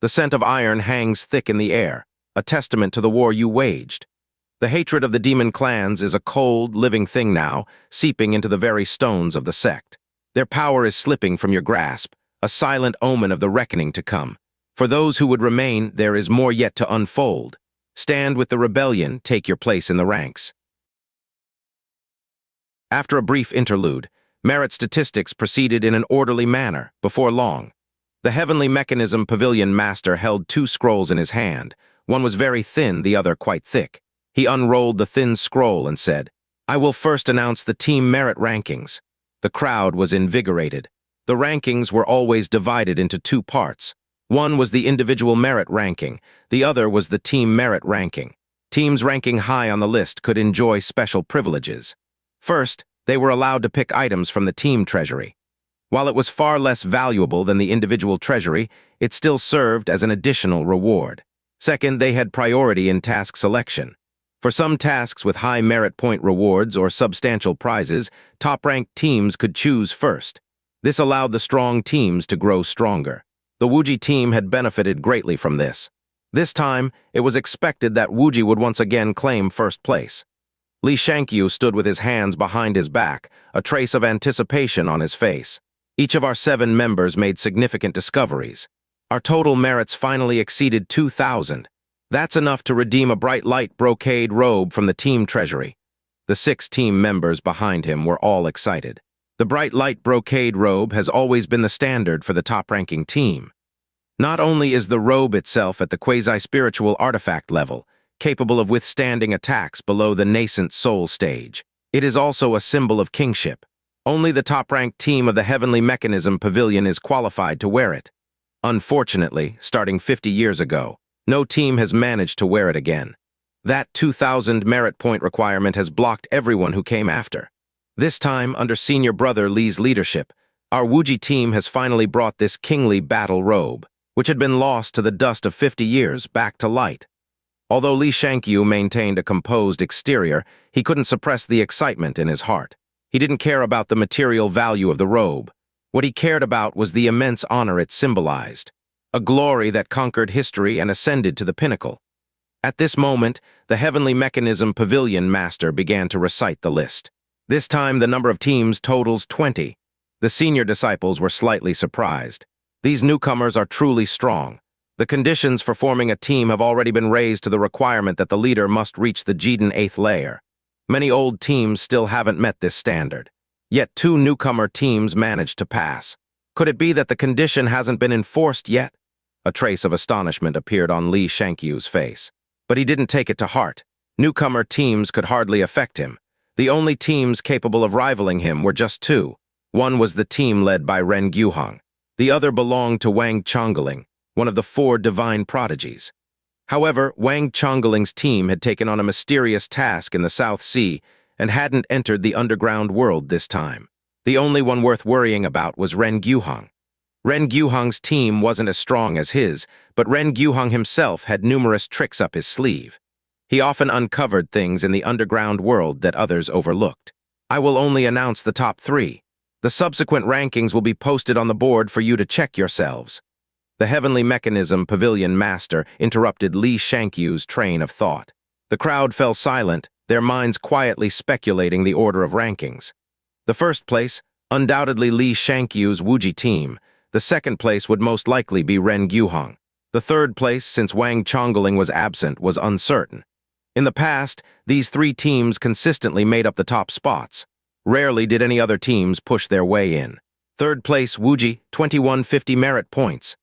The scent of iron hangs thick in the air, a testament to the war you waged. The hatred of the demon clans is a cold, living thing now, seeping into the very stones of the sect. Their power is slipping from your grasp, a silent omen of the reckoning to come. For those who would remain, there is more yet to unfold. Stand with the rebellion, take your place in the ranks. After a brief interlude, merit statistics proceeded in an orderly manner. Before long, the Heavenly Mechanism Pavilion Master held 2 scrolls in his hand. One was very thin, the other quite thick. He unrolled the thin scroll and said, "I will first announce the team merit rankings." The crowd was invigorated. The rankings were always divided into 2 parts. One was the individual merit ranking, the other was the team merit ranking. Teams ranking high on the list could enjoy special privileges. First, they were allowed to pick items from the team treasury. While it was far less valuable than the individual treasury, it still served as an additional reward. Second, they had priority in task selection. For some tasks with high merit point rewards or substantial prizes, top-ranked teams could choose first. This allowed the strong teams to grow stronger. The Wuji team had benefited greatly from this. This time, it was expected that Wuji would once again claim first place. Li Xianxia stood with his hands behind his back, a trace of anticipation on his face. Each of our 7 members made significant discoveries. Our total merits finally exceeded 2,000. That's enough to redeem a bright light brocade robe from the team treasury. The 6 team members behind him were all excited. The bright light brocade robe has always been the standard for the top-ranking team. Not only is the robe itself at the quasi-spiritual artifact level, capable of withstanding attacks below the nascent soul stage, it is also a symbol of kingship. Only the top-ranked team of the Heavenly Mechanism Pavilion is qualified to wear it. Unfortunately, starting 50 years ago, no team has managed to wear it again. That 2,000 merit point requirement has blocked everyone who came after. This time, under senior brother Li's leadership, our Wuji team has finally brought this kingly battle robe, which had been lost to the dust of 50 years, back to light. Although Li Xianxia maintained a composed exterior, he couldn't suppress the excitement in his heart. He didn't care about the material value of the robe. What he cared about was the immense honor it symbolized, a glory that conquered history and ascended to the pinnacle. At this moment, the Heavenly Mechanism Pavilion Master began to recite the list. This time, the number of teams totals 20. The senior disciples were slightly surprised. These newcomers are truly strong. The conditions for forming a team have already been raised to the requirement that the leader must reach the Jidan 8th layer. Many old teams still haven't met this standard. Yet 2 newcomer teams managed to pass. Could it be that the condition hasn't been enforced yet? A trace of astonishment appeared on Li Xianxia's face. But he didn't take it to heart. Newcomer teams could hardly affect him. The only teams capable of rivaling him were just 2. One was the team led by Ren Guhang. The other belonged to Wang Chongling, one of the 4 divine prodigies. However, Wang Chongling's team had taken on a mysterious task in the South Sea and hadn't entered the underground world this time. The only one worth worrying about was Ren Guhang. Ren Guhang's team wasn't as strong as his, but Ren Guhang himself had numerous tricks up his sleeve. He often uncovered things in the underground world that others overlooked. I will only announce the top 3. The subsequent rankings will be posted on the board for you to check yourselves. The Heavenly Mechanism Pavilion Master interrupted Li Xianxia's train of thought. The crowd fell silent, their minds quietly speculating the order of rankings. The first place, undoubtedly Li Xianxia's Wuji team. The second place would most likely be Ren Guhang. The third place, since Wang Chongling was absent, was uncertain. In the past, these 3 teams consistently made up the top spots. Rarely did any other teams push their way in. Third place, Wuji, 2150 merit points.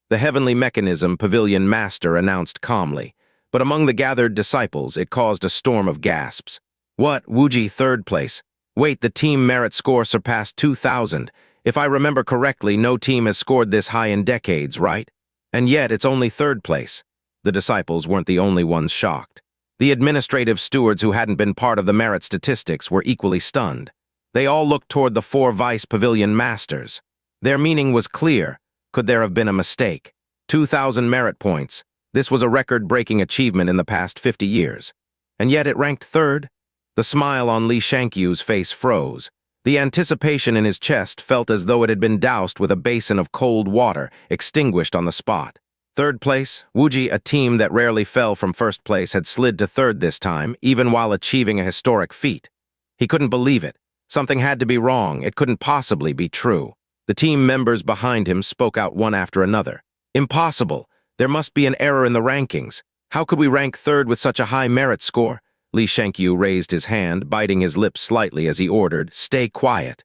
The Heavenly Mechanism Pavilion Master announced calmly, but among the gathered disciples it caused a storm of gasps. What, Wuji third place? Wait, the team merit score surpassed 2,000. If I remember correctly, no team has scored this high in decades, right? And yet it's only third place. The disciples weren't the only ones shocked. The administrative stewards who hadn't been part of the merit statistics were equally stunned. They all looked toward the 4 vice pavilion masters. Their meaning was clear. Could there have been a mistake? 2,000 merit points. This was a record-breaking achievement in the past 50 years. And yet it ranked third? The smile on Li Xianxia's face froze. The anticipation in his chest felt as though it had been doused with a basin of cold water, extinguished on the spot. Third place, Wuji, a team that rarely fell from first place, had slid to third this time, even while achieving a historic feat. He couldn't believe it. Something had to be wrong. It couldn't possibly be true. The team members behind him spoke out one after another. Impossible. There must be an error in the rankings. How could we rank third with such a high merit score? Xianxia raised his hand, biting his lips slightly as he ordered, "Stay quiet.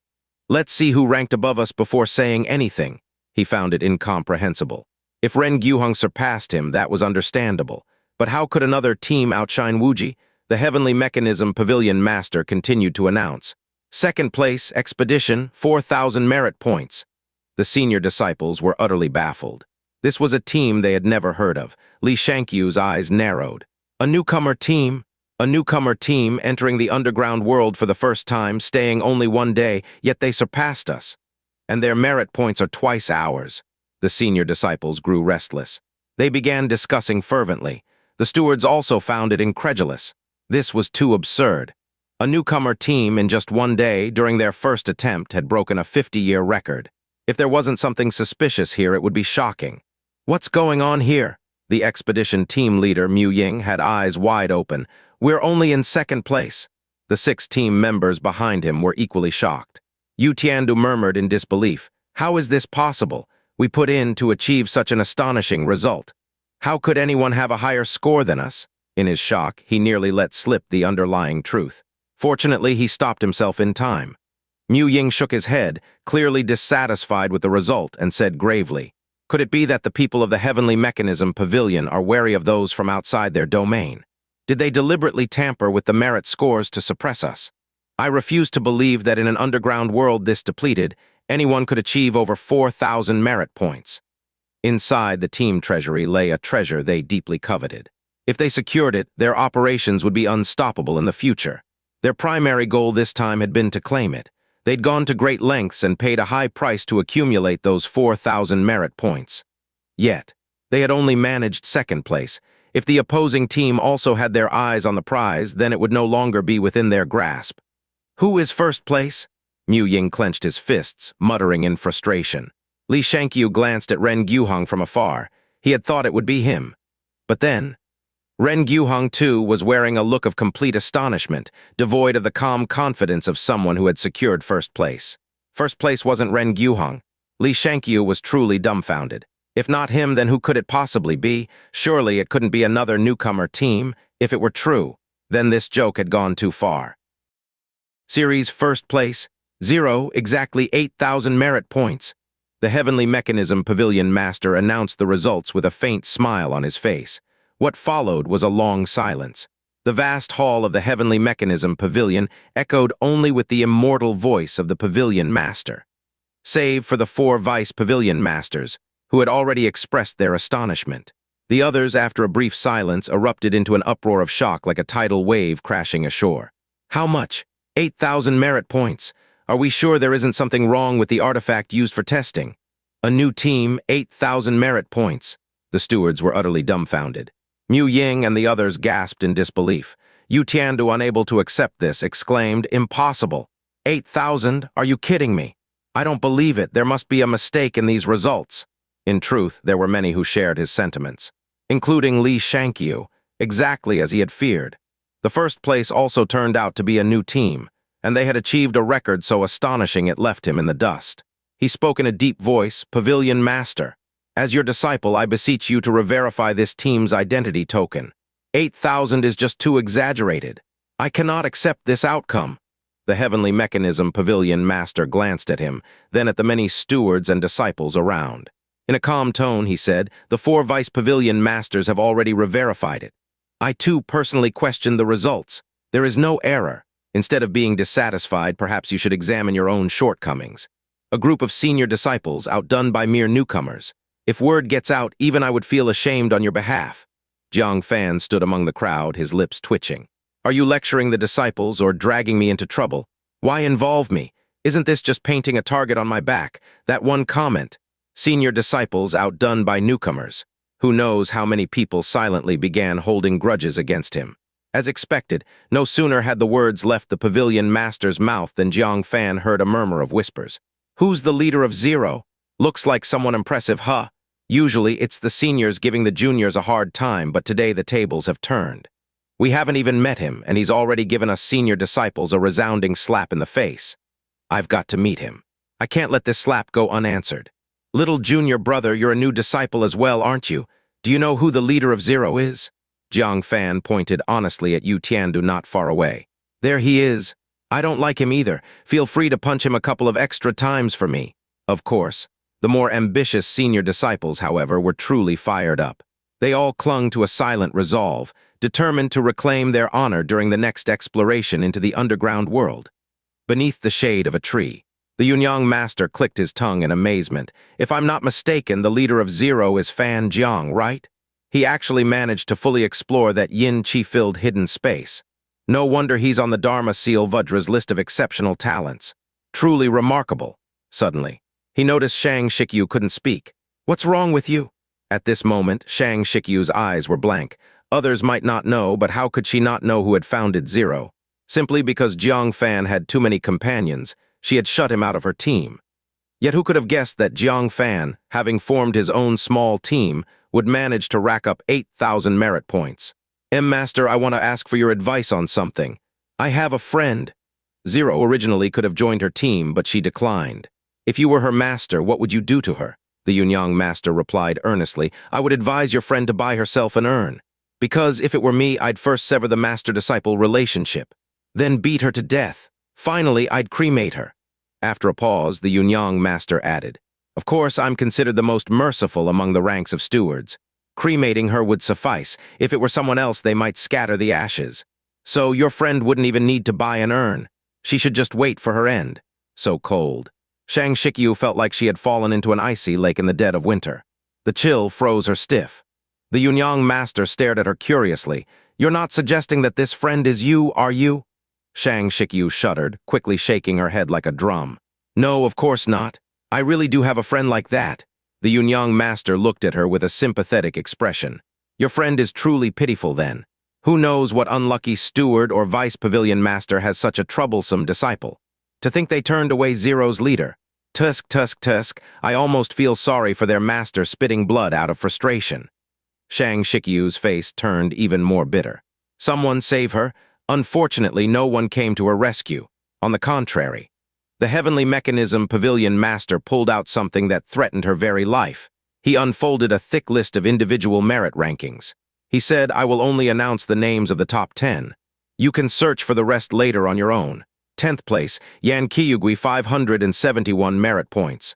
Let's see who ranked above us before saying anything." He found it incomprehensible. If Ren Guheng surpassed him, that was understandable. But how could another team outshine Wuji? The Heavenly Mechanism Pavilion Master continued to announce. Second place, Expedition, 4,000 merit points. The senior disciples were utterly baffled. This was a team they had never heard of. Xianxia's eyes narrowed. A newcomer team entering the underground world for the first time, staying only one day, yet they surpassed us. And their merit points are twice ours. The senior disciples grew restless. They began discussing fervently. The stewards also found it incredulous. This was too absurd. A newcomer team in just one day, during their first attempt, had broken a 50-year record. If there wasn't something suspicious here, it would be shocking. What's going on here? The expedition team leader, Mu Ying, had eyes wide open. We're only in second place. The 6 team members behind him were equally shocked. Yu Tiandu murmured in disbelief. How is this possible? We put in to achieve such an astonishing result. How could anyone have a higher score than us? In his shock, he nearly let slip the underlying truth. Fortunately, he stopped himself in time. Mu Ying shook his head, clearly dissatisfied with the result, and said gravely, "Could it be that the people of the Heavenly Mechanism Pavilion are wary of those from outside their domain? Did they deliberately tamper with the merit scores to suppress us? I refuse to believe that in an underground world this depleted, anyone could achieve over 4,000 merit points." Inside the team treasury lay a treasure they deeply coveted. If they secured it, their operations would be unstoppable in the future. Their primary goal this time had been to claim it. They'd gone to great lengths and paid a high price to accumulate those 4,000 merit points. Yet, they had only managed second place. If the opposing team also had their eyes on the prize, then it would no longer be within their grasp. Who is first place? Mu Ying clenched his fists, muttering in frustration. Xianxia glanced at Ren Guheng from afar. He had thought it would be him. But then, Ren Guheng too was wearing a look of complete astonishment, devoid of the calm confidence of someone who had secured first place. First place wasn't Ren Guheng. Xianxia was truly dumbfounded. If not him, then who could it possibly be? Surely it couldn't be another newcomer team. If it were true, then this joke had gone too far. Series first place, 0, exactly 8,000 merit points. The Heavenly Mechanism Pavilion Master announced the results with a faint smile on his face. What followed was a long silence. The vast hall of the Heavenly Mechanism Pavilion echoed only with the immortal voice of the Pavilion Master. Save for the 4 Vice Pavilion Masters, who had already expressed their astonishment. The others, after a brief silence, erupted into an uproar of shock like a tidal wave crashing ashore. How much? 8,000 merit points. Are we sure there isn't something wrong with the artifact used for testing? A new team, 8,000 merit points. The stewards were utterly dumbfounded. Mu Ying and the others gasped in disbelief. Yu Tiandu, unable to accept this, exclaimed, "Impossible. 8,000? Are you kidding me? I don't believe it. There must be a mistake in these results." In truth, there were many who shared his sentiments, including Xianxia, exactly as he had feared. The first place also turned out to be a new team, and they had achieved a record so astonishing it left him in the dust. He spoke in a deep voice, "Pavilion Master, as your disciple, I beseech you to re-verify this team's identity token. 8,000 is just too exaggerated. I cannot accept this outcome." The Heavenly Mechanism Pavilion Master glanced at him, then at the many stewards and disciples around. In a calm tone, he said, "The 4 Vice Pavilion Masters have already re-verified it. I too personally questioned the results. There is no error. Instead of being dissatisfied, perhaps you should examine your own shortcomings. A group of senior disciples outdone by mere newcomers. If word gets out, even I would feel ashamed on your behalf." Jiang Fan stood among the crowd, his lips twitching. "Are you lecturing the disciples or dragging me into trouble? Why involve me? Isn't this just painting a target on my back? That one comment. Senior disciples outdone by newcomers. Who knows how many people silently began holding grudges against him. As expected, no sooner had the words left the Pavilion Master's mouth than Jiang Fan heard a murmur of whispers. "Who's the leader of 0? Looks like someone impressive, huh?" Usually, it's the seniors giving the juniors a hard time, but today the tables have turned. We haven't even met him, and he's already given us senior disciples a resounding slap in the face. I've got to meet him. I can't let this slap go unanswered. Little junior brother, you're a new disciple as well, aren't you? Do you know who the leader of Zero is? Jiang Fan pointed honestly at Yu Tiandu not far away. There he is. I don't like him either. Feel free to punch him a couple of extra times for me. Of course. The more ambitious senior disciples, however, were truly fired up. They all clung to a silent resolve, determined to reclaim their honor during the next exploration into the underground world. Beneath the shade of a tree, the Yunyang master clicked his tongue in amazement. If I'm not mistaken, the leader of Zero is Fan Jiang, right? He actually managed to fully explore that yin-chi-filled hidden space. No wonder he's on the Dharma Seal Vajra's list of exceptional talents. Truly remarkable. Suddenly, he noticed Shang Shikyu couldn't speak. What's wrong with you? At this moment, Shang Shikyu's eyes were blank. Others might not know, but how could she not know who had founded Zero? Simply because Jiang Fan had too many companions, she had shut him out of her team. Yet who could have guessed that Jiang Fan, having formed his own small team, would manage to rack up 8,000 merit points? Master, I want to ask for your advice on something. I have a friend. Zero originally could have joined her team, but she declined. If you were her master, what would you do to her? The Yunyang master replied earnestly, I would advise your friend to buy herself an urn. Because if it were me, I'd first sever the master-disciple relationship. Then beat her to death. Finally, I'd cremate her. After a pause, the Yunyang master added, Of course, I'm considered the most merciful among the ranks of stewards. Cremating her would suffice. If it were someone else, they might scatter the ashes. So your friend wouldn't even need to buy an urn. She should just wait for her end. So cold. Shang Shikyu felt like she had fallen into an icy lake in the dead of winter. The chill froze her stiff. The Yunyang master stared at her curiously. You're not suggesting that this friend is you, are you? Shang Shikyu shuddered, quickly shaking her head like a drum. No, of course not. I really do have a friend like that. The Yunyang master looked at her with a sympathetic expression. Your friend is truly pitiful then. Who knows what unlucky steward or vice pavilion master has such a troublesome disciple? To think they turned away Zero's leader. Tusk, tusk, tusk, I almost feel sorry for their master spitting blood out of frustration. Shang Shikyu's face turned even more bitter. Someone save her. Unfortunately, no one came to her rescue. On the contrary, the heavenly mechanism pavilion master pulled out something that threatened her very life. He unfolded a thick list of individual merit rankings. He said, I will only announce the names of the top 10. You can search for the rest later on your own. 10th place, Yan Qiyugui 571 merit points.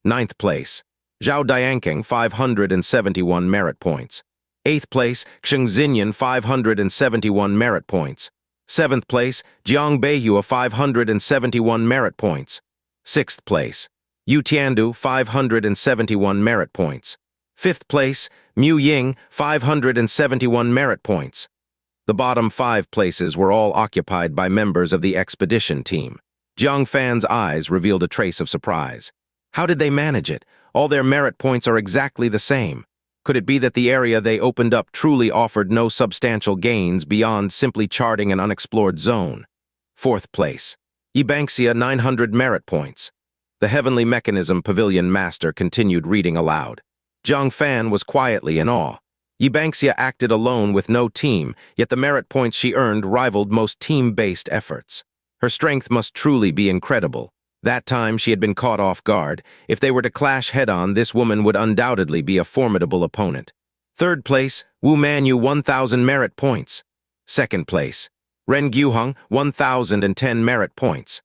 9th place, Zhao Diankeng 571 merit points. 8th place, Xing Xinyan 571 merit points. 7th place, Jiang Beihua 571 merit points. 6th place, Yu Tiandu 571 merit points. 5th place, Mu Ying 571 merit points. The bottom 5 places were all occupied by members of the expedition team. Jiang Fan's eyes revealed a trace of surprise. How did they manage it? All their merit points are exactly the same. Could it be that the area they opened up truly offered no substantial gains beyond simply charting an unexplored zone? 4th place, Xianxia 900 merit points. The Heavenly Mechanism Pavilion Master continued reading aloud. Jiang Fan was quietly in awe. Xianxia acted alone with no team, yet the merit points she earned rivaled most team-based efforts. Her strength must truly be incredible. That time she had been caught off guard. If they were to clash head-on, this woman would undoubtedly be a formidable opponent. 3rd place, Wu Manyu 1,000 merit points. 2nd place, Ren Gyuheng 1,010 merit points.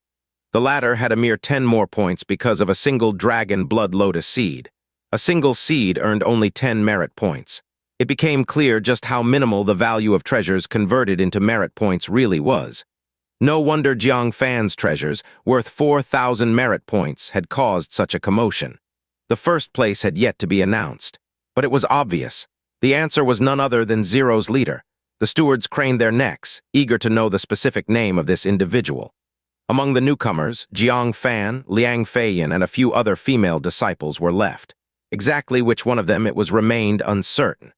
The latter had a mere 10 more points because of a single dragon blood lotus seed. A single seed earned only 10 merit points. It became clear just how minimal the value of treasures converted into merit points really was. No wonder Jiang Fan's treasures, worth 4,000 merit points, had caused such a commotion. The first place had yet to be announced. But it was obvious. The answer was none other than Zero's leader. The stewards craned their necks, eager to know the specific name of this individual. Among the newcomers, Jiang Fan, Liang Feiyan, and a few other female disciples were left. Exactly which one of them it was remained uncertain.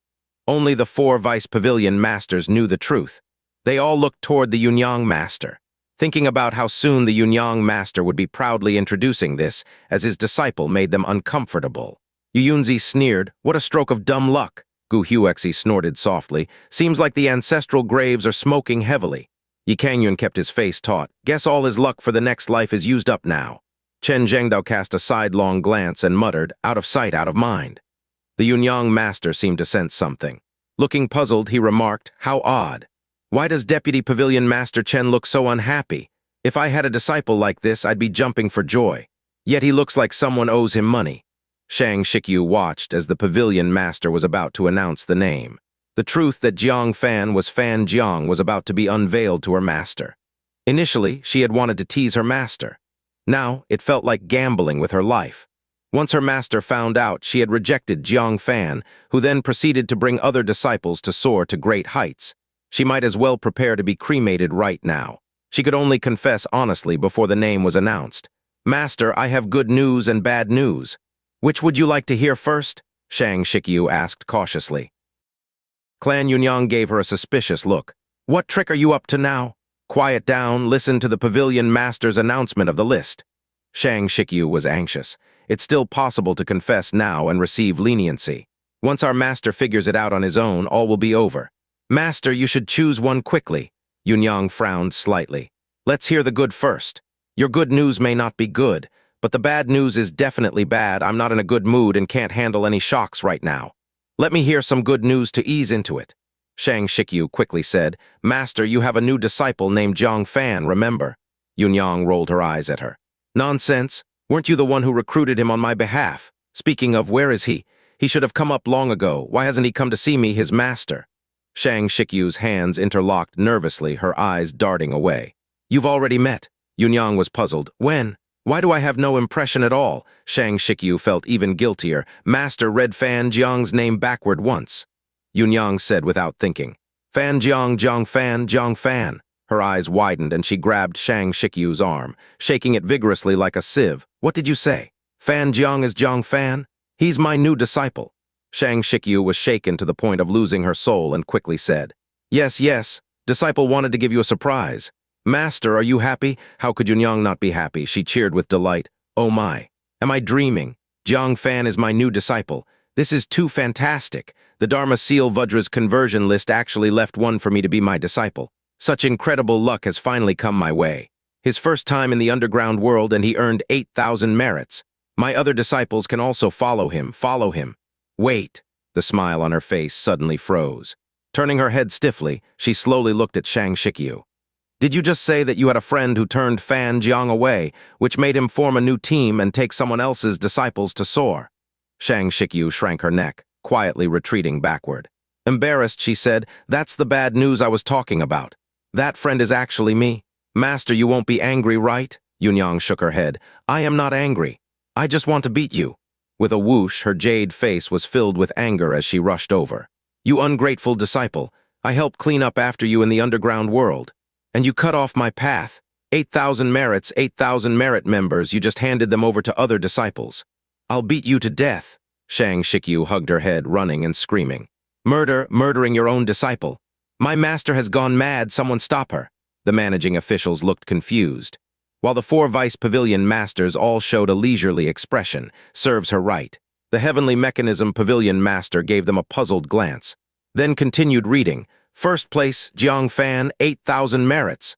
Only the 4 vice pavilion masters knew the truth. They all looked toward the Yunyang master, thinking about how soon the Yunyang master would be proudly introducing this as his disciple made them uncomfortable. Yunzi sneered. What a stroke of dumb luck. Gu Huexi snorted softly. Seems like the ancestral graves are smoking heavily. Yi Kangyun kept his face taut. Guess all his luck for the next life is used up now. Chen Zhengdao cast a sidelong glance and muttered, out of sight, out of mind. The Yunyang master seemed to sense something. Looking puzzled, he remarked, how odd. Why does Deputy Pavilion Master Chen look so unhappy? If I had a disciple like this, I'd be jumping for joy. Yet he looks like someone owes him money. Shang Shikyu watched as the Pavilion Master was about to announce the name. The truth that Jiang Fan was Fan Jiang was about to be unveiled to her master. Initially, she had wanted to tease her master. Now, it felt like gambling with her life. Once her master found out, she had rejected Jiang Fan, who then proceeded to bring other disciples to soar to great heights. She might as well prepare to be cremated right now. She could only confess honestly before the name was announced. Master, I have good news and bad news. Which would you like to hear first? Shang Shikyu asked cautiously. Clan Yunyang gave her a suspicious look. What trick are you up to now? Quiet down, listen to the Pavilion Master's announcement of the list. Shang Shikyu was anxious. It's still possible to confess now and receive leniency. Once our master figures it out on his own, all will be over. Master, you should choose one quickly. Yunyang frowned slightly. Let's hear the good first. Your good news may not be good, but the bad news is definitely bad. I'm not in a good mood and can't handle any shocks right now. Let me hear some good news to ease into it. Shang Shikyu quickly said, Master, you have a new disciple named Jiang Fan, remember? Yunyang rolled her eyes at her. Nonsense. Weren't you the one who recruited him on my behalf? Speaking of, where is he? He should have come up long ago. Why hasn't he come to see me, his master? Shang Shikyu's hands interlocked nervously, her eyes darting away. You've already met. Yunyang was puzzled. When? Why do I have no impression at all? Shang Shikyu felt even guiltier. Master read Fan Jiang's name backward once. Yunyang said without thinking. Fan Jiang, Jiang Fan, Jiang Fan. Her eyes widened and she grabbed Shang Shikyu's arm, shaking it vigorously like a sieve. What did you say? Fan Jiang is Jiang Fan? He's my new disciple. Shang Shikyu was shaken to the point of losing her soul and quickly said, Yes, yes, disciple wanted to give you a surprise. Master, are you happy? How could Yunyang not be happy? She cheered with delight. Oh my, am I dreaming? Jiang Fan is my new disciple. This is too fantastic. The Dharma Seal Vudra's conversion list actually left one for me to be my disciple. Such incredible luck has finally come my way. His first time in the underground world and he earned 8,000 merits. My other disciples can also follow him. Wait. The smile on her face suddenly froze. Turning her head stiffly, she slowly looked at Shang Shikyu. Did you just say that you had a friend who turned Fan Jiang away, which made him form a new team and take someone else's disciples to soar? Shang Shikyu shrank her neck, quietly retreating backward. Embarrassed, she said, That's the bad news I was talking about. That friend is actually me. Master, you won't be angry, right? Yunyang shook her head. I am not angry. I just want to beat you. With a whoosh, her jade face was filled with anger as she rushed over. You ungrateful disciple. I helped clean up after you in the underground world. And you cut off my path. 8,000 merits, 8,000 merit members, you just handed them over to other disciples. I'll beat you to death. Shang Shikyu hugged her head, running and screaming. Murdering your own disciple. My master has gone mad, someone stop her. The managing officials looked confused. While the 4 vice pavilion masters all showed a leisurely expression, serves her right. The heavenly mechanism pavilion master gave them a puzzled glance. Then continued reading. First place, Jiang Fan, 8,000 merits.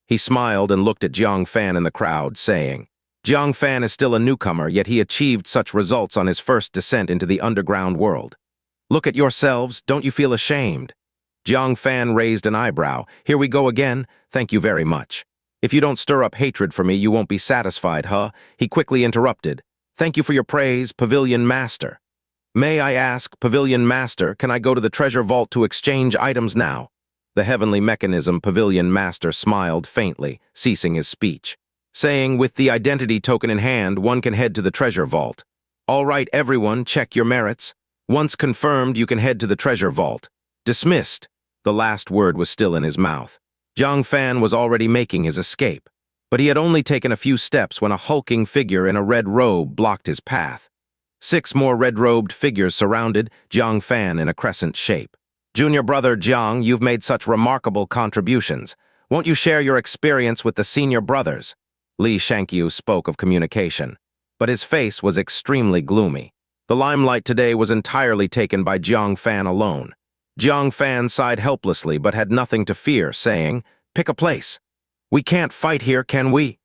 He smiled and looked at Jiang Fan in the crowd, saying, Jiang Fan is still a newcomer, yet he achieved such results on his first descent into the underground world. Look at yourselves, don't you feel ashamed? Jiang Fan raised an eyebrow. Here we go again. Thank you very much. If you don't stir up hatred for me, you won't be satisfied, huh? He quickly interrupted. Thank you for your praise, Pavilion Master. May I ask, Pavilion Master, can I go to the treasure vault to exchange items now? The heavenly mechanism Pavilion Master smiled faintly, ceasing his speech, saying, with the identity token in hand, one can head to the treasure vault. All right, everyone, check your merits. Once confirmed, you can head to the treasure vault. Dismissed. The last word was still in his mouth. Jiang Fan was already making his escape, but he had only taken a few steps when a hulking figure in a red robe blocked his path. 6 more red-robed figures surrounded Jiang Fan in a crescent shape. Junior brother Jiang, you've made such remarkable contributions. Won't you share your experience with the senior brothers? Li Shangyu spoke of communication, but his face was extremely gloomy. The limelight today was entirely taken by Jiang Fan alone. Jiang Fan sighed helplessly but had nothing to fear, saying, "Pick a place. We can't fight here, can we?"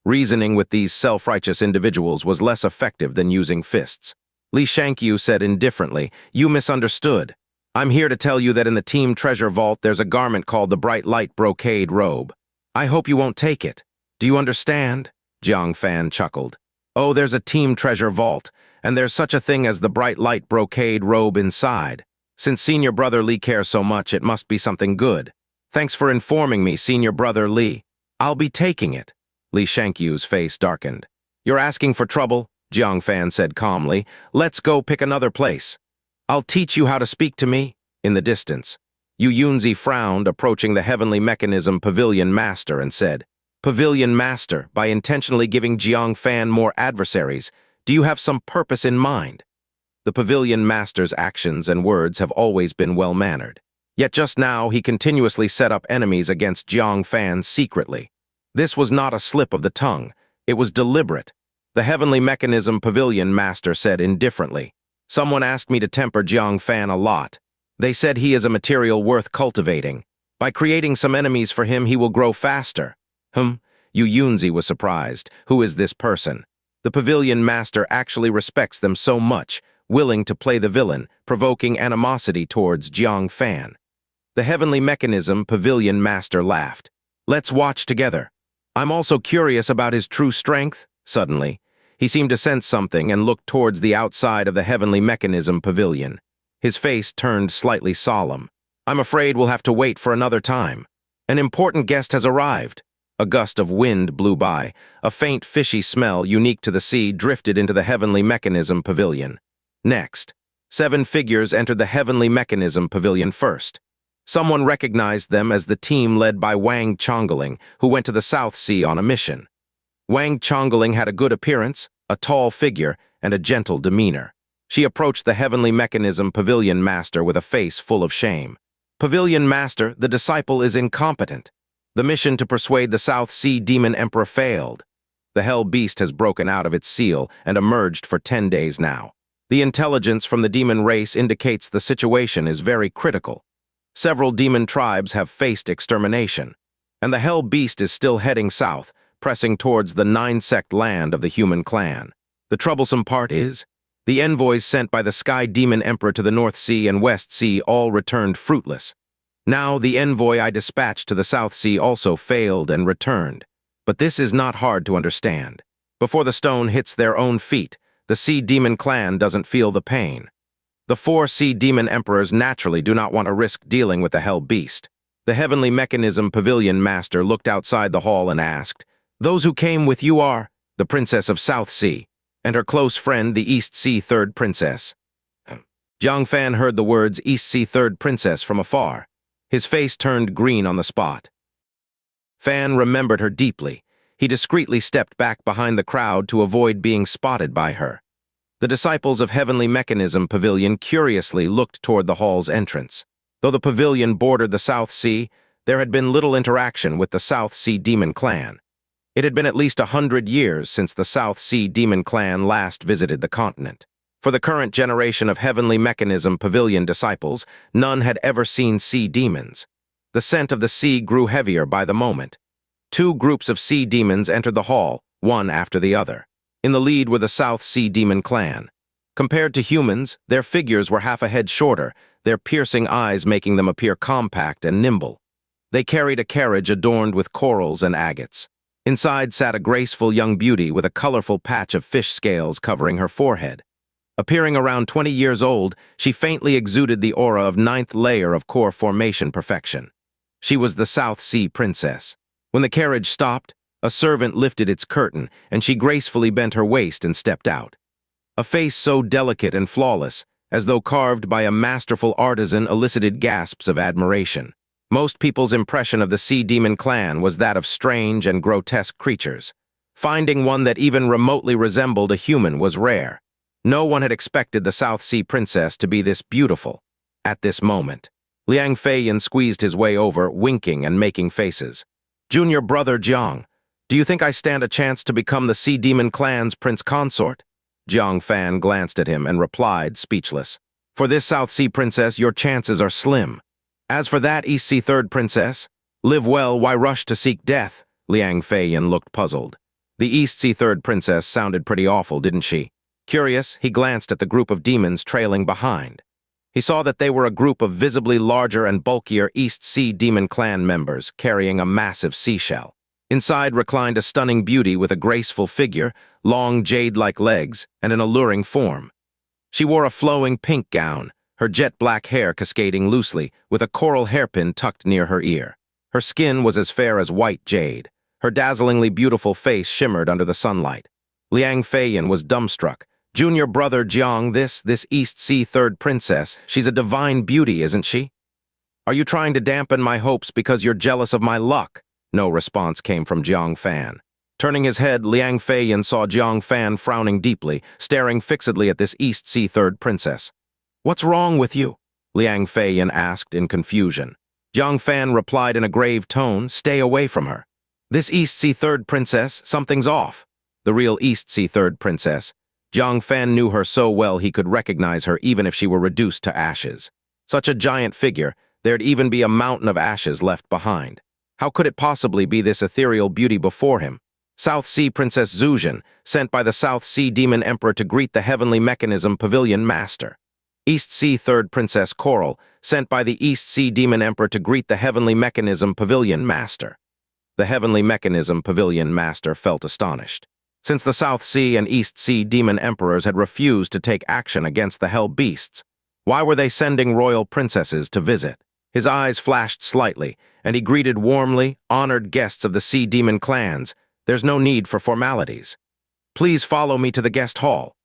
Reasoning with these self-righteous individuals was less effective than using fists. Li Shangqiu said indifferently, "You misunderstood. I'm here to tell you that in the team treasure vault there's a garment called the bright light brocade robe. I hope you won't take it. Do you understand?" Jiang Fan chuckled. "Oh, there's a team treasure vault, and there's such a thing as the bright light brocade robe inside. Since senior brother Li cares so much, it must be something good. Thanks for informing me, senior brother Li. I'll be taking it." Li Shangqiu's face darkened. "You're asking for trouble," Jiang Fan said calmly. "Let's go pick another place. I'll teach you how to speak to me." In the distance, Yu Yunzi frowned, approaching the heavenly mechanism Pavilion Master, and said, "Pavilion Master, by intentionally giving Jiang Fan more adversaries, do you have some purpose in mind?" The Pavilion Master's actions and words have always been well-mannered. Yet just now he continuously set up enemies against Jiang Fan secretly. This was not a slip of the tongue. It was deliberate. The heavenly mechanism Pavilion Master said indifferently, "Someone asked me to temper Jiang Fan a lot. They said he is a material worth cultivating. By creating some enemies for him, he will grow faster." Yu Yunzi was surprised. Who is this person? The Pavilion Master actually respects them so much, willing to play the villain, provoking animosity towards Jiang Fan. The heavenly mechanism Pavilion Master laughed. "Let's watch together. I'm also curious about his true strength." Suddenly, he seemed to sense something and looked towards the outside of the heavenly mechanism pavilion. His face turned slightly solemn. "I'm afraid we'll have to wait for another time. An important guest has arrived." A gust of wind blew by. A faint fishy smell unique to the sea drifted into the heavenly mechanism pavilion. Next, 7 figures entered the heavenly mechanism pavilion first. Someone recognized them as the team led by Wang Chongling, who went to the South Sea on a mission. Wang Chongling had a good appearance, a tall figure, and a gentle demeanor. She approached the heavenly mechanism Pavilion Master with a face full of shame. "Pavilion Master, the disciple is incompetent. The mission to persuade the South Sea Demon Emperor failed. The Hell Beast has broken out of its seal and emerged for 10 days now. The intelligence from the demon race indicates the situation is very critical. Several demon tribes have faced extermination, and the Hell Beast is still heading south, pressing towards the 9-sect land of the human clan. The troublesome part is, the envoys sent by the Sky Demon Emperor to the North Sea and West Sea all returned fruitless. Now the envoy I dispatched to the South Sea also failed and returned. But this is not hard to understand. Before the stone hits their own feet, the Sea Demon clan doesn't feel the pain. The 4 Sea Demon Emperors naturally do not want to risk dealing with the Hell Beast." The heavenly mechanism Pavilion Master looked outside the hall and asked, "Those who came with you are the Princess of South Sea, and her close friend, the East Sea Third Princess." Jiang Fan heard the words East Sea Third Princess from afar. His face turned green on the spot. Fan remembered her deeply. He discreetly stepped back behind the crowd to avoid being spotted by her. The disciples of Heavenly Mechanism Pavilion curiously looked toward the hall's entrance. Though the pavilion bordered the South Sea, there had been little interaction with the South Sea Demon clan. It had been at least 100 years since the South Sea Demon clan last visited the continent. For the current generation of Heavenly Mechanism Pavilion disciples, none had ever seen sea demons. The scent of the sea grew heavier by the moment. 2 groups of sea demons entered the hall, one after the other. In the lead were the South Sea Demon clan. Compared to humans, their figures were half a head shorter, their piercing eyes making them appear compact and nimble. They carried a carriage adorned with corals and agates. Inside sat a graceful young beauty with a colorful patch of fish scales covering her forehead. Appearing around 20 years old, she faintly exuded the aura of 9th layer of core formation perfection. She was the South Sea Princess. When the carriage stopped, a servant lifted its curtain, and she gracefully bent her waist and stepped out. A face so delicate and flawless, as though carved by a masterful artisan, elicited gasps of admiration. Most people's impression of the Sea Demon clan was that of strange and grotesque creatures. Finding one that even remotely resembled a human was rare. No one had expected the South Sea Princess to be this beautiful. At this moment, Liang Feiyan squeezed his way over, winking and making faces. "Junior brother Jiang, do you think I stand a chance to become the Sea Demon clan's prince consort?" Jiang Fan glanced at him and replied, speechless. For this South Sea Princess, your chances are slim. As for that East Sea Third Princess, live well, why rush to seek death? Liang Feiyan looked puzzled. The East Sea Third Princess sounded pretty awful, didn't she? Curious, he glanced at the group of demons trailing behind. He saw that they were a group of visibly larger and bulkier East Sea Demon Clan members carrying a massive seashell. Inside reclined a stunning beauty with a graceful figure, long jade-like legs, and an alluring form. She wore a flowing pink gown, her jet-black hair cascading loosely, with a coral hairpin tucked near her ear. Her skin was as fair as white jade. Her dazzlingly beautiful face shimmered under the sunlight. Liang Feiyan was dumbstruck. Junior brother Jiang, this East Sea Third Princess, she's a divine beauty, isn't she? Are you trying to dampen my hopes because you're jealous of my luck? No response came from Jiang Fan. Turning his head, Liang Feiyan saw Jiang Fan frowning deeply, staring fixedly at this East Sea Third Princess. What's wrong with you? Liang Feiyan asked in confusion. Jiang Fan replied in a grave tone, stay away from her. This East Sea Third Princess, something's off. The real East Sea Third Princess. Jiang Fan knew her so well he could recognize her even if she were reduced to ashes. Such a giant figure, there'd even be a mountain of ashes left behind. How could it possibly be this ethereal beauty before him? South Sea Princess Zuzhan, sent by the South Sea Demon Emperor to greet the Heavenly Mechanism Pavilion Master. East Sea Third Princess Coral, sent by the East Sea Demon Emperor to greet the Heavenly Mechanism Pavilion Master. The Heavenly Mechanism Pavilion Master felt astonished. Since the South Sea and East Sea Demon Emperors had refused to take action against the Hell Beasts, why were they sending royal princesses to visit? His eyes flashed slightly, and he greeted warmly, honored guests of the Sea Demon clans. There's no need for formalities. Please follow me to the guest hall.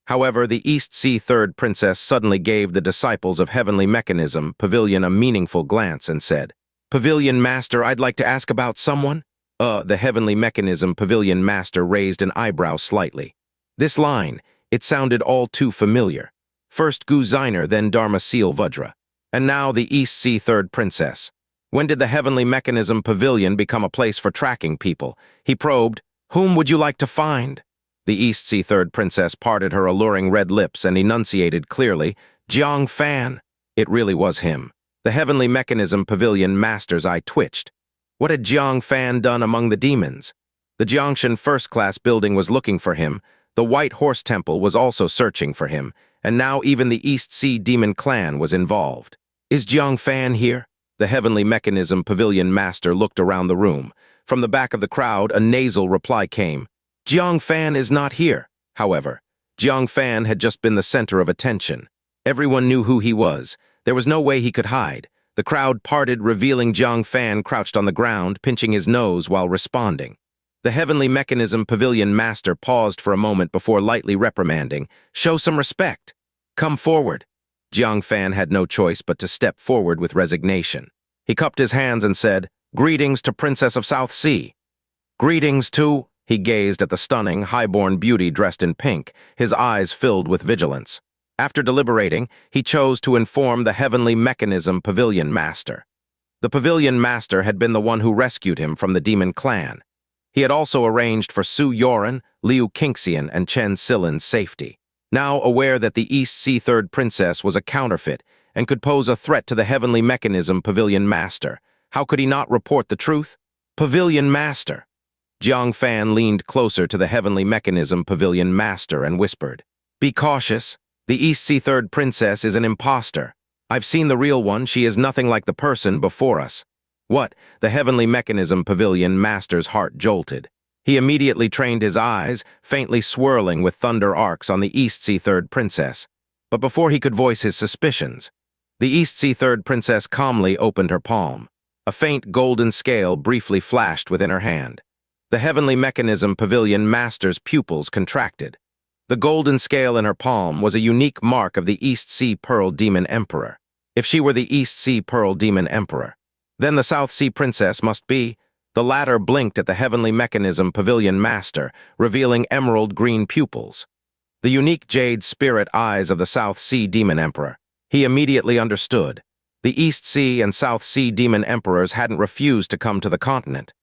However, the East Sea Third Princess suddenly gave the disciples of Heavenly Mechanism Pavilion a meaningful glance and said, Pavilion Master, I'd like to ask about someone. The Heavenly Mechanism Pavilion Master raised an eyebrow slightly. This line, it sounded all too familiar. First Gu Ziner, then Dharma Seal Vajra. And now the East Sea Third Princess. When did the Heavenly Mechanism Pavilion become a place for tracking people? He probed, whom would you like to find? The East Sea Third Princess parted her alluring red lips and enunciated clearly, Jiang Fan. It really was him. The Heavenly Mechanism Pavilion Master's eye twitched. What had Jiang Fan done among the demons? The Jiangshan first-class building was looking for him, the White Horse Temple was also searching for him, and now even the East Sea Demon Clan was involved. Is Jiang Fan here? The Heavenly Mechanism Pavilion Master looked around the room. From the back of the crowd, a nasal reply came. Jiang Fan is not here. However, Jiang Fan had just been the center of attention. Everyone knew who he was. There was no way he could hide. The crowd parted, revealing Jiang Fan crouched on the ground, pinching his nose while responding. The Heavenly Mechanism Pavilion Master paused for a moment before lightly reprimanding, show some respect. Come forward. Jiang Fan had no choice but to step forward with resignation. He cupped his hands and said, Greetings to Princess of South Sea. Greetings to... He gazed at the stunning, high-born beauty dressed in pink, his eyes filled with vigilance. After deliberating, he chose to inform the Heavenly Mechanism Pavilion Master. The Pavilion Master had been the one who rescued him from the Demon Clan. He had also arranged for Su Yoren, Liu Qingxian, and Chen Silin's safety. Now aware that the East Sea Third Princess was a counterfeit and could pose a threat to the Heavenly Mechanism Pavilion Master, how could he not report the truth? Pavilion Master. Jiang Fan leaned closer to the Heavenly Mechanism Pavilion Master and whispered, Be cautious. The East Sea Third Princess is an imposter. I've seen the real one. She is nothing like the person before us. What? The Heavenly Mechanism Pavilion Master's heart jolted. He immediately trained his eyes, faintly swirling with thunder arcs on the East Sea Third Princess. But before he could voice his suspicions, the East Sea Third Princess calmly opened her palm. A faint golden scale briefly flashed within her hand. The Heavenly Mechanism Pavilion Master's pupils contracted. The golden scale in her palm was a unique mark of the East Sea Pearl Demon Emperor. If she were the East Sea Pearl Demon Emperor, then the South Sea Princess must be. The latter blinked at the Heavenly Mechanism Pavilion Master, revealing emerald green pupils. The unique jade spirit eyes of the South Sea Demon Emperor. He immediately understood. The East Sea and South Sea Demon Emperors hadn't refused to come to the continent.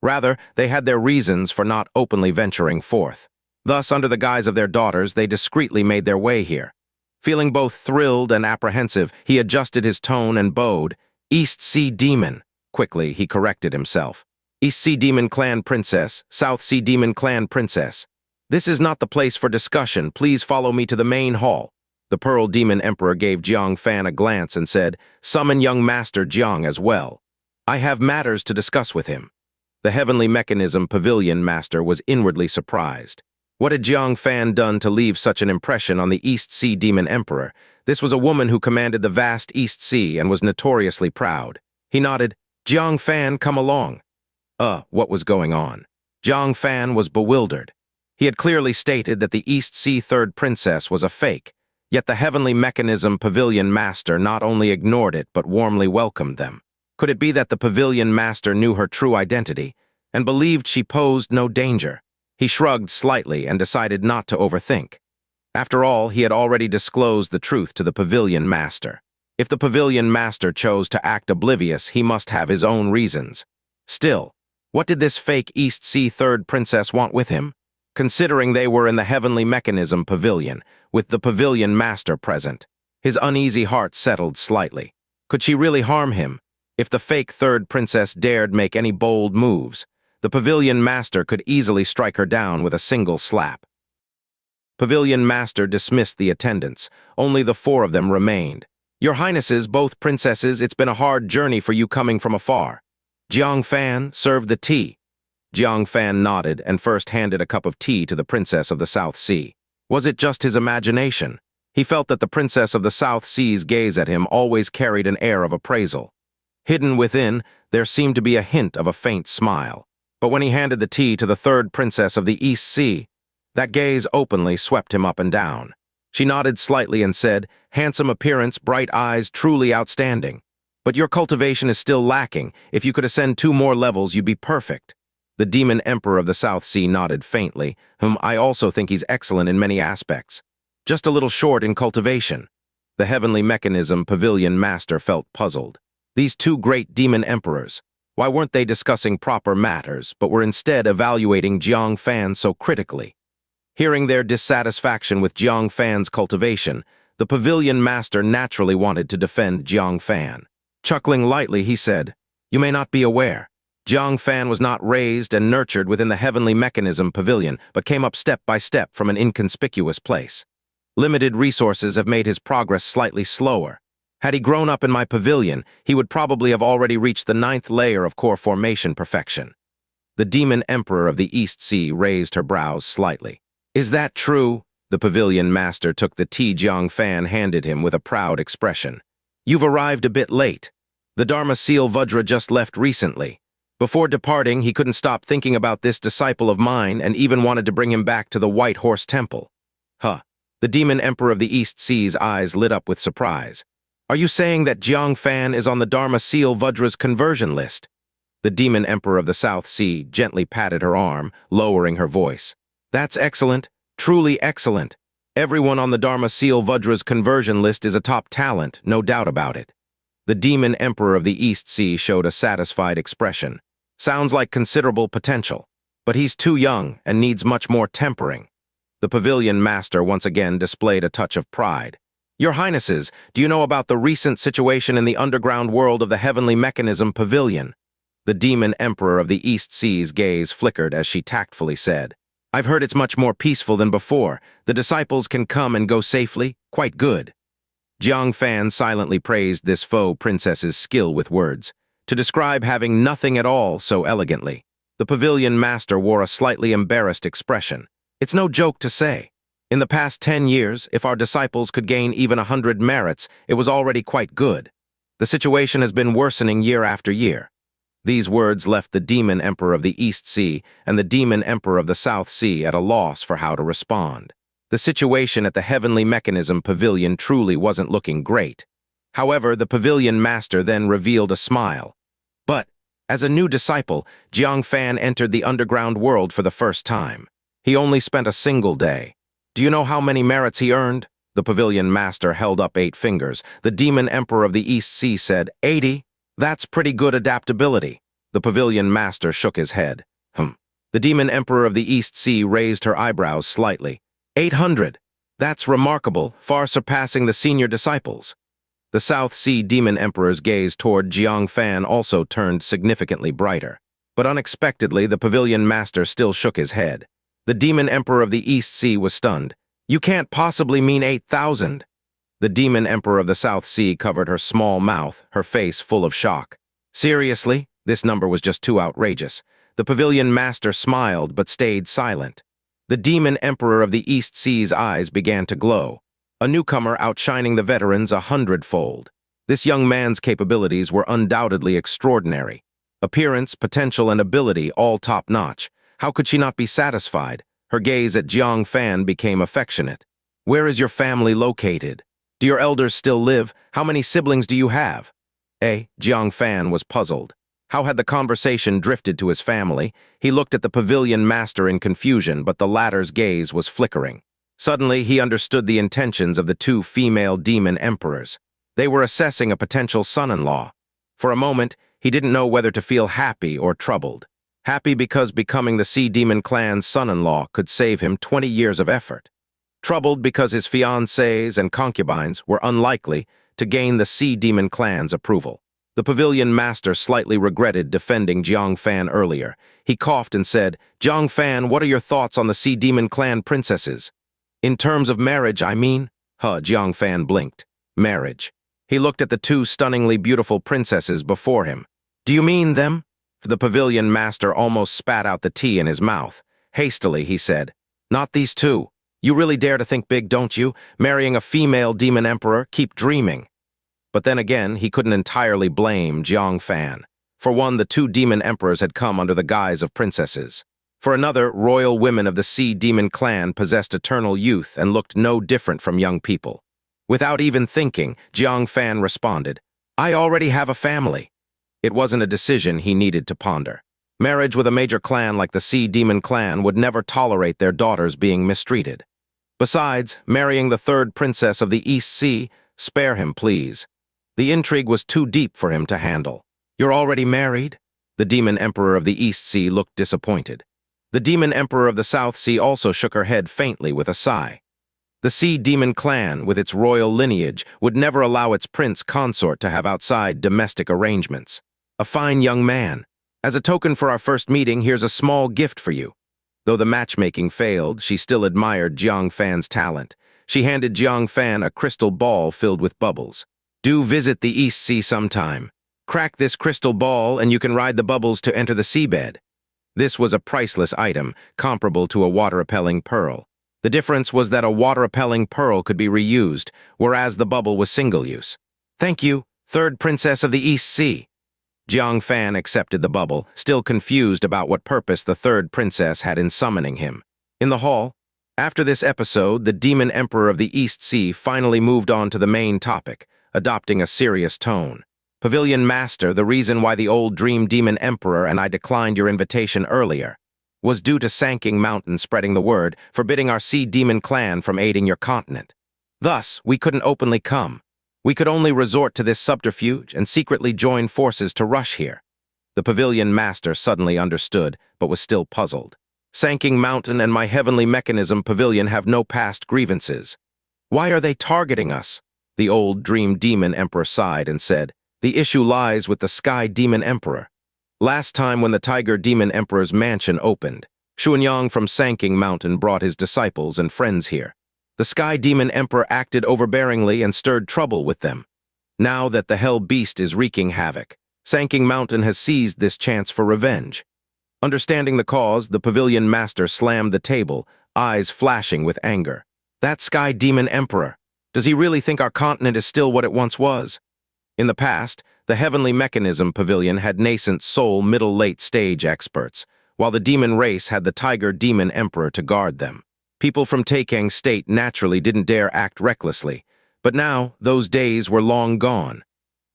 Rather, they had their reasons for not openly venturing forth. Thus, under the guise of their daughters, they discreetly made their way here. Feeling both thrilled and apprehensive, he adjusted his tone and bowed. East Sea Demon. Quickly, he corrected himself. East Sea Demon Clan Princess, South Sea Demon Clan Princess. This is not the place for discussion. Please follow me to the main hall. The Pearl Demon Emperor gave Jiang Fan a glance and said, Summon young Master Jiang as well. I have matters to discuss with him. The Heavenly Mechanism Pavilion Master was inwardly surprised. What had Jiang Fan done to leave such an impression on the East Sea Demon Emperor? This was a woman who commanded the vast East Sea and was notoriously proud. He nodded, Jiang Fan, come along. What was going on? Jiang Fan was bewildered. He had clearly stated that the East Sea Third Princess was a fake, yet the Heavenly Mechanism Pavilion Master not only ignored it but warmly welcomed them. Could it be that the Pavilion Master knew her true identity and believed she posed no danger? He shrugged slightly and decided not to overthink. After all, he had already disclosed the truth to the Pavilion Master. If the Pavilion Master chose to act oblivious, he must have his own reasons. Still, what did this fake East Sea Third Princess want with him? Considering they were in the Heavenly Mechanism Pavilion, with the Pavilion Master present, his uneasy heart settled slightly. Could she really harm him? If the fake Third Princess dared make any bold moves, the Pavilion Master could easily strike her down with a single slap. Pavilion Master dismissed the attendants. Only the 4 of them remained. Your Highnesses, both princesses, it's been a hard journey for you coming from afar. Jiang Fan, serve the tea. Jiang Fan nodded and first handed a cup of tea to the Princess of the South Sea. Was it just his imagination? He felt that the Princess of the South Sea's gaze at him always carried an air of appraisal. Hidden within, there seemed to be a hint of a faint smile. But when he handed the tea to the third Princess of the East Sea, that gaze openly swept him up and down. She nodded slightly and said, handsome appearance, bright eyes, truly outstanding. But your cultivation is still lacking. If you could ascend 2 more levels, you'd be perfect. The Demon Emperor of the South Sea nodded faintly, whom I also think he's excellent in many aspects. Just a little short in cultivation. The Heavenly Mechanism Pavilion Master felt puzzled. These 2 great Demon Emperors, why weren't they discussing proper matters, but were instead evaluating Jiang Fan so critically? Hearing their dissatisfaction with Jiang Fan's cultivation, the Pavilion Master naturally wanted to defend Jiang Fan. Chuckling lightly, he said, You may not be aware. Jiang Fan was not raised and nurtured within the Heavenly Mechanism Pavilion, but came up step by step from an inconspicuous place. Limited resources have made his progress slightly slower. Had he grown up in my pavilion, he would probably have already reached the 9th layer of core formation perfection. The Demon Emperor of the East Sea raised her brows slightly. Is that true? The Pavilion Master took the tea Jiang Fan handed him with a proud expression. You've arrived a bit late. The Dharma Seal Vajra just left recently. Before departing, he couldn't stop thinking about this disciple of mine and even wanted to bring him back to the White Horse Temple. The Demon Emperor of the East Sea's eyes lit up with surprise. Are you saying that Jiang Fan is on the Dharma Seal Vajra's conversion list? The Demon Emperor of the South Sea gently patted her arm, lowering her voice. That's excellent, truly excellent. Everyone on the Dharma Seal Vajra's conversion list is a top talent, no doubt about it. The Demon Emperor of the East Sea showed a satisfied expression. Sounds like considerable potential, but he's too young and needs much more tempering. The Pavilion Master once again displayed a touch of pride. Your Highnesses, do you know about the recent situation in the underground world of the Heavenly Mechanism Pavilion? The Demon Emperor of the East Sea's gaze flickered as she tactfully said, I've heard it's much more peaceful than before. The disciples can come and go safely. Quite good. Jiang Fan silently praised this faux princess's skill with words, to describe having nothing at all so elegantly. The Pavilion Master wore a slightly embarrassed expression. It's no joke to say. In the past 10 years, if our disciples could gain even 100 merits, it was already quite good. The situation has been worsening year after year. These words left the Demon Emperor of the East Sea and the Demon Emperor of the South Sea at a loss for how to respond. The situation at the Heavenly Mechanism Pavilion truly wasn't looking great. However, the Pavilion Master then revealed a smile. But, as a new disciple, Jiang Fan entered the underground world for the first time. He only spent a single day. Do you know how many merits he earned? The Pavilion Master held up 8 fingers. The Demon Emperor of the East Sea said, 80? That's pretty good adaptability. The Pavilion Master shook his head. The Demon Emperor of the East Sea raised her eyebrows slightly. 800. That's remarkable, far surpassing the senior disciples. The South Sea Demon Emperor's gaze toward Jiang Fan also turned significantly brighter. But unexpectedly, the pavilion master still shook his head. The Demon Emperor of the East Sea was stunned. You can't possibly mean 8,000. The Demon Emperor of the South Sea covered her small mouth, her face full of shock. Seriously? This number was just too outrageous. The pavilion master smiled but stayed silent. The Demon Emperor of the East Sea's eyes began to glow, a newcomer outshining the veterans 100-fold. This young man's capabilities were undoubtedly extraordinary. Appearance, potential, and ability all top-notch. How could she not be satisfied? Her gaze at Jiang Fan became affectionate. Where is your family located? Do your elders still live? How many siblings do you have? Jiang Fan was puzzled. How had the conversation drifted to his family? He looked at the pavilion master in confusion, but the latter's gaze was flickering. Suddenly, he understood the intentions of the two female demon emperors. They were assessing a potential son-in-law. For a moment, he didn't know whether to feel happy or troubled. Happy because becoming the Sea Demon clan's son-in-law could save him 20 years of effort. Troubled because his fiancées and concubines were unlikely to gain the Sea Demon clan's approval. The pavilion master slightly regretted defending Jiang Fan earlier. He coughed and said, Jiang Fan, what are your thoughts on the Sea Demon clan princesses? In terms of marriage, I mean? Jiang Fan blinked. Marriage. He looked at the two stunningly beautiful princesses before him. Do you mean them? The pavilion master almost spat out the tea in his mouth. Hastily, he said, Not these two. You really dare to think big, don't you? Marrying a female demon emperor? Keep dreaming. But then again, he couldn't entirely blame Jiang Fan. For one, the two demon emperors had come under the guise of princesses. For another, royal women of the Sea Demon clan possessed eternal youth and looked no different from young people. Without even thinking, Jiang Fan responded, I already have a family. It wasn't a decision he needed to ponder. Marriage with a major clan like the Sea Demon clan would never tolerate their daughters being mistreated. Besides, marrying the third princess of the East Sea, spare him, please. The intrigue was too deep for him to handle. You're already married? The Demon Emperor of the East Sea looked disappointed. The Demon Emperor of the South Sea also shook her head faintly with a sigh. The Sea Demon clan, with its royal lineage, would never allow its prince consort to have outside domestic arrangements. A fine young man. As a token for our first meeting, here's a small gift for you. Though the matchmaking failed, she still admired Jiang Fan's talent. She handed Jiang Fan a crystal ball filled with bubbles. Do visit the East Sea sometime. Crack this crystal ball and you can ride the bubbles to enter the seabed. This was a priceless item, comparable to a water-repelling pearl. The difference was that a water-repelling pearl could be reused, whereas the bubble was single-use. Thank you, third princess of the East Sea. Jiang Fan accepted the bubble, still confused about what purpose the third princess had in summoning him. In the hall, after this episode, the Demon Emperor of the East Sea finally moved on to the main topic, adopting a serious tone. Pavilion Master, the reason why the old Dream Demon Emperor and I declined your invitation earlier was due to Sanking Mountain spreading the word, forbidding our Sea Demon clan from aiding your continent. Thus, we couldn't openly come. We could only resort to this subterfuge and secretly join forces to rush here. The Pavilion Master suddenly understood, but was still puzzled. Sanking Mountain and my heavenly mechanism pavilion have no past grievances. Why are they targeting us? The old Dream Demon Emperor sighed and said, The issue lies with the Sky Demon Emperor. Last time when the Tiger Demon Emperor's mansion opened, Xianxia from Sanking Mountain brought his disciples and friends here. The Sky Demon Emperor acted overbearingly and stirred trouble with them. Now that the Hell Beast is wreaking havoc, Sanking Mountain has seized this chance for revenge. Understanding the cause, the Pavilion Master slammed the table, eyes flashing with anger. That Sky Demon Emperor. Does he really think our continent is still what it once was? In the past, the Heavenly Mechanism Pavilion had nascent soul middle-late stage experts, while the demon race had the Tiger Demon Emperor to guard them. People from Taikang State naturally didn't dare act recklessly, but now those days were long gone.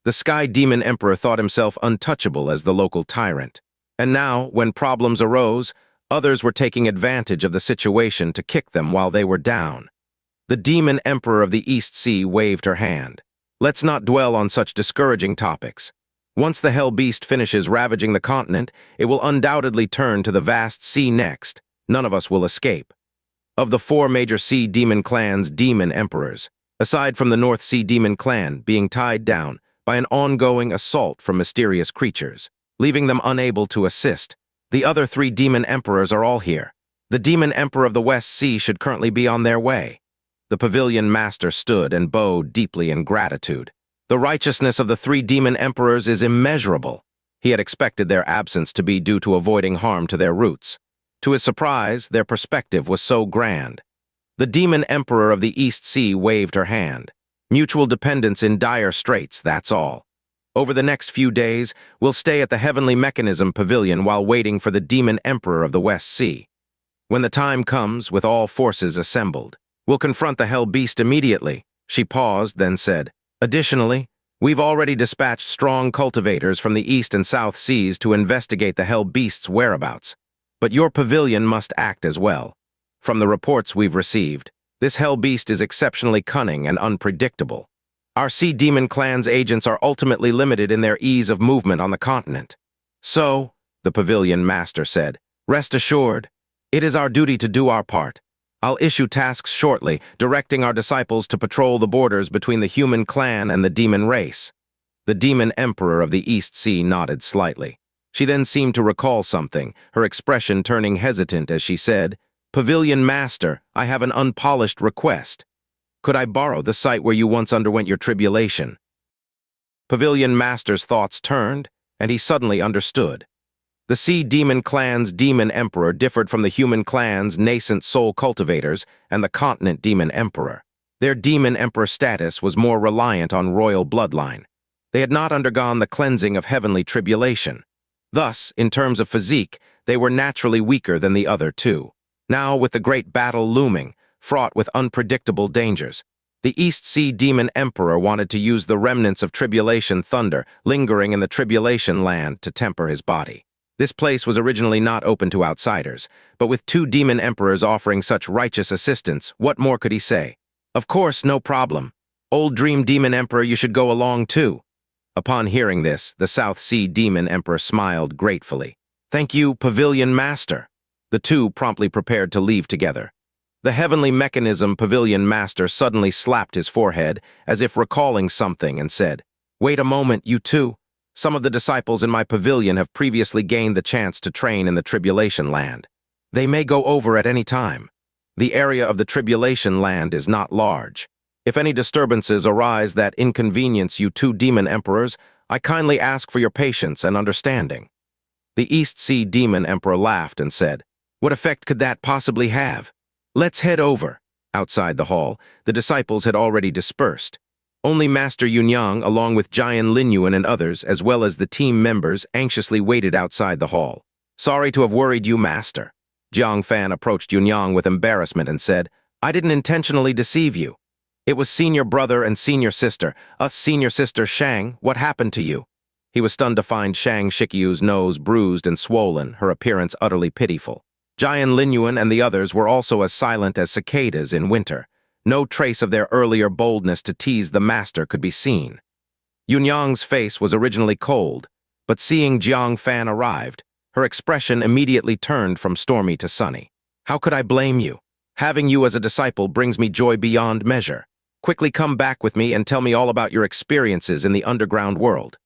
The Sky Demon Emperor thought himself untouchable as the local tyrant. And now, when problems arose, others were taking advantage of the situation to kick them while they were down. The Demon Emperor of the East Sea waved her hand. Let's not dwell on such discouraging topics. Once the Hell Beast finishes ravaging the continent, it will undoubtedly turn to the vast sea next. None of us will escape. Of the 4 major Sea Demon clans' demon emperors, aside from the North Sea Demon clan being tied down by an ongoing assault from mysterious creatures, leaving them unable to assist, the other 3 demon emperors are all here. The demon emperor of the West Sea should currently be on their way. The pavilion master stood and bowed deeply in gratitude. The righteousness of the 3 demon emperors is immeasurable. He had expected their absence to be due to avoiding harm to their roots. To his surprise, their perspective was so grand. The demon emperor of the East Sea waved her hand. Mutual dependence in dire straits, that's all. Over the next few days, we'll stay at the Heavenly Mechanism Pavilion while waiting for the demon emperor of the West Sea. When the time comes, with all forces assembled, we'll confront the Hell Beast immediately. She paused, then said, "Additionally, we've already dispatched strong cultivators from the East and South Seas to investigate the Hell Beast's whereabouts. But your pavilion must act as well. From the reports we've received, this Hell Beast is exceptionally cunning and unpredictable. Our Sea Demon clan's agents are ultimately limited in their ease of movement on the continent. So, the pavilion master said, rest assured, it is our duty to do our part. I'll issue tasks shortly, directing our disciples to patrol the borders between the human clan and the demon race." The demon emperor of the East Sea nodded slightly. She then seemed to recall something, her expression turning hesitant as she said, "Pavilion Master, I have an unpolished request. Could I borrow the site where you once underwent your tribulation?" Pavilion Master's thoughts turned, and he suddenly understood. The Sea Demon clan's demon emperor differed from the human clan's nascent soul cultivators and the continent demon emperor. Their demon emperor status was more reliant on royal bloodline. They had not undergone the cleansing of heavenly tribulation. Thus, in terms of physique, they were naturally weaker than the other 2. Now, with the great battle looming, fraught with unpredictable dangers, the East Sea Demon Emperor wanted to use the remnants of tribulation thunder lingering in the tribulation land to temper his body. This place was originally not open to outsiders, but with 2 demon emperors offering such righteous assistance, what more could he say? Of course, no problem. Old Dream Demon Emperor, you should go along too. Upon hearing this, the South Sea Demon Emperor smiled gratefully. Thank you, Pavilion Master. The 2 promptly prepared to leave together. The Heavenly Mechanism Pavilion Master suddenly slapped his forehead as if recalling something and said, "Wait a moment, you 2. Some of the disciples in my pavilion have previously gained the chance to train in the Tribulation Land. They may go over at any time. The area of the Tribulation Land is not large. If any disturbances arise that inconvenience you 2 demon emperors, I kindly ask for your patience and understanding." The East Sea Demon Emperor laughed and said, "What effect could that possibly have? Let's head over." Outside the hall, the disciples had already dispersed. Only Master Yunyang, along with Jiang Linyuan and others, as well as the team members, anxiously waited outside the hall. "Sorry to have worried you, Master." Jiang Fan approached Yunyang with embarrassment and said, "I didn't intentionally deceive you. It was senior brother and senior sister. Us senior sister Shang, what happened to you?" He was stunned to find Shang Shikyu's nose bruised and swollen, her appearance utterly pitiful. Jiang Linyuan and the others were also as silent as cicadas in winter. No trace of their earlier boldness to tease the master could be seen. Yunyang's face was originally cold, but seeing Jiang Fan arrived, her expression immediately turned from stormy to sunny. "How could I blame you? Having you as a disciple brings me joy beyond measure. Quickly come back with me and tell me all about your experiences in the underground world."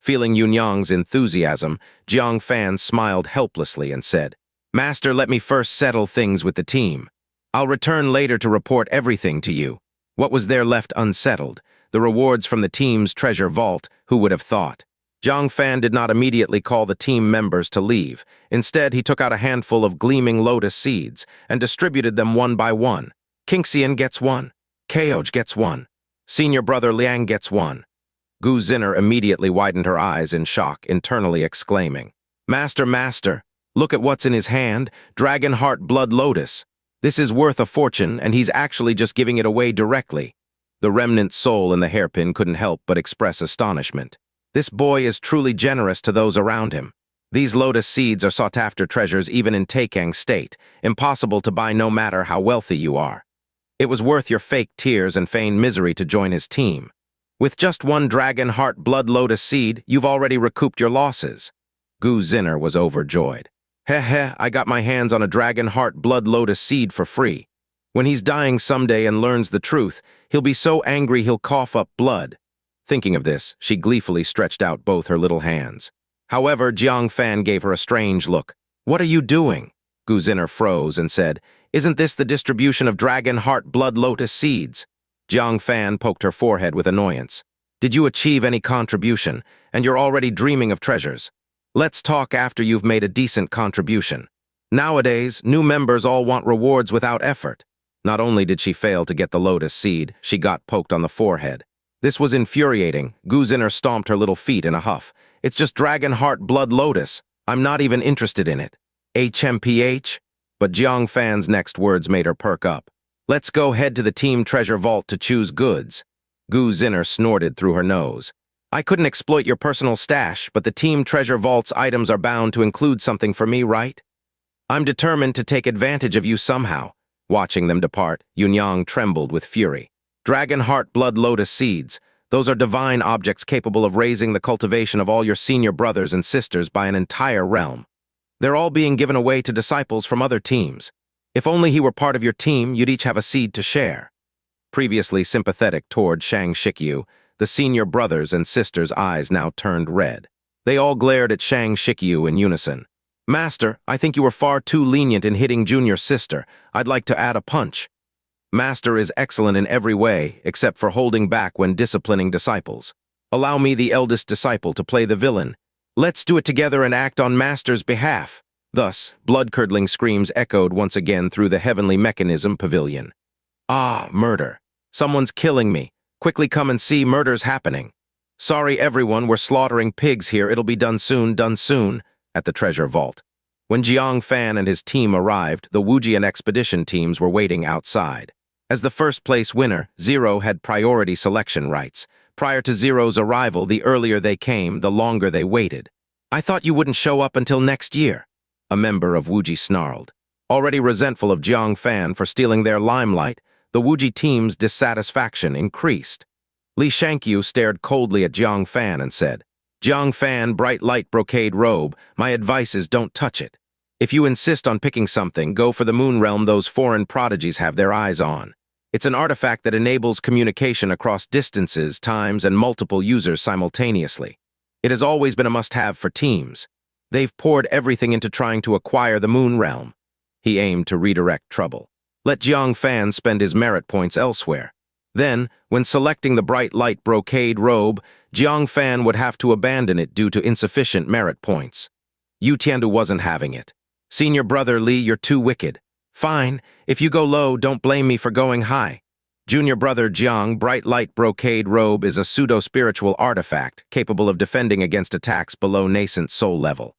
Feeling Yunyang's enthusiasm, Jiang Fan smiled helplessly and said, "Master, let me first settle things with the team. I'll return later to report everything to you." What was there left unsettled? The rewards from the team's treasure vault, who would have thought? Jiang Fan did not immediately call the team members to leave. Instead, he took out a handful of gleaming lotus seeds and distributed them one by one. Xianxian gets 1. Keoj gets 1. Senior brother Liang gets 1. Gu Zinner immediately widened her eyes in shock, internally exclaiming, Master, Master, look at what's in his hand, Dragon Heart Blood Lotus. This is worth a fortune, and he's actually just giving it away directly." The remnant soul in the hairpin couldn't help but express astonishment. This boy is truly generous to those around him. These lotus seeds are sought-after treasures even in Taekang state, impossible to buy no matter how wealthy you are. It was worth your fake tears and feigned misery to join his team. With just one Dragon Heart Blood Lotus seed, you've already recouped your losses. Gu Zinner was overjoyed. Heh, I got my hands on a Dragon Heart Blood Lotus seed for free. When he's dying someday and learns the truth, he'll be so angry he'll cough up blood. Thinking of this, she gleefully stretched out both her little hands. However, Jiang Fan gave her a strange look. What are you doing? Gu Zinner froze and said, Isn't this the distribution of Dragon Heart Blood Lotus seeds? Jiang Fan poked her forehead with annoyance. Did you achieve any contribution, and you're already dreaming of treasures? Let's talk after you've made a decent contribution. Nowadays, new members all want rewards without effort. Not only did she fail to get the lotus seed, she got poked on the forehead. This was infuriating. Gu Zinner stomped her little feet in a huff. It's just Dragon Heart Blood Lotus. I'm not even interested in it. HMPH? But Jiang Fan's next words made her perk up. Let's go head to the team treasure vault to choose goods. Gu Zinner snorted through her nose. I couldn't exploit your personal stash, but the team treasure vault's items are bound to include something for me, right? I'm determined to take advantage of you somehow. Watching them depart, Yunyang trembled with fury. Dragon Heart Blood Lotus seeds. Those are divine objects capable of raising the cultivation of all your senior brothers and sisters by an entire realm. They're all being given away to disciples from other teams. If only he were part of your team, you'd each have a seed to share. Previously sympathetic toward Xianxia, the senior brothers and sisters' eyes now turned red. They all glared at Xianxia in unison. Master, I think you were far too lenient in hitting junior sister. I'd like to add a punch. Master is excellent in every way, except for holding back when disciplining disciples. Allow me, the eldest disciple, to play the villain. Let's do it together and act on Master's behalf. Thus, blood-curdling screams echoed once again through the heavenly mechanism pavilion. Ah, murder. Someone's killing me. Quickly come and see, murder's happening. Sorry everyone, we're slaughtering pigs here. It'll be done soon, at the treasure vault. When Jiang Fan and his team arrived, the Wujian expedition teams were waiting outside. As the first-place winner, Zero had priority selection rights. Prior to Zero's arrival, the earlier they came, the longer they waited. I thought you wouldn't show up until next year, a member of Wuji snarled. Already resentful of Jiang Fan for stealing their limelight, the Wuji team's dissatisfaction increased. Li Shangqiu stared coldly at Jiang Fan and said, Jiang Fan, bright light brocade robe, my advice is don't touch it. If you insist on picking something, go for the moon realm those foreign prodigies have their eyes on. It's an artifact that enables communication across distances, times, and multiple users simultaneously. It has always been a must-have for teams. They've poured everything into trying to acquire the moon realm. He aimed to redirect trouble. Let Jiang Fan spend his merit points elsewhere. Then, when selecting the bright light brocade robe, Jiang Fan would have to abandon it due to insufficient merit points. Yu Tiandu wasn't having it. Senior brother Li, you're too wicked. Fine, if you go low, don't blame me for going high. Junior brother Jiang, bright light brocade robe is a pseudo-spiritual artifact capable of defending against attacks below nascent soul level.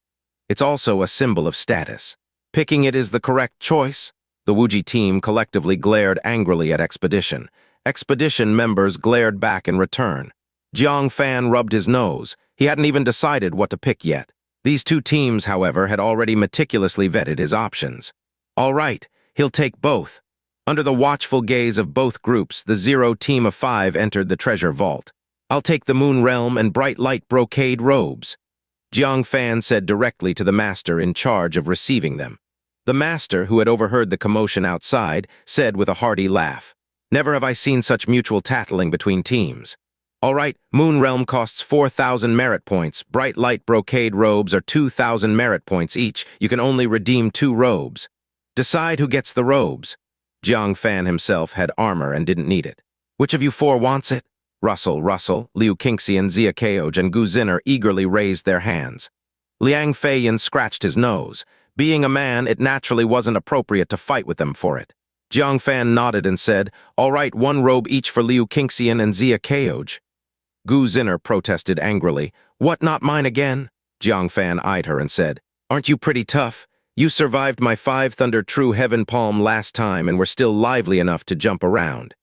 It's also a symbol of status. Picking it is the correct choice. The Wuji team collectively glared angrily at Expedition. Expedition members glared back in return. Jiang Fan rubbed his nose. He hadn't even decided what to pick yet. These two teams, however, had already meticulously vetted his options. All right, he'll take both. Under the watchful gaze of both groups, the Zero team of 5 entered the treasure vault. I'll take the moon realm and bright light brocade robes. Jiang Fan said directly to the master in charge of receiving them. The master, who had overheard the commotion outside, said with a hearty laugh, Never have I seen such mutual tattling between teams. All right, moon realm costs 4,000 merit points. Bright light brocade robes are 2,000 merit points each. You can only redeem 2 robes. Decide who gets the robes. Jiang Fan himself had armor and didn't need it. Which of you 4 wants it? Russell, Liu Qingxian, Xianxia, and Gu Zinner eagerly raised their hands. Liang Feiyan scratched his nose. Being a man, it naturally wasn't appropriate to fight with them for it. Jiang Fan nodded and said, All right, 1 robe each for Liu Qingxian and Xianxia. Gu Zinner protested angrily. What, not mine again? Jiang Fan eyed her and said, Aren't you pretty tough? You survived my 5 Thunder True Heaven Palm last time and were still lively enough to jump around.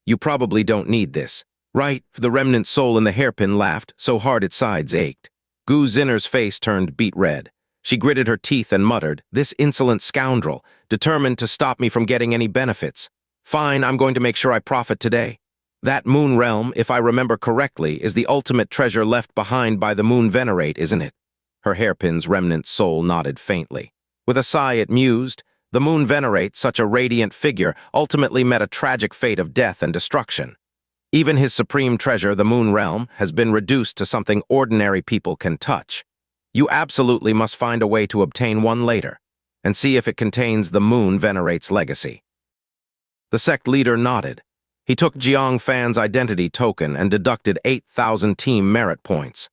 You probably don't need this. Right? The remnant soul in the hairpin laughed, so hard its sides ached. Gu Zinner's face turned beet red. She gritted her teeth and muttered, This insolent scoundrel, determined to stop me from getting any benefits. Fine, I'm going to make sure I profit today. That moon realm, if I remember correctly, is the ultimate treasure left behind by the moon venerate, isn't it? Her hairpin's remnant soul nodded faintly. With a sigh it mused, the moon venerate, such a radiant figure, ultimately met a tragic fate of death and destruction. Even his supreme treasure, the moon realm, has been reduced to something ordinary people can touch. You absolutely must find a way to obtain one later, and see if it contains the moon venerate's legacy. The sect leader nodded. He took Jiang Fan's identity token and deducted 8,000 team merit points.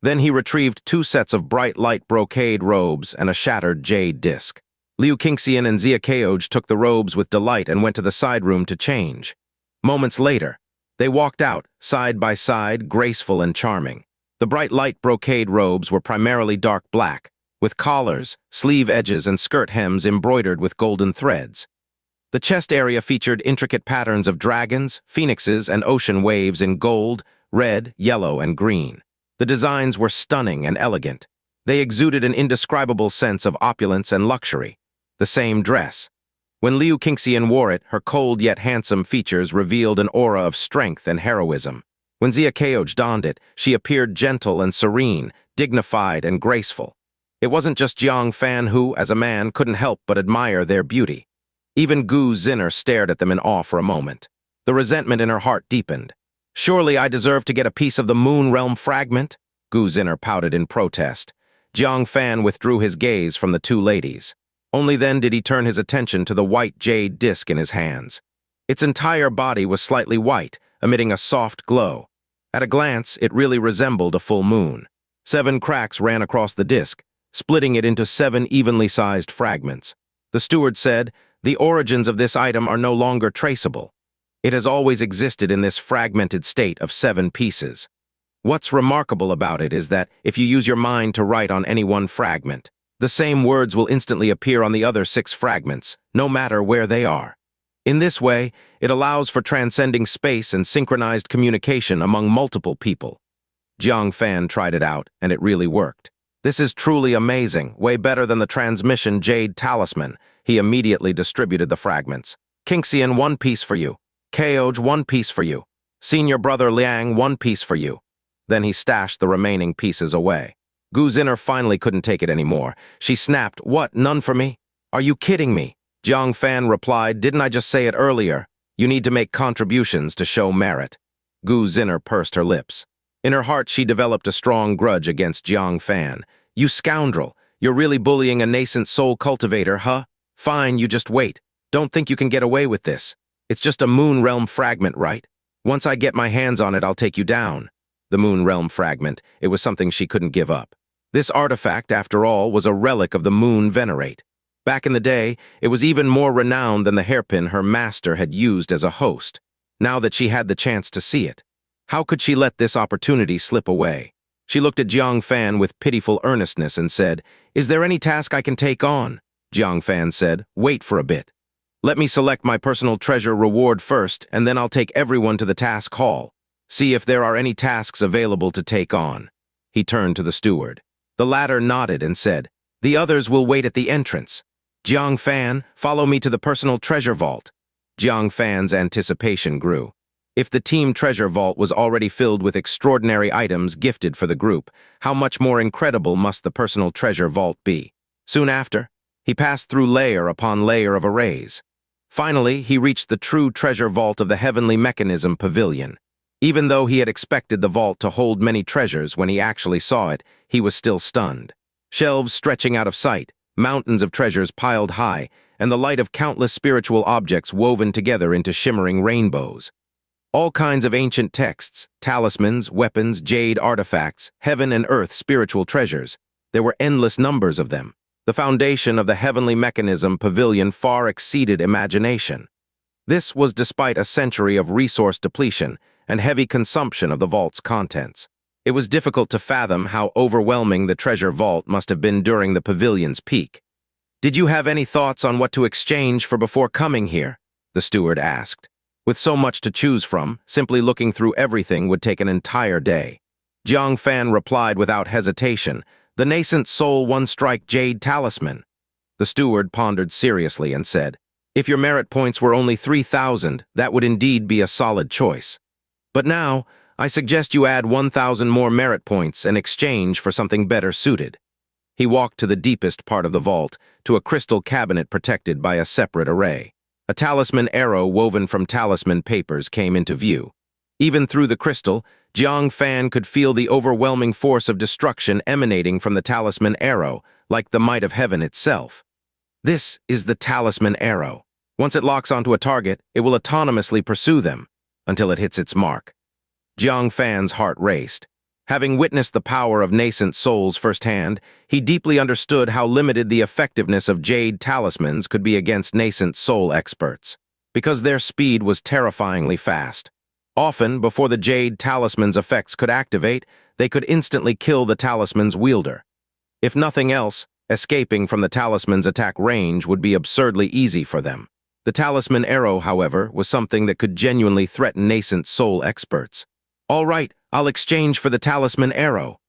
Then he retrieved 2 sets of bright light brocade robes and a shattered jade disc. Liu Qingxian and Xianxia took the robes with delight and went to the side room to change. Moments later, they walked out, side by side, graceful and charming. The bright light brocade robes were primarily dark black, with collars, sleeve edges, and skirt hems embroidered with golden threads. The chest area featured intricate patterns of dragons, phoenixes, and ocean waves in gold, red, yellow, and green. The designs were stunning and elegant. They exuded an indescribable sense of opulence and luxury. The same dress. When Liu Qingxian wore it, her cold yet handsome features revealed an aura of strength and heroism. When Xianxia donned it, she appeared gentle and serene, dignified and graceful. It wasn't just Jiang Fan who, as a man, couldn't help but admire their beauty. Even Gu Zinner stared at them in awe for a moment. The resentment in her heart deepened. Surely I deserve to get a piece of the moon realm fragment? Gu Zinner pouted in protest. Jiang Fan withdrew his gaze from the 2 ladies. Only then did he turn his attention to the white jade disc in his hands. Its entire body was slightly white, emitting a soft glow. At a glance, it really resembled a full moon. 7 cracks ran across the disc, splitting it into 7 evenly sized fragments. The steward said, "The origins of this item are no longer traceable. It has always existed in this fragmented state of 7 pieces. What's remarkable about it is that if you use your mind to write on any one fragment, the same words will instantly appear on the other 6 fragments, no matter where they are. In this way, it allows for transcending space and synchronized communication among multiple people." Jiang Fan tried it out, and it really worked. "This is truly amazing, way better than the transmission jade talisman." He immediately distributed the fragments. "Qingxian, 1 piece for you. Keoj, 1 piece for you. Senior brother Liang, 1 piece for you." Then he stashed the remaining pieces away. Gu Zinner finally couldn't take it anymore. She snapped, "What, none for me? Are you kidding me?" Jiang Fan replied, "Didn't I just say it earlier? You need to make contributions to show merit." Gu Zinner pursed her lips. In her heart, she developed a strong grudge against Jiang Fan. "You scoundrel! You're really bullying a nascent soul cultivator, huh? Fine, you just wait. Don't think you can get away with this. It's just a moon realm fragment, right? Once I get my hands on it, I'll take you down." The moon realm fragment, it was something she couldn't give up. This artifact, after all, was a relic of the moon venerate. Back in the day, it was even more renowned than the hairpin her master had used as a host. Now that she had the chance to see it, how could she let this opportunity slip away? She looked at Jiang Fan with pitiful earnestness and said, "Is there any task I can take on?" Jiang Fan said, "Wait for a bit. Let me select my personal treasure reward first, and then I'll take everyone to the task hall. See if there are any tasks available to take on." He turned to the steward. The latter nodded and said, "The others will wait at the entrance. Jiang Fan, follow me to the personal treasure vault." Jiang Fan's anticipation grew. If the team treasure vault was already filled with extraordinary items gifted for the group, how much more incredible must the personal treasure vault be? Soon after, he passed through layer upon layer of arrays. Finally, he reached the true treasure vault of the Heavenly Mechanism Pavilion. Even though he had expected the vault to hold many treasures, when he actually saw it, he was still stunned. Shelves stretching out of sight, mountains of treasures piled high, and the light of countless spiritual objects woven together into shimmering rainbows. All kinds of ancient texts, talismans, weapons, jade artifacts, heaven and earth spiritual treasures. There were endless numbers of them. The foundation of the Heavenly Mechanism Pavilion far exceeded imagination. This was despite a century of resource depletion and heavy consumption of the vault's contents. It was difficult to fathom how overwhelming the treasure vault must have been during the pavilion's peak. "Did you have any thoughts on what to exchange for before coming here?" the steward asked. With so much to choose from, simply looking through everything would take an entire day. Jiang Fan replied without hesitation, "The nascent soul one-strike jade talisman." The steward pondered seriously and said, "If your merit points were only 3,000, that would indeed be a solid choice." But now, I suggest you add 1,000 more merit points in exchange for something better suited. He walked to the deepest part of the vault, to a crystal cabinet protected by a separate array. A talisman arrow woven from talisman papers came into view. Even through the crystal, Jiang Fan could feel the overwhelming force of destruction emanating from the talisman arrow, like the might of heaven itself. This is the talisman arrow. Once it locks onto a target, it will autonomously pursue them, until it hits its mark. Jiang Fan's heart raced. Having witnessed the power of nascent souls firsthand, he deeply understood how limited the effectiveness of jade talismans could be against nascent soul experts, because their speed was terrifyingly fast. Often, before the jade talisman's effects could activate, they could instantly kill the talisman's wielder. If nothing else, escaping from the talisman's attack range would be absurdly easy for them. The talisman arrow, however, was something that could genuinely threaten nascent soul experts. "All right, I'll exchange for the talisman arrow."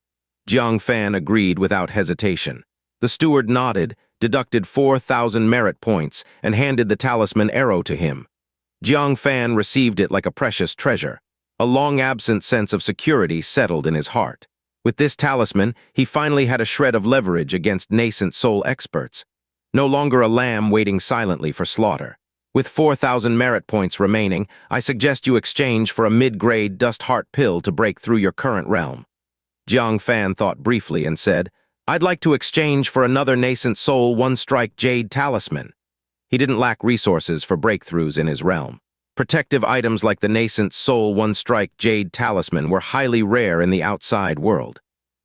Jiang Fan agreed without hesitation. The steward nodded, deducted 4,000 merit points, and handed the talisman arrow to him. Jiang Fan received it like a precious treasure. A long-absent sense of security settled in his heart. With this talisman, he finally had a shred of leverage against nascent soul experts. No longer a lamb waiting silently for slaughter. With 4,000 merit points remaining, I suggest you exchange for a mid-grade dust heart pill to break through your current realm. Jiang Fan thought briefly and said, "I'd like to exchange for another nascent soul one-strike jade talisman." He didn't lack resources for breakthroughs in his realm. Protective items like the nascent soul one-strike jade talisman were highly rare in the outside world.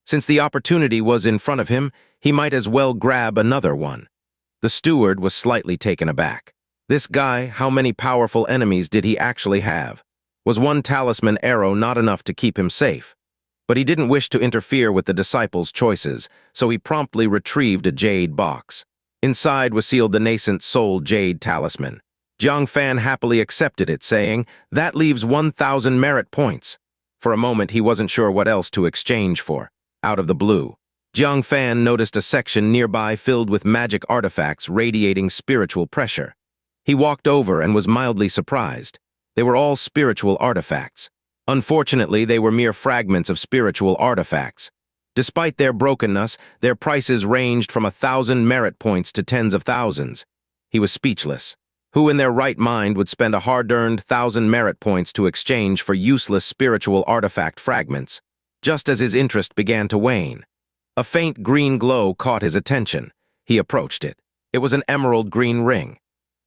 Since the opportunity was in front of him, he might as well grab another one. The steward was slightly taken aback. This guy, how many powerful enemies did he actually have? Was one talisman arrow not enough to keep him safe? But he didn't wish to interfere with the disciples' choices, so he promptly retrieved a jade box. Inside was sealed the nascent soul jade talisman. Jiang Fan happily accepted it, saying, "That leaves 1,000 merit points." For a moment, he wasn't sure what else to exchange for. Out of the blue, Jiang Fan noticed a section nearby filled with magic artifacts radiating spiritual pressure. He walked over and was mildly surprised. They were all spiritual artifacts. Unfortunately, they were mere fragments of spiritual artifacts. Despite their brokenness, their prices ranged from 1,000 merit points to tens of thousands. He was speechless. Who in their right mind would spend a hard-earned 1,000 merit points to exchange for useless spiritual artifact fragments? Just as his interest began to wane, a faint green glow caught his attention. He approached it. It was an emerald green ring.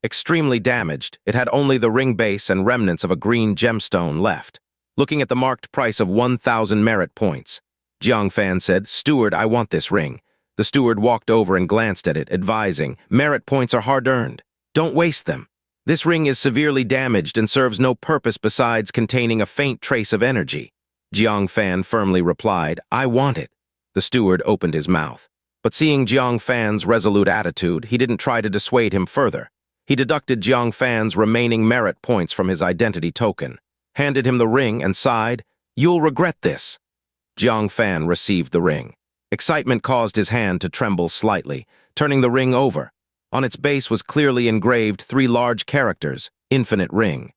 Extremely damaged, it had only the ring base and remnants of a green gemstone left. Looking at the marked price of 1,000 merit points, Jiang Fan said, "Steward, I want this ring." The steward walked over and glanced at it, advising, "Merit points are hard-earned. Don't waste them. This ring is severely damaged and serves no purpose besides containing a faint trace of energy." Jiang Fan firmly replied, "I want it." The steward opened his mouth. But seeing Jiang Fan's resolute attitude, he didn't try to dissuade him further. He deducted Jiang Fan's remaining merit points from his identity token, handed him the ring, and sighed, "You'll regret this." Jiang Fan received the ring. Excitement caused his hand to tremble slightly, turning the ring over. On its base was clearly engraved 3 large characters, "Infinite Ring."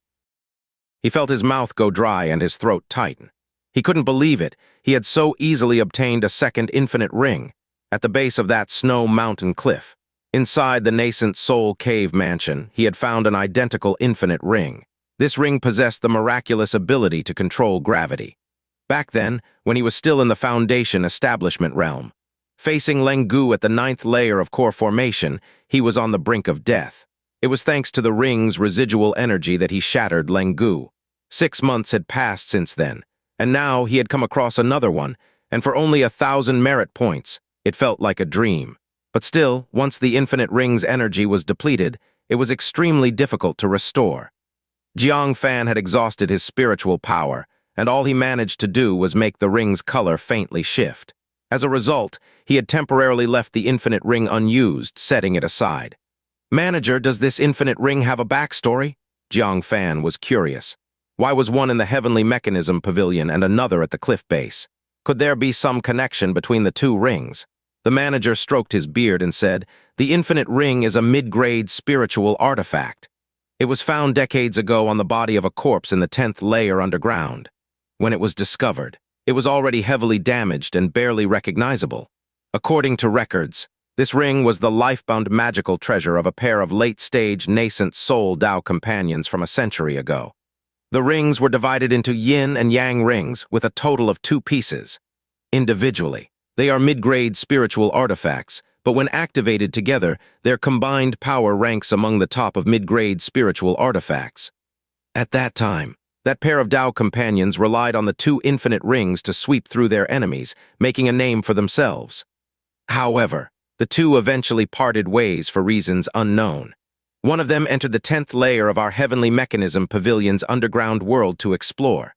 He felt his mouth go dry and his throat tighten. He couldn't believe it. He had so easily obtained a second infinite ring, at the base of that snow mountain cliff. Inside the nascent soul cave mansion, he had found an identical infinite ring. This ring possessed the miraculous ability to control gravity. Back then, when he was still in the Foundation establishment realm, facing Lengu at the 9th layer of core formation, he was on the brink of death. It was thanks to the ring's residual energy that he shattered Lengu. 6 months had passed since then, and now he had come across another one, and for only 1,000 merit points, it felt like a dream. But still, once the infinite ring's energy was depleted, it was extremely difficult to restore. Jiang Fan had exhausted his spiritual power, and all he managed to do was make the ring's color faintly shift. As a result, he had temporarily left the infinite ring unused, setting it aside. "Manager, does this infinite ring have a backstory?" Jiang Fan was curious. Why was one in the heavenly mechanism pavilion and another at the cliff base? Could there be some connection between the 2 rings? The manager stroked his beard and said, "The infinite ring is a mid-grade spiritual artifact." It was found decades ago on the body of a corpse in the 10th layer underground. When it was discovered, it was already heavily damaged and barely recognizable. According to records, this ring was the life-bound magical treasure of a pair of late-stage nascent soul Tao companions from a century ago. The rings were divided into yin and yang rings with a total of 2 pieces. Individually, they are mid-grade spiritual artifacts, but when activated together, their combined power ranks among the top of mid-grade spiritual artifacts. At that time, that pair of Tao companions relied on the 2 infinite rings to sweep through their enemies, making a name for themselves. However, the 2 eventually parted ways for reasons unknown. One of them entered the 10th layer of our heavenly mechanism pavilion's underground world to explore.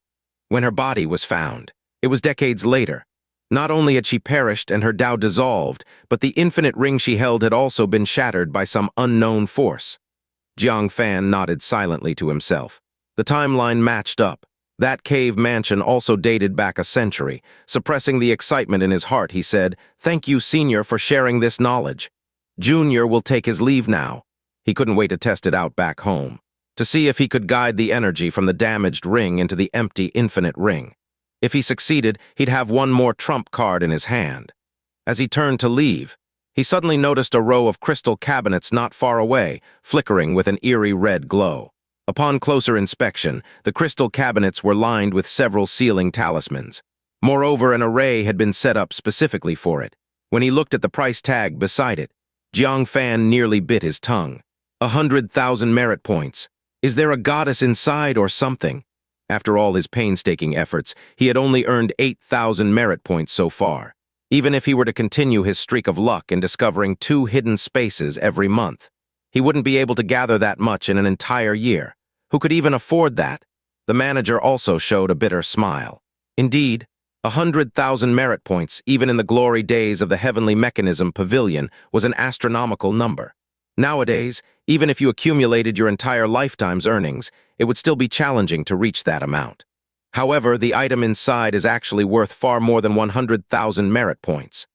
When her body was found, it was decades later. Not only had she perished and her Tao dissolved, but the infinite ring she held had also been shattered by some unknown force. Jiang Fan nodded silently to himself. The timeline matched up. That cave mansion also dated back a century. Suppressing the excitement in his heart, he said, "Thank you, Senior, for sharing this knowledge. Junior will take his leave now." He couldn't wait to test it out back home, to see if he could guide the energy from the damaged ring into the empty infinite ring. If he succeeded, he'd have one more trump card in his hand. As he turned to leave, he suddenly noticed a row of crystal cabinets not far away, flickering with an eerie red glow. Upon closer inspection, the crystal cabinets were lined with several sealing talismans. Moreover, an array had been set up specifically for it. When he looked at the price tag beside it, Jiang Fan nearly bit his tongue. 100,000 merit points. Is there a goddess inside or something? After all his painstaking efforts, he had only earned 8,000 merit points so far. Even if he were to continue his streak of luck in discovering 2 hidden spaces every month, he wouldn't be able to gather that much in an entire year. Who could even afford that? The manager also showed a bitter smile. Indeed, 100,000 merit points, even in the glory days of the Heavenly Mechanism Pavilion, was an astronomical number. Nowadays, even if you accumulated your entire lifetime's earnings, it would still be challenging to reach that amount. However, the item inside is actually worth far more than 100,000 merit points.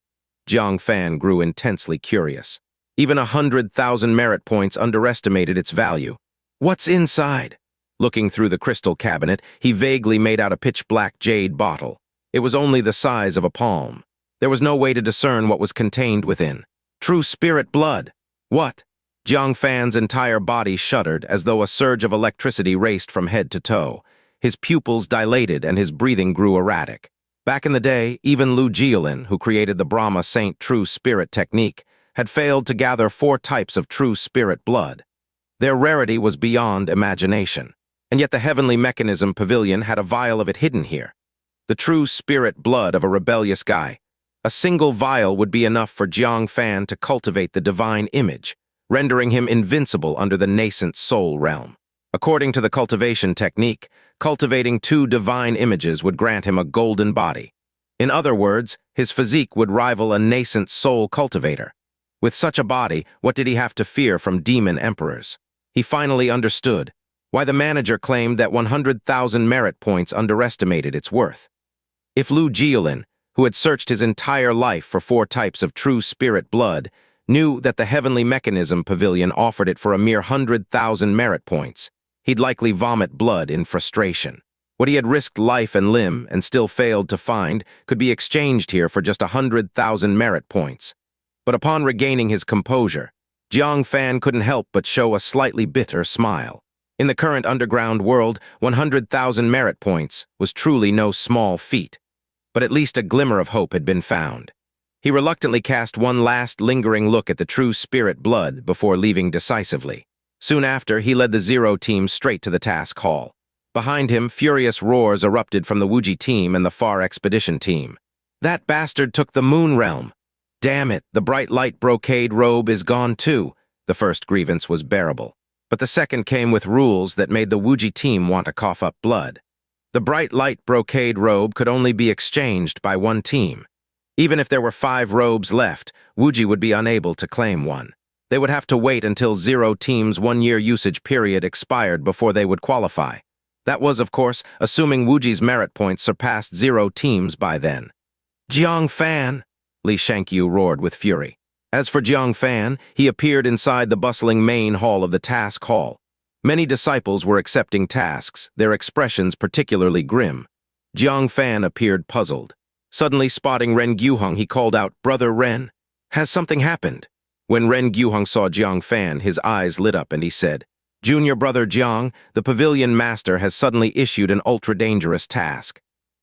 Jiang Fan grew intensely curious. Even 100,000 merit points underestimated its value. What's inside? Looking through the crystal cabinet, he vaguely made out a pitch-black jade bottle. It was only the size of a palm. There was no way to discern what was contained within. True spirit blood. What? Jiang Fan's entire body shuddered as though a surge of electricity raced from head to toe. His pupils dilated and his breathing grew erratic. Back in the day, even Lu Jiolin, who created the Brahma Saint True Spirit technique, had failed to gather 4 types of true spirit blood. Their rarity was beyond imagination, and yet the Heavenly Mechanism Pavilion had a vial of it hidden here. The true spirit blood of a rebellious guy. A single vial would be enough for Jiang Fan to cultivate the divine image, rendering him invincible under the nascent soul realm. According to the cultivation technique, cultivating 2 divine images would grant him a golden body. In other words, his physique would rival a nascent soul cultivator. With such a body, what did he have to fear from demon emperors? He finally understood why the manager claimed that 100,000 merit points underestimated its worth. If Lu Jiolin, who had searched his entire life for 4 types of true spirit blood, knew that the Heavenly Mechanism Pavilion offered it for a mere 100,000 merit points, he'd likely vomit blood in frustration. What he had risked life and limb and still failed to find could be exchanged here for just 100,000 merit points. But upon regaining his composure, Jiang Fan couldn't help but show a slightly bitter smile. In the current underground world, 100,000 merit points was truly no small feat. But at least a glimmer of hope had been found. He reluctantly cast one last lingering look at the true spirit blood before leaving decisively. Soon after, he led the Zero team straight to the task hall. Behind him, furious roars erupted from the Wuji team and the Far Expedition team. That bastard took the Moon Realm. Damn it, the bright light brocade robe is gone too. The first grievance was bearable, but the second came with rules that made the Wuji team want to cough up blood. The bright light brocade robe could only be exchanged by 1 team. Even if there were 5 robes left, Wuji would be unable to claim one. They would have to wait until Zero team's 1-year usage period expired before they would qualify. That was, of course, assuming Wuji's merit points surpassed Zero teams by then. Jiang Fan! Li Shangyu roared with fury. As for Jiang Fan, he appeared inside the bustling main hall of the task hall. Many disciples were accepting tasks, their expressions particularly grim. Jiang Fan appeared puzzled. Suddenly spotting Ren Guheng, he called out, "Brother Ren, has something happened?" When Ren Guheng saw Jiang Fan, his eyes lit up and he said, "Junior brother Jiang, the pavilion master has suddenly issued an ultra-dangerous task.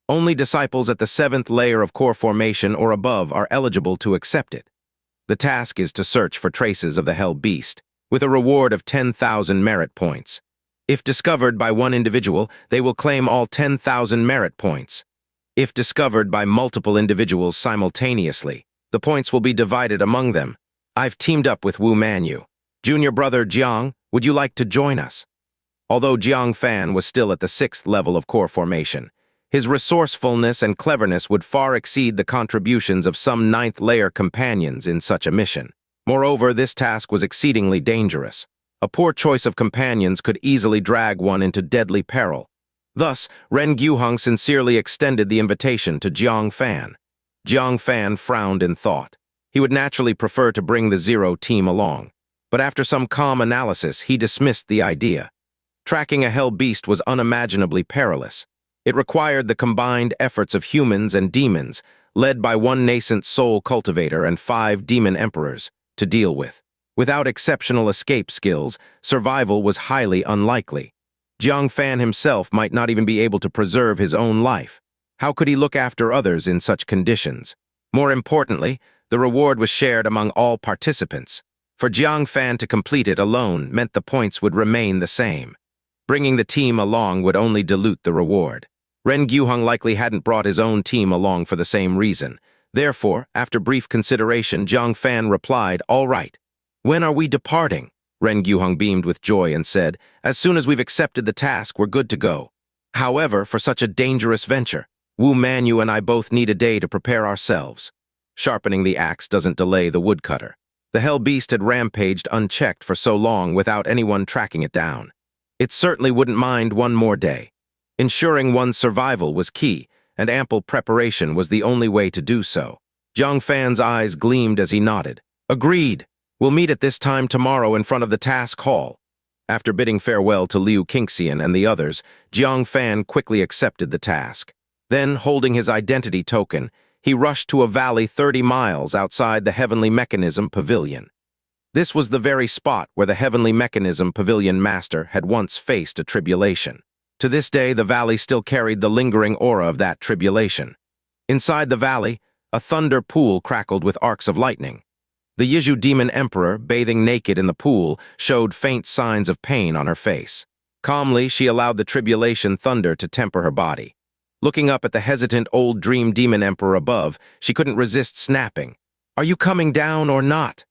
Only disciples at the 7th layer of core formation or above are eligible to accept it. The task is to search for traces of the Hell Beast, with a reward of 10,000 merit points. If discovered by one individual, they will claim all 10,000 merit points. If discovered by multiple individuals simultaneously, the points will be divided among them. I've teamed up with Wu Manyu. Junior brother Jiang, would you like to join us?" Although Jiang Fan was still at the 6th level of core formation, his resourcefulness and cleverness would far exceed the contributions of some 9th-layer companions in such a mission. Moreover, this task was exceedingly dangerous. A poor choice of companions could easily drag one into deadly peril. Thus, Ren Guheng sincerely extended the invitation to Jiang Fan. Jiang Fan frowned in thought. He would naturally prefer to bring the Zero team along, but after some calm analysis, he dismissed the idea. Tracking a Hell Beast was unimaginably perilous. It required the combined efforts of humans and demons, led by one nascent soul cultivator and 5 demon emperors, to deal with. Without exceptional escape skills, survival was highly unlikely. Jiang Fan himself might not even be able to preserve his own life. How could he look after others in such conditions? More importantly, the reward was shared among all participants. For Jiang Fan to complete it alone meant the points would remain the same. Bringing the team along would only dilute the reward. Ren Guheng likely hadn't brought his own team along for the same reason. Therefore, after brief consideration, Jiang Fan replied, "All right. When are we departing?" Ren Guheng beamed with joy and said, "As soon as we've accepted the task, we're good to go. However, for such a dangerous venture, Wu Manyu and I both need a day to prepare ourselves." Sharpening the axe doesn't delay the woodcutter. The Hell Beast had rampaged unchecked for so long without anyone tracking it down. It certainly wouldn't mind one more day. Ensuring one's survival was key, and ample preparation was the only way to do so. Jiang Fan's eyes gleamed as he nodded. "Agreed. We'll meet at this time tomorrow in front of the task hall." After bidding farewell to Liu Qingxian and the others, Jiang Fan quickly accepted the task. Then, holding his identity token, he rushed to a valley 30 miles outside the Heavenly Mechanism Pavilion. This was the very spot where the Heavenly Mechanism Pavilion Master had once faced a tribulation. To this day, the valley still carried the lingering aura of that tribulation. Inside the valley, a thunder pool crackled with arcs of lightning. The Yizhu Demon Emperor, bathing naked in the pool, showed faint signs of pain on her face. Calmly, she allowed the tribulation thunder to temper her body. Looking up at the hesitant old Dream Demon Emperor above, she couldn't resist snapping. "Are you coming down or not?"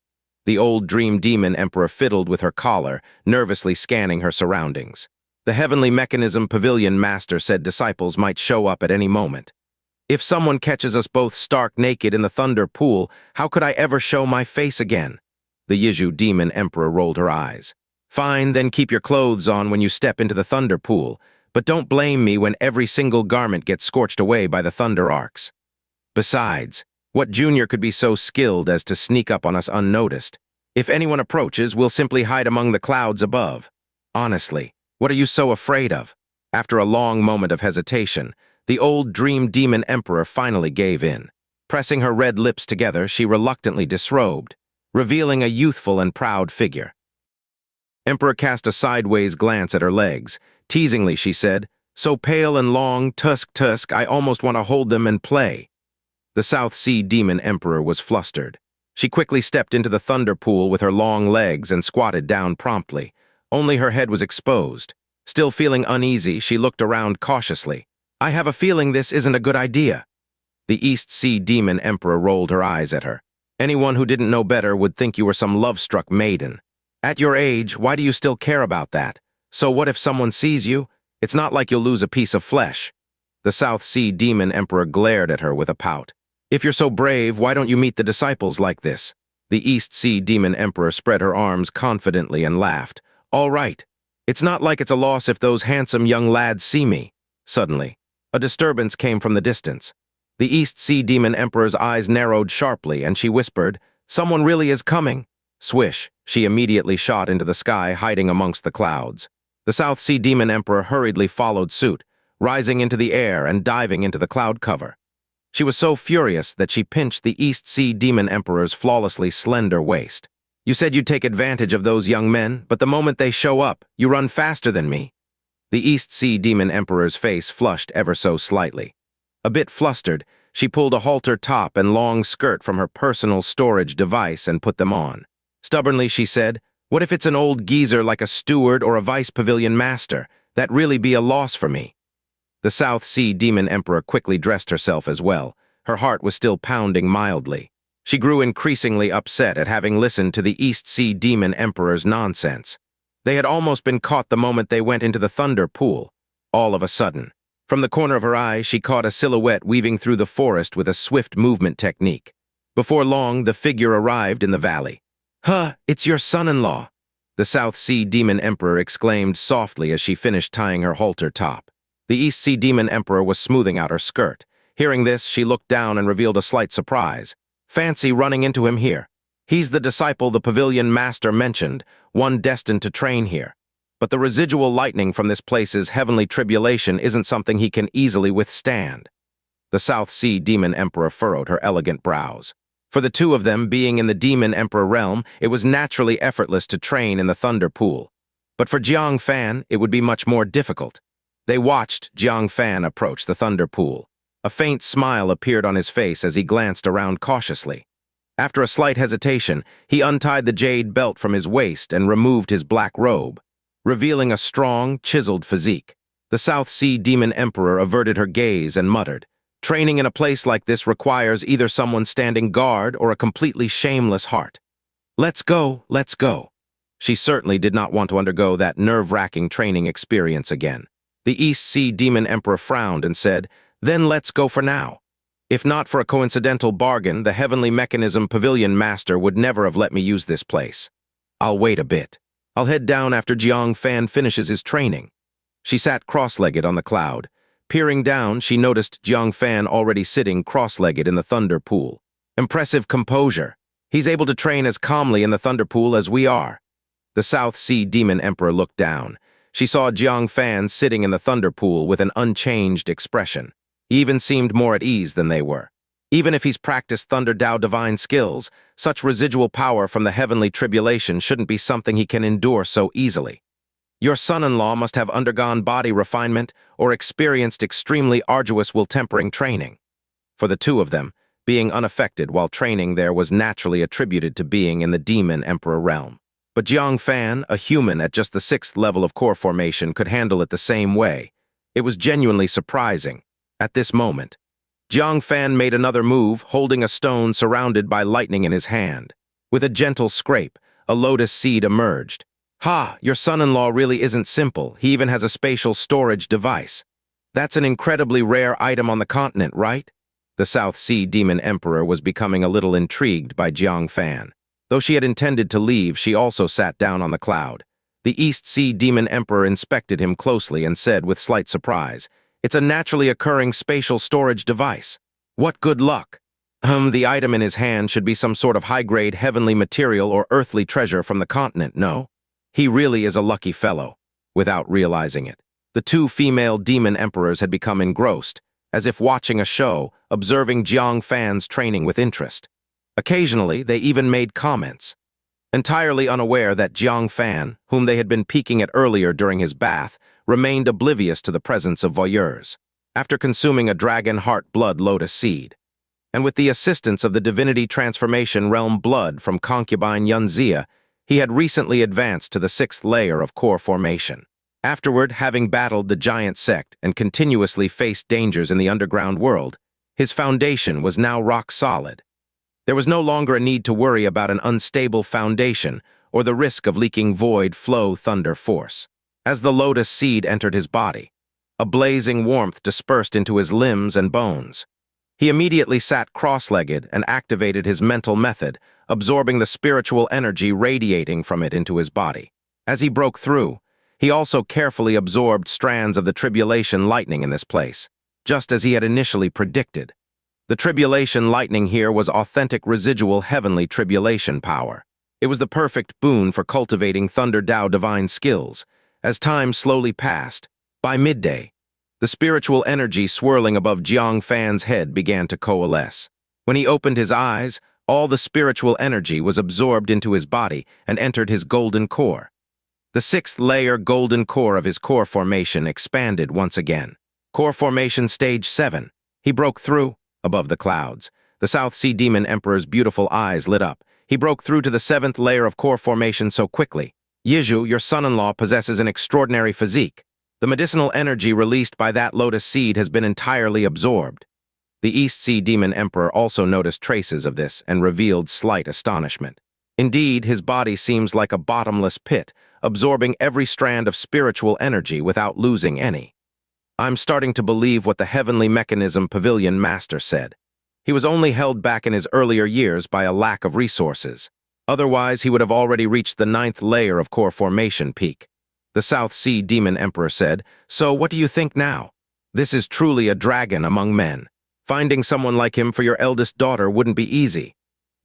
The old Dream Demon Emperor fiddled with her collar, nervously scanning her surroundings. The Heavenly Mechanism Pavilion Master said disciples might show up at any moment. "If someone catches us both stark naked in the thunder pool, how could I ever show my face again?" The Yizhu Demon Emperor rolled her eyes. "Fine, then keep your clothes on when you step into the thunder pool, but don't blame me when every single garment gets scorched away by the thunder arcs. Besides, what junior could be so skilled as to sneak up on us unnoticed? If anyone approaches, we'll simply hide among the clouds above. Honestly, what are you so afraid of?" After a long moment of hesitation, the old Dream Demon Emperor finally gave in. Pressing her red lips together, she reluctantly disrobed, revealing a youthful and proud figure. Emperor cast a sideways glance at her legs. Teasingly, she said, "So pale and long, tusk, I almost want to hold them and play." The South Sea Demon Emperor was flustered. She quickly stepped into the thunder pool with her long legs and squatted down promptly. Only her head was exposed. Still feeling uneasy, she looked around cautiously. "I have a feeling this isn't a good idea." The East Sea Demon Emperor rolled her eyes at her. "Anyone who didn't know better would think you were some love-struck maiden. At your age, why do you still care about that? So what if someone sees you? It's not like you'll lose a piece of flesh." The South Sea Demon Emperor glared at her with a pout. "If you're so brave, why don't you meet the disciples like this?" The East Sea Demon Emperor spread her arms confidently and laughed. "All right. It's not like it's a loss if those handsome young lads see me." Suddenly, a disturbance came from the distance. The East Sea Demon Emperor's eyes narrowed sharply, and she whispered, "Someone really is coming." Swish, she immediately shot into the sky, hiding amongst the clouds. The South Sea Demon Emperor hurriedly followed suit, rising into the air and diving into the cloud cover. She was so furious that she pinched the East Sea Demon Emperor's flawlessly slender waist. "You said you'd take advantage of those young men, but the moment they show up, you run faster than me." The East Sea Demon Emperor's face flushed ever so slightly. A bit flustered, she pulled a halter top and long skirt from her personal storage device and put them on. Stubbornly, she said, "What if it's an old geezer like a steward or a vice pavilion master? That'd really be a loss for me." The South Sea Demon Emperor quickly dressed herself as well. Her heart was still pounding mildly. She grew increasingly upset at having listened to the East Sea Demon Emperor's nonsense. They had almost been caught the moment they went into the thunder pool. All of a sudden, from the corner of her eye, she caught a silhouette weaving through the forest with a swift movement technique. Before long, the figure arrived in the valley. "Huh, it's your son-in-law," the South Sea Demon Emperor exclaimed softly as she finished tying her halter top. The East Sea Demon Emperor was smoothing out her skirt. Hearing this, she looked down and revealed a slight surprise. "Fancy running into him here. He's the disciple the pavilion master mentioned, one destined to train here. But the residual lightning from this place's heavenly tribulation isn't something he can easily withstand." The South Sea Demon Emperor furrowed her elegant brows. For the two of them, being in the Demon Emperor realm, it was naturally effortless to train in the Thunder Pool. But for Jiang Fan, it would be much more difficult. They watched Jiang Fan approach the Thunder Pool. A faint smile appeared on his face as he glanced around cautiously. After a slight hesitation, he untied the jade belt from his waist and removed his black robe, revealing a strong, chiseled physique. The South Sea Demon Emperor averted her gaze and muttered, "Training in a place like this requires either someone standing guard or a completely shameless heart. Let's go, let's go." She certainly did not want to undergo that nerve-wracking training experience again. The East Sea Demon Emperor frowned and said, "Then let's go for now. If not for a coincidental bargain, the Heavenly Mechanism Pavilion Master would never have let me use this place. I'll wait a bit. I'll head down after Jiang Fan finishes his training." She sat cross-legged on the cloud. Peering down, she noticed Jiang Fan already sitting cross-legged in the Thunder Pool. Impressive composure. He's able to train as calmly in the Thunder Pool as we are. The South Sea Demon Emperor looked down. She saw Jiang Fan sitting in the Thunder Pool with an unchanged expression. He even seemed more at ease than they were. Even if he's practiced Thunder Dao divine skills, such residual power from the heavenly tribulation shouldn't be something he can endure so easily. Your son-in-law must have undergone body refinement or experienced extremely arduous will-tempering training. For the two of them, being unaffected while training there was naturally attributed to being in the Demon Emperor realm. But Jiang Fan, a human at just the 6th level of core formation, could handle it the same way. It was genuinely surprising. At this moment, Jiang Fan made another move, holding a stone surrounded by lightning in his hand. With a gentle scrape, a lotus seed emerged. "Ha, your son-in-law really isn't simple. He even has a spatial storage device. That's an incredibly rare item on the continent, right?" The South Sea Demon Emperor was becoming a little intrigued by Jiang Fan. Though she had intended to leave, she also sat down on the cloud. The East Sea Demon Emperor inspected him closely and said with slight surprise, "It's a naturally occurring spatial storage device. What good luck." The item in his hand should be some sort of high-grade heavenly material or earthly treasure from the continent, no? He really is a lucky fellow. Without realizing it, the two female demon emperors had become engrossed, as if watching a show, observing Jiang Fan's training with interest. Occasionally, they even made comments. Entirely unaware that Jiang Fan, whom they had been peeking at earlier during his bath, remained oblivious to the presence of voyeurs. After consuming a dragon heart blood lotus seed, and with the assistance of the divinity transformation realm blood from concubine Xianxia, he had recently advanced to the 6th layer of core formation. Afterward, having battled the giant Sect and continuously faced dangers in the underground world, his foundation was now rock solid. There was no longer a need to worry about an unstable foundation or the risk of leaking void flow thunder force. As the lotus seed entered his body, a blazing warmth dispersed into his limbs and bones. He immediately sat cross-legged and activated his mental method, absorbing the spiritual energy radiating from it into his body. As he broke through, he also carefully absorbed strands of the tribulation lightning in this place, just as he had initially predicted. The tribulation lightning here was authentic residual heavenly tribulation power. It was the perfect boon for cultivating Thunder Dao divine skills, as time slowly passed. By midday, the spiritual energy swirling above Jiang Fan's head began to coalesce. When he opened his eyes, all the spiritual energy was absorbed into his body and entered his golden core. The sixth-layer golden core of his core formation expanded once again. Core formation stage 7. He broke through, above the clouds. The South Sea Demon Emperor's beautiful eyes lit up. He broke through to the 7th layer of core formation so quickly. Yizhu, your son-in-law, possesses an extraordinary physique. The medicinal energy released by that lotus seed has been entirely absorbed. The East Sea Demon Emperor also noticed traces of this and revealed slight astonishment. Indeed, his body seems like a bottomless pit, absorbing every strand of spiritual energy without losing any. I'm starting to believe what the Heavenly Mechanism Pavilion Master said. He was only held back in his earlier years by a lack of resources. Otherwise, he would have already reached the 9th layer of core formation peak. The South Sea Demon Emperor said, "So what do you think now? This is truly a dragon among men. Finding someone like him for your eldest daughter wouldn't be easy."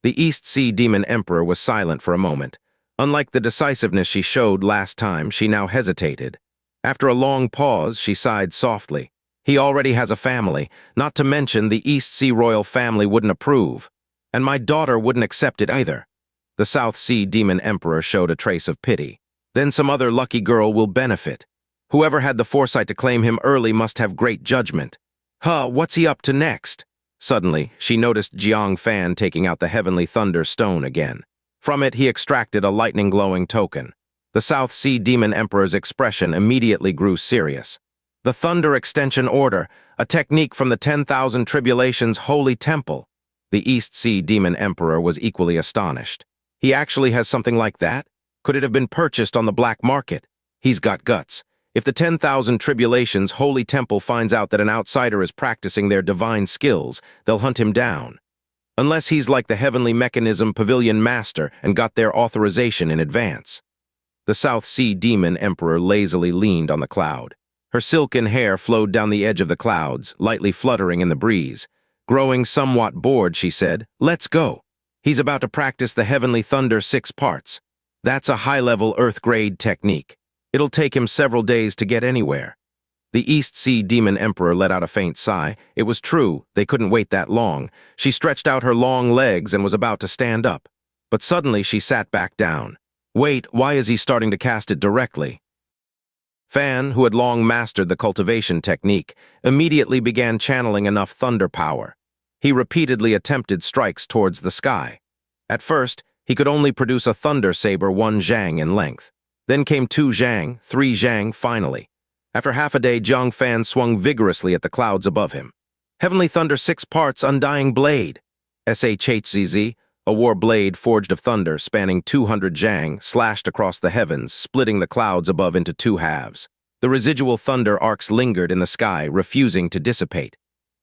The East Sea Demon Emperor was silent for a moment. Unlike the decisiveness she showed last time, she now hesitated. After a long pause, she sighed softly. He already has a family, not to mention the East Sea royal family wouldn't approve. And my daughter wouldn't accept it either. The South Sea Demon Emperor showed a trace of pity. Then some other lucky girl will benefit. Whoever had the foresight to claim him early must have great judgment. What's he up to next? Suddenly, she noticed Jiang Fan taking out the Heavenly Thunder Stone again. From it, he extracted a lightning-glowing token. The South Sea Demon Emperor's expression immediately grew serious. The Thunder Extension Order, a technique from the 10,000 Tribulations Holy Temple. The East Sea Demon Emperor was equally astonished. He actually has something like that? Could it have been purchased on the black market? He's got guts. If the 10,000 Tribulations Holy Temple finds out that an outsider is practicing their divine skills, they'll hunt him down. Unless he's like the Heavenly Mechanism Pavilion Master and got their authorization in advance. The South Sea Demon Emperor lazily leaned on the cloud. Her silken hair flowed down the edge of the clouds, lightly fluttering in the breeze. Growing somewhat bored, she said, "Let's go. He's about to practice the Heavenly Thunder 6 parts. That's a high-level Earth-grade technique. It'll take him several days to get anywhere." The East Sea Demon Emperor let out a faint sigh. It was true, they couldn't wait that long. She stretched out her long legs and was about to stand up. But suddenly she sat back down. Wait, why is he starting to cast it directly? Fan, who had long mastered the cultivation technique, immediately began channeling enough thunder power. He repeatedly attempted strikes towards the sky. At first, he could only produce a thunder saber 1 zhang in length. Then came 2 zhang, 3 zhang, finally. After half a day, Jiang Fan swung vigorously at the clouds above him. Heavenly Thunder 6 parts Undying Blade. Shhzz, a war blade forged of thunder spanning 200 zhang, slashed across the heavens, splitting the clouds above into 2 halves. The residual thunder arcs lingered in the sky, refusing to dissipate.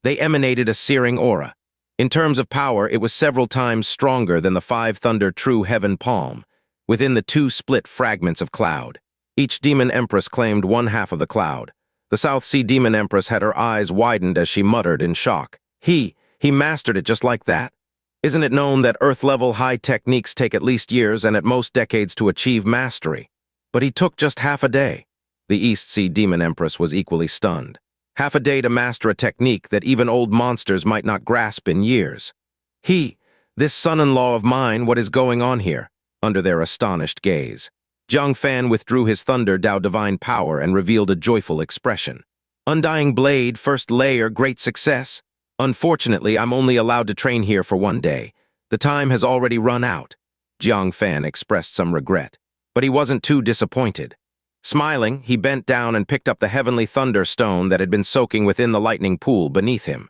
They emanated a searing aura. In terms of power, it was several times stronger than the 5 Thunder True Heaven Palm, within the 2 split fragments of cloud. Each Demon Empress claimed 1/2 of the cloud. The South Sea Demon Empress had her eyes widened as she muttered in shock. He mastered it just like that? Isn't it known that Earth-level high techniques take at least years and at most decades to achieve mastery? But he took just half a day. The East Sea Demon Empress was equally stunned. Half a day to master a technique that even old monsters might not grasp in years. This son-in-law of mine, what is going on here? Under their astonished gaze. Jiang Fan withdrew his Thunder Dao Divine Power and revealed a joyful expression. Undying Blade, 1st layer, great success. Unfortunately, I'm only allowed to train here for 1 day. The time has already run out. Jiang Fan expressed some regret, but he wasn't too disappointed. Smiling, he bent down and picked up the Heavenly Thunder Stone that had been soaking within the lightning pool beneath him.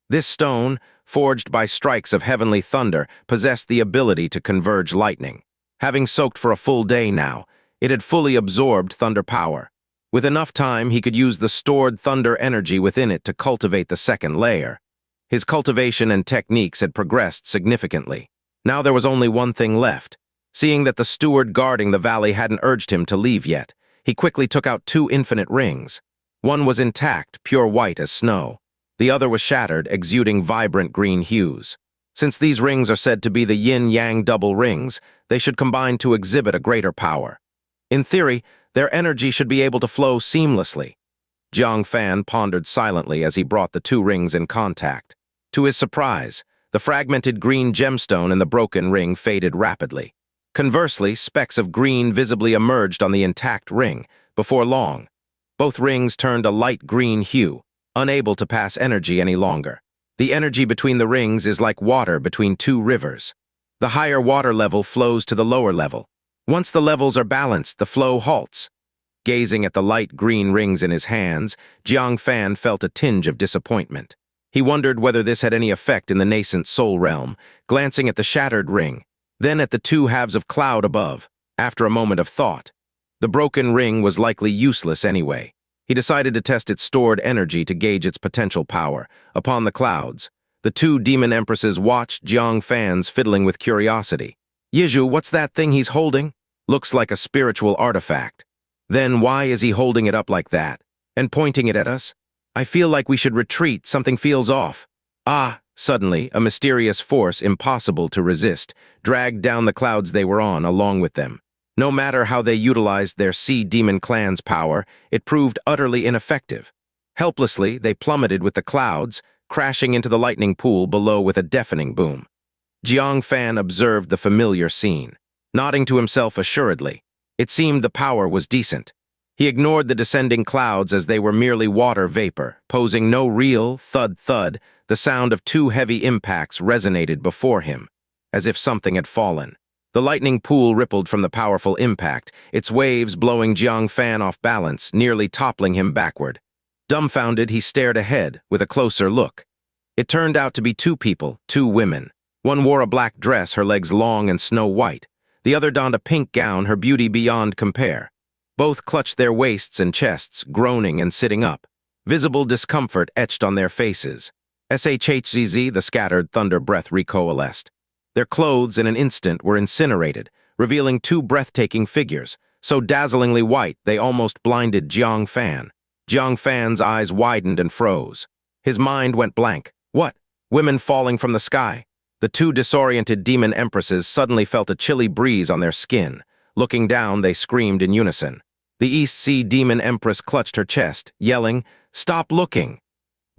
This stone, forged by strikes of heavenly thunder, possessed the ability to converge lightning. Having soaked for a full day now, it had fully absorbed thunder power. With enough time, he could use the stored thunder energy within it to cultivate the 2nd layer. His cultivation and techniques had progressed significantly. Now there was only one thing left. Seeing that the steward guarding the valley hadn't urged him to leave yet, he quickly took out 2 infinite rings. One was intact, pure white as snow. The other was shattered, exuding vibrant green hues. Since these rings are said to be the yin-yang double rings, they should combine to exhibit a greater power. In theory, Their energy should be able to flow seamlessly. Jiang Fan pondered silently as he brought the two rings in contact. To his surprise, the fragmented green gemstone in the broken ring faded rapidly. Conversely, specks of green visibly emerged on the intact ring. Before long, both rings turned a light green hue, unable to pass energy any longer. The energy between the rings is like water between two rivers. The higher water level flows to the lower level. Once the levels are balanced, the flow halts. Gazing at the light green rings in his hands, Jiang Fan felt a tinge of disappointment. He wondered whether this had any effect in the nascent soul realm, glancing at the shattered ring, then at the two halves of cloud above. After a moment of thought, the broken ring was likely useless anyway. He decided to test its stored energy to gauge its potential power. Upon the clouds, the two demon empresses watched Jiang Fan's fiddling with curiosity. "Yizhu, what's that thing he's holding? Looks like a spiritual artifact. Then why is he holding it up like that? And pointing it at us? I feel like we should retreat, something feels off." Suddenly, a mysterious force impossible to resist dragged down the clouds they were on along with them. No matter how they utilized their sea demon clan's power, it proved utterly ineffective. Helplessly, they plummeted with the clouds, crashing into the lightning pool below with a deafening boom. Jiang Fan observed the familiar scene, nodding to himself assuredly. It seemed the power was decent. He ignored the descending clouds as they were merely water vapor, posing no real thud-thud. The sound of two heavy impacts resonated before him, as if something had fallen. The lightning pool rippled from the powerful impact, its waves blowing Jiang Fan off balance, nearly toppling him backward. Dumbfounded, he stared ahead with a closer look. It turned out to be two people, two women. One wore a black dress, her legs long and snow-white. The other donned a pink gown, her beauty beyond compare. Both clutched their waists and chests, groaning and sitting up. Visible discomfort etched on their faces. Shhzz, the scattered thunder breath recoalesced. Their clothes in an instant were incinerated, revealing two breathtaking figures, so dazzlingly white they almost blinded Jiang Fan. Jiang Fan's eyes widened and froze. His mind went blank. What? Women falling from the sky? The two disoriented demon empresses suddenly felt a chilly breeze on their skin. Looking down, they screamed in unison. The East Sea demon empress clutched her chest, yelling, "Stop looking!"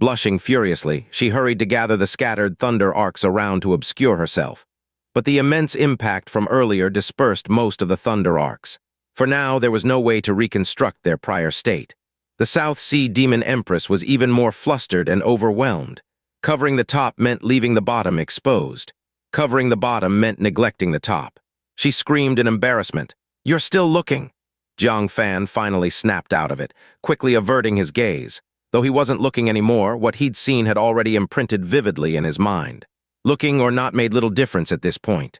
Blushing furiously, she hurried to gather the scattered thunder arcs around to obscure herself. But the immense impact from earlier dispersed most of the thunder arcs. For now, there was no way to reconstruct their prior state. The South Sea demon empress was even more flustered and overwhelmed. Covering the top meant leaving the bottom exposed. Covering the bottom meant neglecting the top. She screamed in embarrassment. "You're still looking!" Jiang Fan finally snapped out of it, quickly averting his gaze. Though he wasn't looking anymore, what he'd seen had already imprinted vividly in his mind. Looking or not made little difference at this point.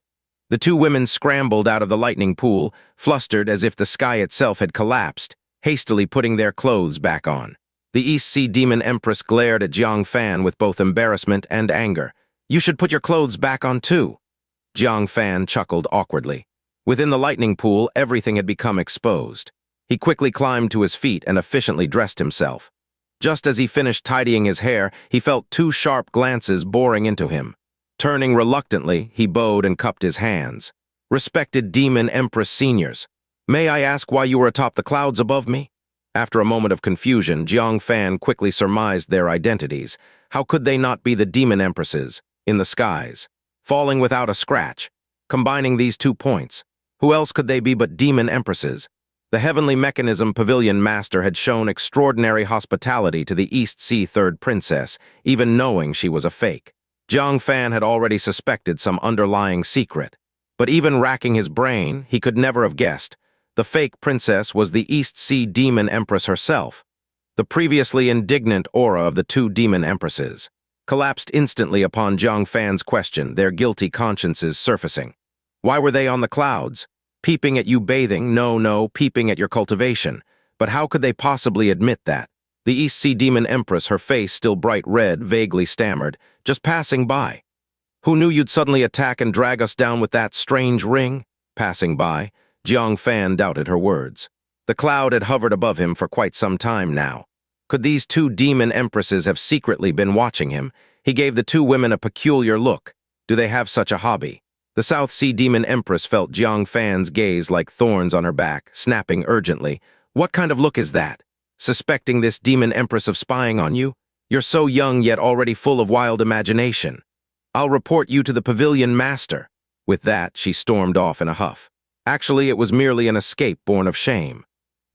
The two women scrambled out of the lightning pool, flustered as if the sky itself had collapsed, hastily putting their clothes back on. The East Sea Demon Empress glared at Jiang Fan with both embarrassment and anger. "You should put your clothes back on too." Jiang Fan chuckled awkwardly. Within the lightning pool, everything had become exposed. He quickly climbed to his feet and efficiently dressed himself. Just as he finished tidying his hair, he felt two sharp glances boring into him. Turning reluctantly, he bowed and cupped his hands. "Respected Demon Empress Seniors, may I ask why you were atop the clouds above me?" After a moment of confusion, Jiang Fan quickly surmised their identities. How could they not be the Demon Empresses, in the skies, falling without a scratch? Combining these 2 points, who else could they be but Demon Empresses? The Heavenly Mechanism Pavilion Master had shown extraordinary hospitality to the East Sea Third Princess, even knowing she was a fake. Jiang Fan had already suspected some underlying secret. But even racking his brain, he could never have guessed. The fake princess was the East Sea Demon Empress herself. The previously indignant aura of the two Demon Empresses collapsed instantly upon Jiang Fan's question, their guilty consciences surfacing. Why were they on the clouds? Peeping at you bathing, no, peeping at your cultivation. But how could they possibly admit that? The East Sea Demon Empress, her face still bright red, vaguely stammered, "Just passing by." "Who knew you'd suddenly attack and drag us down with that strange ring?" Passing by. Jiang Fan doubted her words. The cloud had hovered above him for quite some time now. Could these two demon empresses have secretly been watching him? He gave the two women a peculiar look. Do they have such a hobby? The South Sea Demon Empress felt Jiang Fan's gaze like thorns on her back, snapping urgently. "What kind of look is that? Suspecting this Demon Empress of spying on you? You're so young yet already full of wild imagination. I'll report you to the Pavilion Master." With that, she stormed off in a huff. Actually, it was merely an escape born of shame.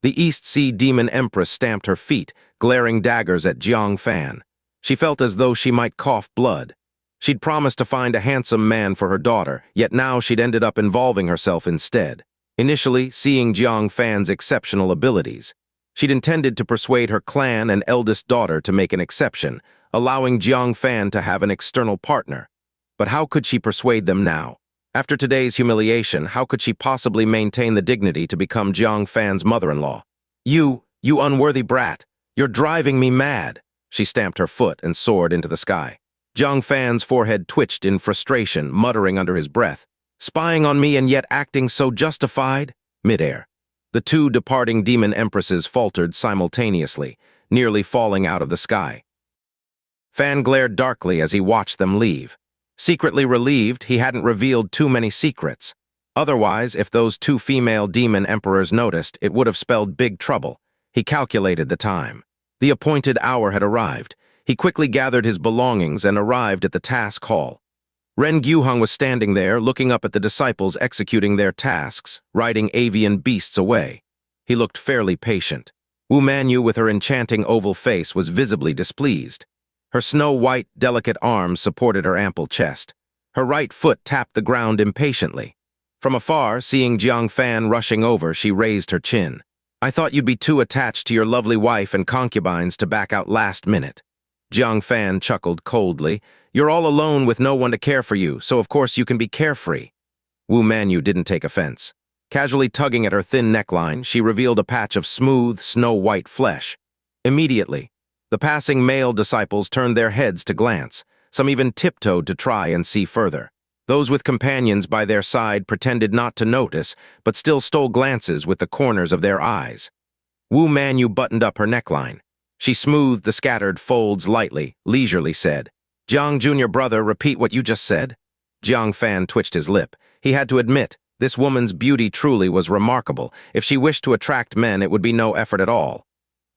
The East Sea Demon Empress stamped her feet, glaring daggers at Jiang Fan. She felt as though she might cough blood. She'd promised to find a handsome man for her daughter, yet now she'd ended up involving herself instead. Initially, seeing Jiang Fan's exceptional abilities, she'd intended to persuade her clan and eldest daughter to make an exception, allowing Jiang Fan to have an external partner. But how could she persuade them now? After today's humiliation, how could she possibly maintain the dignity to become Jiang Fan's mother-in-law? You unworthy brat, you're driving me mad." She stamped her foot and soared into the sky. Jiang Fan's forehead twitched in frustration, muttering under his breath, "Spying on me and yet acting so justified?" Midair, the two departing demon empresses faltered simultaneously, nearly falling out of the sky. Fan glared darkly as he watched them leave. Secretly relieved, he hadn't revealed too many secrets. Otherwise, if those two female demon emperors noticed, it would have spelled big trouble. He calculated the time. The appointed hour had arrived. He quickly gathered his belongings and arrived at the task hall. Ren Gyuheng was standing there, looking up at the disciples executing their tasks, riding avian beasts away. He looked fairly patient. Wu Manyu, with her enchanting oval face, was visibly displeased. Her snow-white, delicate arms supported her ample chest. Her right foot tapped the ground impatiently. From afar, seeing Jiang Fan rushing over, she raised her chin. "I thought you'd be too attached to your lovely wife and concubines to back out last minute." Jiang Fan chuckled coldly. "You're all alone with no one to care for you, so of course you can be carefree." Wu Manyu didn't take offense. Casually tugging at her thin neckline, she revealed a patch of smooth, snow-white flesh. Immediately, the passing male disciples turned their heads to glance. Some even tiptoed to try and see further. Those with companions by their side pretended not to notice, but still stole glances with the corners of their eyes. Wu Manyu buttoned up her neckline. She smoothed the scattered folds lightly, leisurely said, "Jiang, junior brother, repeat what you just said." Jiang Fan twitched his lip. He had to admit, this woman's beauty truly was remarkable. If she wished to attract men, it would be no effort at all.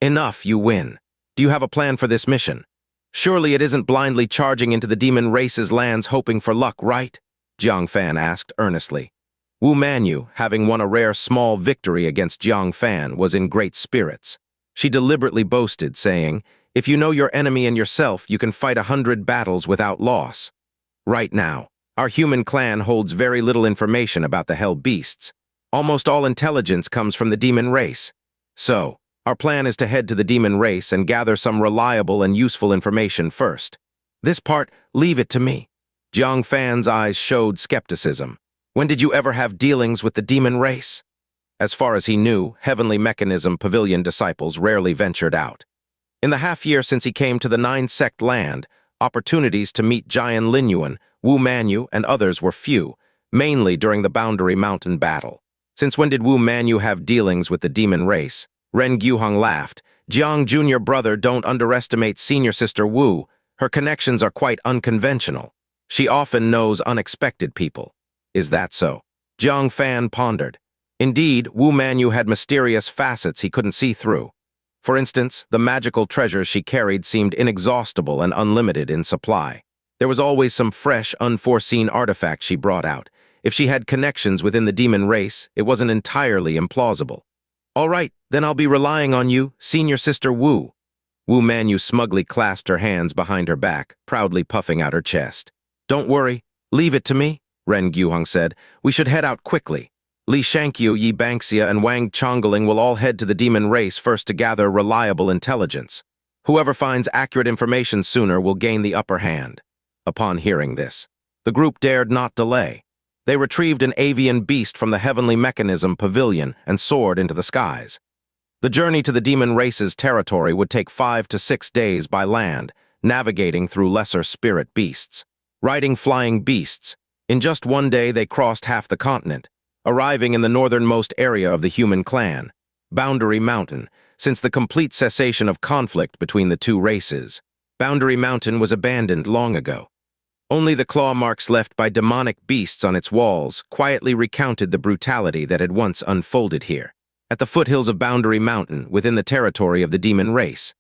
"Enough, you win. Do you have a plan for this mission? Surely it isn't blindly charging into the demon race's lands hoping for luck, right?" Jiang Fan asked earnestly. Wu Manyu, having won a rare small victory against Jiang Fan, was in great spirits. She deliberately boasted, saying, "If you know your enemy and yourself, you can fight 100 battles without loss. Right now, our human clan holds very little information about the hell beasts. Almost all intelligence comes from the demon race. So, our plan is to head to the demon race and gather some reliable and useful information first. This part, leave it to me." Jiang Fan's eyes showed skepticism. "When did you ever have dealings with the demon race?" As far as he knew, Heavenly Mechanism Pavilion disciples rarely ventured out. In the half-year since he came to the 9 Sect land, opportunities to meet Jian Linyuan, Wu Manyu, and others were few, mainly during the Boundary Mountain battle. Since when did Wu Manyu have dealings with the demon race? Ren Gyuheng laughed. "Jiang, junior brother, don't underestimate senior sister Wu. Her connections are quite unconventional. She often knows unexpected people." "Is that so?" Jiang Fan pondered. Indeed, Wu Manyu had mysterious facets he couldn't see through. For instance, the magical treasures she carried seemed inexhaustible and unlimited in supply. There was always some fresh, unforeseen artifact she brought out. If she had connections within the demon race, it wasn't entirely implausible. "All right, then I'll be relying on you, senior sister Wu." Wu Manyu smugly clasped her hands behind her back, proudly puffing out her chest. "Don't worry, leave it to me," Ren Gyuheng said. "We should head out quickly. Li Shankyu, Yi Bankxia, and Wang Chongling will all head to the demon race first to gather reliable intelligence. Whoever finds accurate information sooner will gain the upper hand." Upon hearing this, the group dared not delay. They retrieved an avian beast from the Heavenly Mechanism Pavilion and soared into the skies. The journey to the demon race's territory would take 5 to 6 days by land, navigating through lesser spirit beasts. Riding flying beasts, in just one day they crossed half the continent, arriving in the northernmost area of the human clan, Boundary Mountain. Since the complete cessation of conflict between the two races, Boundary Mountain was abandoned long ago. Only the claw marks left by demonic beasts on its walls quietly recounted the brutality that had once unfolded here, at the foothills of Boundary Mountain within the territory of the demon race.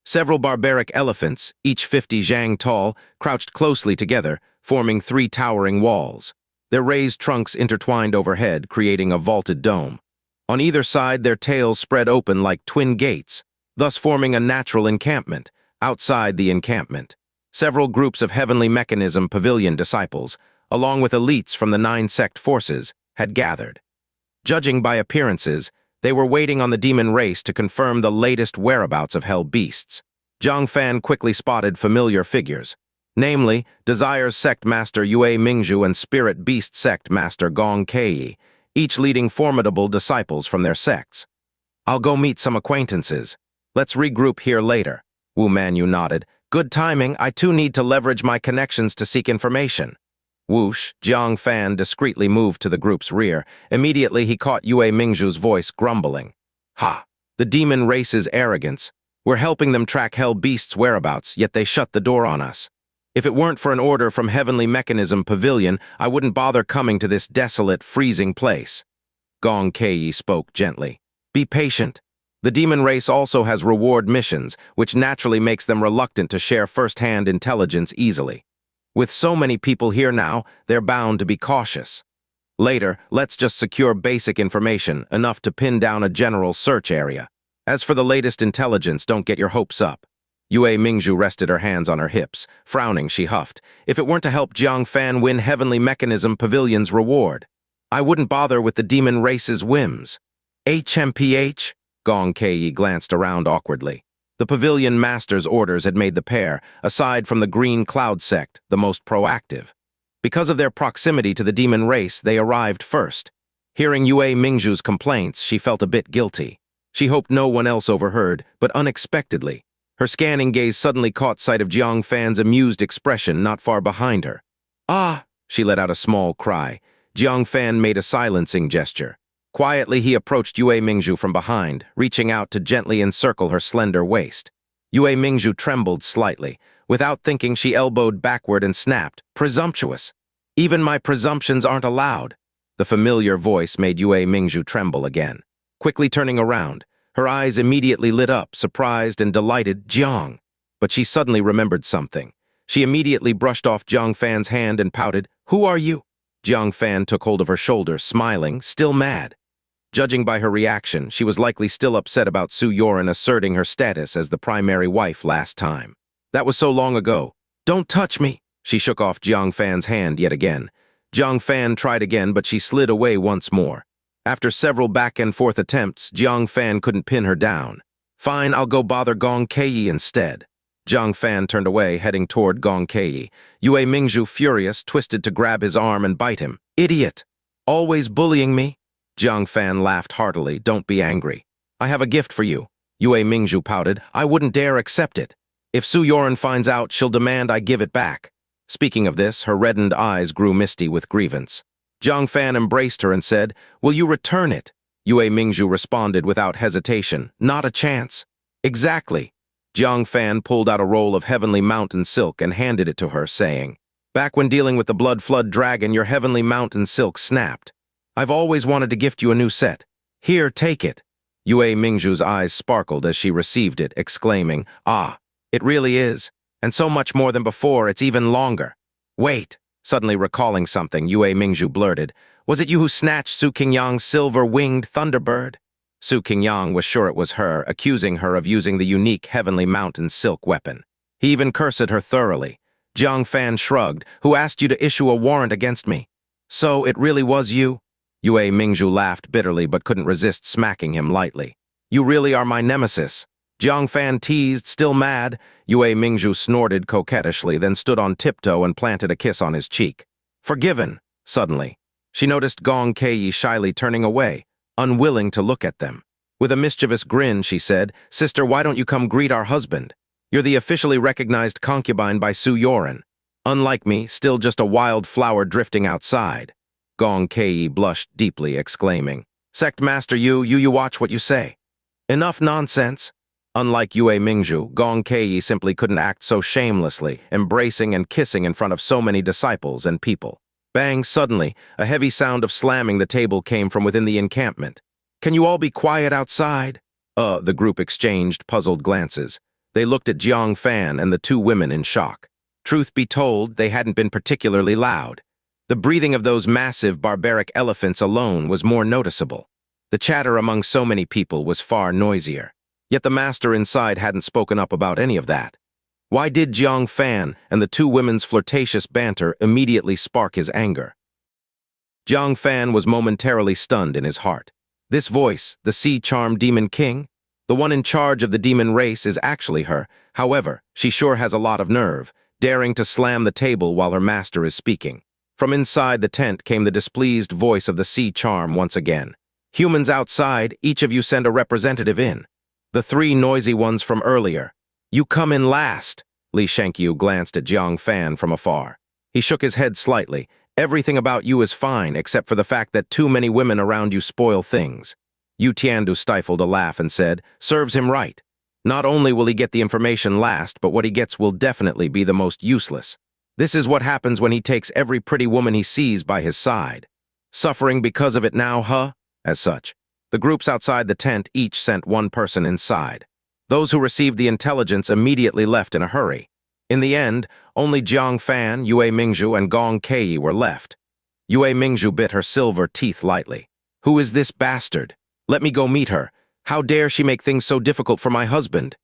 Several barbaric elephants, each 50 zhang tall, crouched closely together, forming 3 towering walls. Their raised trunks intertwined overhead, creating a vaulted dome. On either side, their tails spread open like twin gates, thus forming a natural encampment. Outside the encampment, several groups of Heavenly Mechanism Pavilion disciples, along with elites from the 9 Sect forces, had gathered. Judging by appearances, they were waiting on the demon race to confirm the latest whereabouts of hell beasts. Jiang Fan quickly spotted familiar figures, namely, Desire's Sect Master Yue Mingzhu and Spirit Beast Sect Master Gong Kei, each leading formidable disciples from their sects. "I'll go meet some acquaintances. Let's regroup here later." Wu Manyu nodded. "Good timing, I too need to leverage my connections to seek information." Whoosh, Jiang Fan discreetly moved to the group's rear. Immediately he caught Yue Mingzhu's voice grumbling. "Ha! The demon race's arrogance. We're helping them track hell beasts' whereabouts, yet they shut the door on us. If it weren't for an order from Heavenly Mechanism Pavilion, I wouldn't bother coming to this desolate, freezing place." Gong Kei spoke gently. "Be patient. The demon race also has reward missions, which naturally makes them reluctant to share first-hand intelligence easily. With so many people here now, they're bound to be cautious. Later, let's just secure basic information, enough to pin down a general search area. As for the latest intelligence, don't get your hopes up." Yue Mingzhu rested her hands on her hips. Frowning, she huffed. "If it weren't to help Jiang Fan win Heavenly Mechanism Pavilion's reward, I wouldn't bother with the demon race's whims." "HMPH?" Gong Kei glanced around awkwardly. The Pavilion Master's orders had made the pair, aside from the Green Cloud Sect, the most proactive. Because of their proximity to the demon race, they arrived first. Hearing Yue Mingzhu's complaints, she felt a bit guilty. She hoped no one else overheard, but unexpectedly, her scanning gaze suddenly caught sight of Jiang Fan's amused expression not far behind her. "Ah!" She let out a small cry. Jiang Fan made a silencing gesture. Quietly, he approached Yue Mingzhu from behind, reaching out to gently encircle her slender waist. Yue Mingzhu trembled slightly. Without thinking, she elbowed backward and snapped, "Presumptuous! Even my presumptions aren't allowed." The familiar voice made Yue Mingzhu tremble again. Quickly turning around, her eyes immediately lit up, surprised and delighted. "Jiang!" But she suddenly remembered something. She immediately brushed off Jiang Fan's hand and pouted, "Who are you?" Jiang Fan took hold of her shoulder, smiling, still mad. Judging by her reaction, she was likely still upset about Su Yoren asserting her status as the primary wife last time. That was so long ago. "Don't touch me!" She shook off Jiang Fan's hand yet again. Jiang Fan tried again, but she slid away once more. After several back-and-forth attempts, Jiang Fan couldn't pin her down. "Fine, I'll go bother Gong Kei instead." Jiang Fan turned away, heading toward Gong Kei. Yue Mingzhu, furious, twisted to grab his arm and bite him. "Idiot! Always bullying me?" Jiang Fan laughed heartily. "Don't be angry. I have a gift for you." Yue Mingzhu pouted. "I wouldn't dare accept it. If Su Yoren finds out, she'll demand I give it back." Speaking of this, her reddened eyes grew misty with grievance. Jiang Fan embraced her and said, "Will you return it?" Yue Mingzhu responded without hesitation, "Not a chance." "Exactly." Jiang Fan pulled out a roll of Heavenly Mountain silk and handed it to her, saying, "Back when dealing with the Blood Flood Dragon, your Heavenly Mountain silk snapped. I've always wanted to gift you a new set. Here, take it." Yue Mingzhu's eyes sparkled as she received it, exclaiming, "Ah, it really is. And so much more than before, it's even longer." "Wait." Suddenly recalling something, Yue Mingzhu blurted, "Was it you who snatched Su Qingyang's silver-winged thunderbird?" Su Qingyang was sure it was her, accusing her of using the unique Heavenly Mountain silk weapon. He even cursed her thoroughly. Jiang Fan shrugged. "Who asked you to issue a warrant against me?" "So it really was you?" Yue Mingzhu laughed bitterly but couldn't resist smacking him lightly. "You really are my nemesis." Jiang Fan teased, still mad. Yue Mingzhu snorted coquettishly, then stood on tiptoe and planted a kiss on his cheek. "Forgiven." Suddenly, she noticed Gong Kei shyly turning away, unwilling to look at them. With a mischievous grin, she said, "Sister, why don't you come greet our husband? You're the officially recognized concubine by Su Yoren. Unlike me, still just a wild flower drifting outside." Gong Kei blushed deeply, exclaiming, "Sect Master, you watch what you say." "Enough nonsense. Unlike Yue Mingzhu, Gong Kei simply couldn't act so shamelessly, embracing and kissing in front of so many disciples and people. Bang, suddenly, a heavy sound of slamming the table came from within the encampment. "Can you all be quiet outside?" The group exchanged puzzled glances. They looked at Jiang Fan and the two women in shock. Truth be told, they hadn't been particularly loud. The breathing of those massive, barbaric elephants alone was more noticeable. The chatter among so many people was far noisier. Yet the master inside hadn't spoken up about any of that. Why did Jiang Fan and the two women's flirtatious banter immediately spark his anger? Jiang Fan was momentarily stunned in his heart. This voice, the Sea Charm Demon King? The one in charge of the demon race is actually her. However, she sure has a lot of nerve, daring to slam the table while her master is speaking. From inside the tent came the displeased voice of the Sea Charm once again. "Humans outside, each of you send a representative in. The three noisy ones from earlier. You come in last." Li Shangqiu glanced at Jiang Fan from afar. He shook his head slightly. "Everything about you is fine, except for the fact that too many women around you spoil things." Yu Tiandu stifled a laugh and said, "Serves him right. Not only will he get the information last, but what he gets will definitely be the most useless. This is what happens when he takes every pretty woman he sees by his side. Suffering because of it now, huh?" As such, the groups outside the tent each sent one person inside. Those who received the intelligence immediately left in a hurry. In the end, only Jiang Fan, Yue Mingzhu, and Gong Kei were left. Yue Mingzhu bit her silver teeth lightly. "Who is this bastard? Let me go meet her. How dare she make things so difficult for my husband?"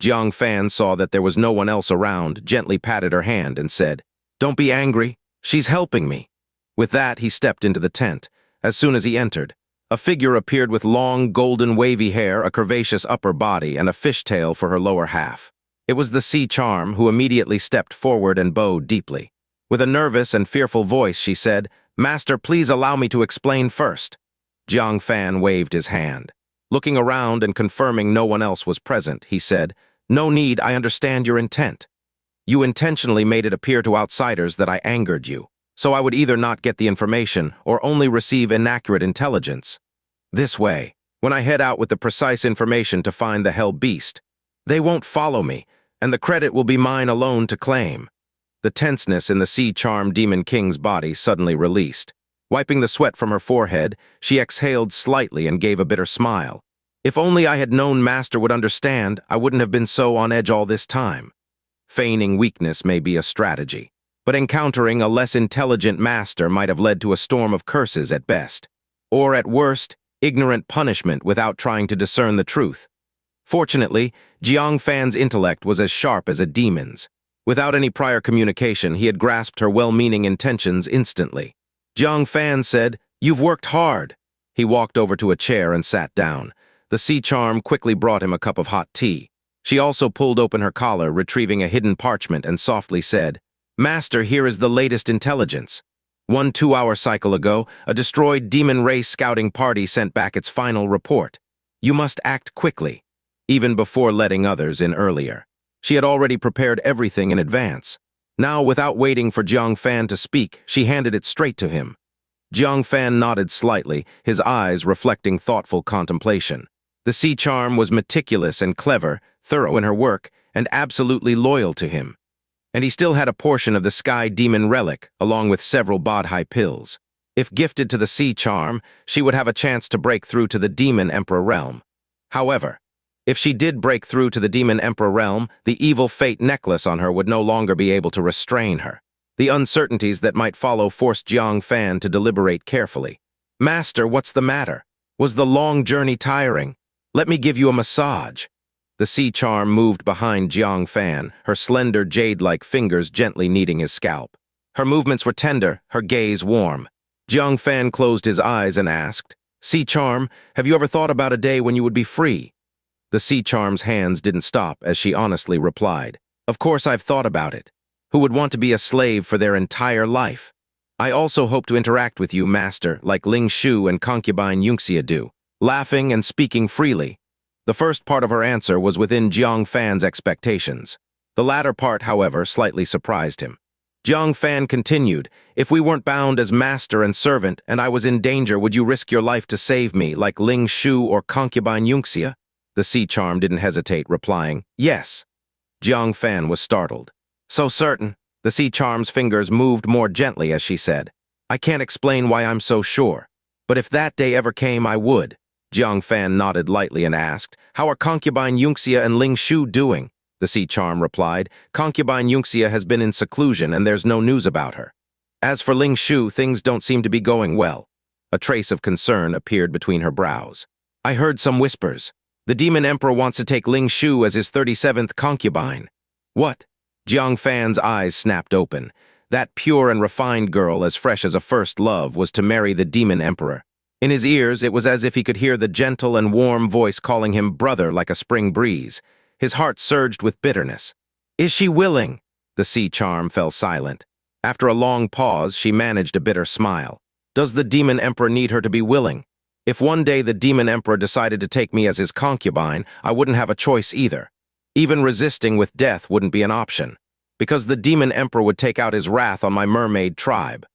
Jiang Fan saw that there was no one else around, gently patted her hand and said, "Don't be angry. She's helping me." With that, he stepped into the tent. As soon as he entered, a figure appeared with long, golden, wavy hair, a curvaceous upper body, and a fishtail for her lower half. It was the Sea Charm, who immediately stepped forward and bowed deeply. With a nervous and fearful voice, she said, "Master, please allow me to explain first." Jiang Fan waved his hand. Looking around and confirming no one else was present, he said, "No need, I understand your intent. You intentionally made it appear to outsiders that I angered you, so I would either not get the information or only receive inaccurate intelligence. This way, when I head out with the precise information to find the Hell Beast, they won't follow me, and the credit will be mine alone to claim." The tenseness in the Sea Charm Demon King's body suddenly released. Wiping the sweat from her forehead, she exhaled slightly and gave a bitter smile. "If only I had known Master would understand, I wouldn't have been so on edge all this time." Feigning weakness may be a strategy, but encountering a less intelligent master might have led to a storm of curses at best, or at worst, ignorant punishment without trying to discern the truth. Fortunately, Jiang Fan's intellect was as sharp as a demon's. Without any prior communication, he had grasped her well-meaning intentions instantly. Jiang Fan said, "You've worked hard." He walked over to a chair and sat down. The Sea Charm quickly brought him a cup of hot tea. She also pulled open her collar, retrieving a hidden parchment, and softly said, "Master, here is the latest intelligence. 1 2-hour cycle ago, a destroyed demon race scouting party sent back its final report. You must act quickly, even before letting others in earlier." She had already prepared everything in advance. Now, without waiting for Jiang Fan to speak, she handed it straight to him. Jiang Fan nodded slightly, his eyes reflecting thoughtful contemplation. The Sea Charm was meticulous and clever, thorough in her work, and absolutely loyal to him. And he still had a portion of the Sky Demon relic, along with several Bodhi pills. If gifted to the Sea Charm, she would have a chance to break through to the Demon Emperor realm. However, if she did break through to the Demon Emperor realm, the evil fate necklace on her would no longer be able to restrain her. The uncertainties that might follow forced Jiang Fan to deliberate carefully. "Master, what's the matter? Was the long journey tiring? Let me give you a massage." The Sea Charm moved behind Jiang Fan, her slender jade-like fingers gently kneading his scalp. Her movements were tender, her gaze warm. Jiang Fan closed his eyes and asked, "Sea Charm, have you ever thought about a day when you would be free?" The Sea Charm's hands didn't stop as she honestly replied, "Of course I've thought about it. Who would want to be a slave for their entire life? I also hope to interact with you, Master, like Ling Shu and concubine Xianxia do, laughing and speaking freely." The first part of her answer was within Jiang Fan's expectations. The latter part, however, slightly surprised him. Jiang Fan continued, "If we weren't bound as master and servant and I was in danger, would you risk your life to save me, like Ling Shu or concubine Xianxia?" The sea charm didn't hesitate, replying, "Yes." Jiang Fan was startled. "So certain?" The sea charm's fingers moved more gently as she said, "I can't explain why I'm so sure. But if that day ever came, I would." Jiang Fan nodded lightly and asked, "How are concubine Xianxia and Ling Shu doing?" The sea charm replied, "Concubine Xianxia has been in seclusion and there's no news about her. As for Ling Shu, things don't seem to be going well." A trace of concern appeared between her brows. "I heard some whispers. The Demon Emperor wants to take Ling Shu as his 37th concubine." "What?" Jiang Fan's eyes snapped open. That pure and refined girl, as fresh as a first love, was to marry the Demon Emperor. In his ears, it was as if he could hear the gentle and warm voice calling him brother like a spring breeze. His heart surged with bitterness. "Is she willing?" The sea charm fell silent. After a long pause, she managed a bitter smile. "Does the Demon Emperor need her to be willing? If one day the Demon Emperor decided to take me as his concubine, I wouldn't have a choice either. Even resisting with death wouldn't be an option, because the Demon Emperor would take out his wrath on my mermaid tribe."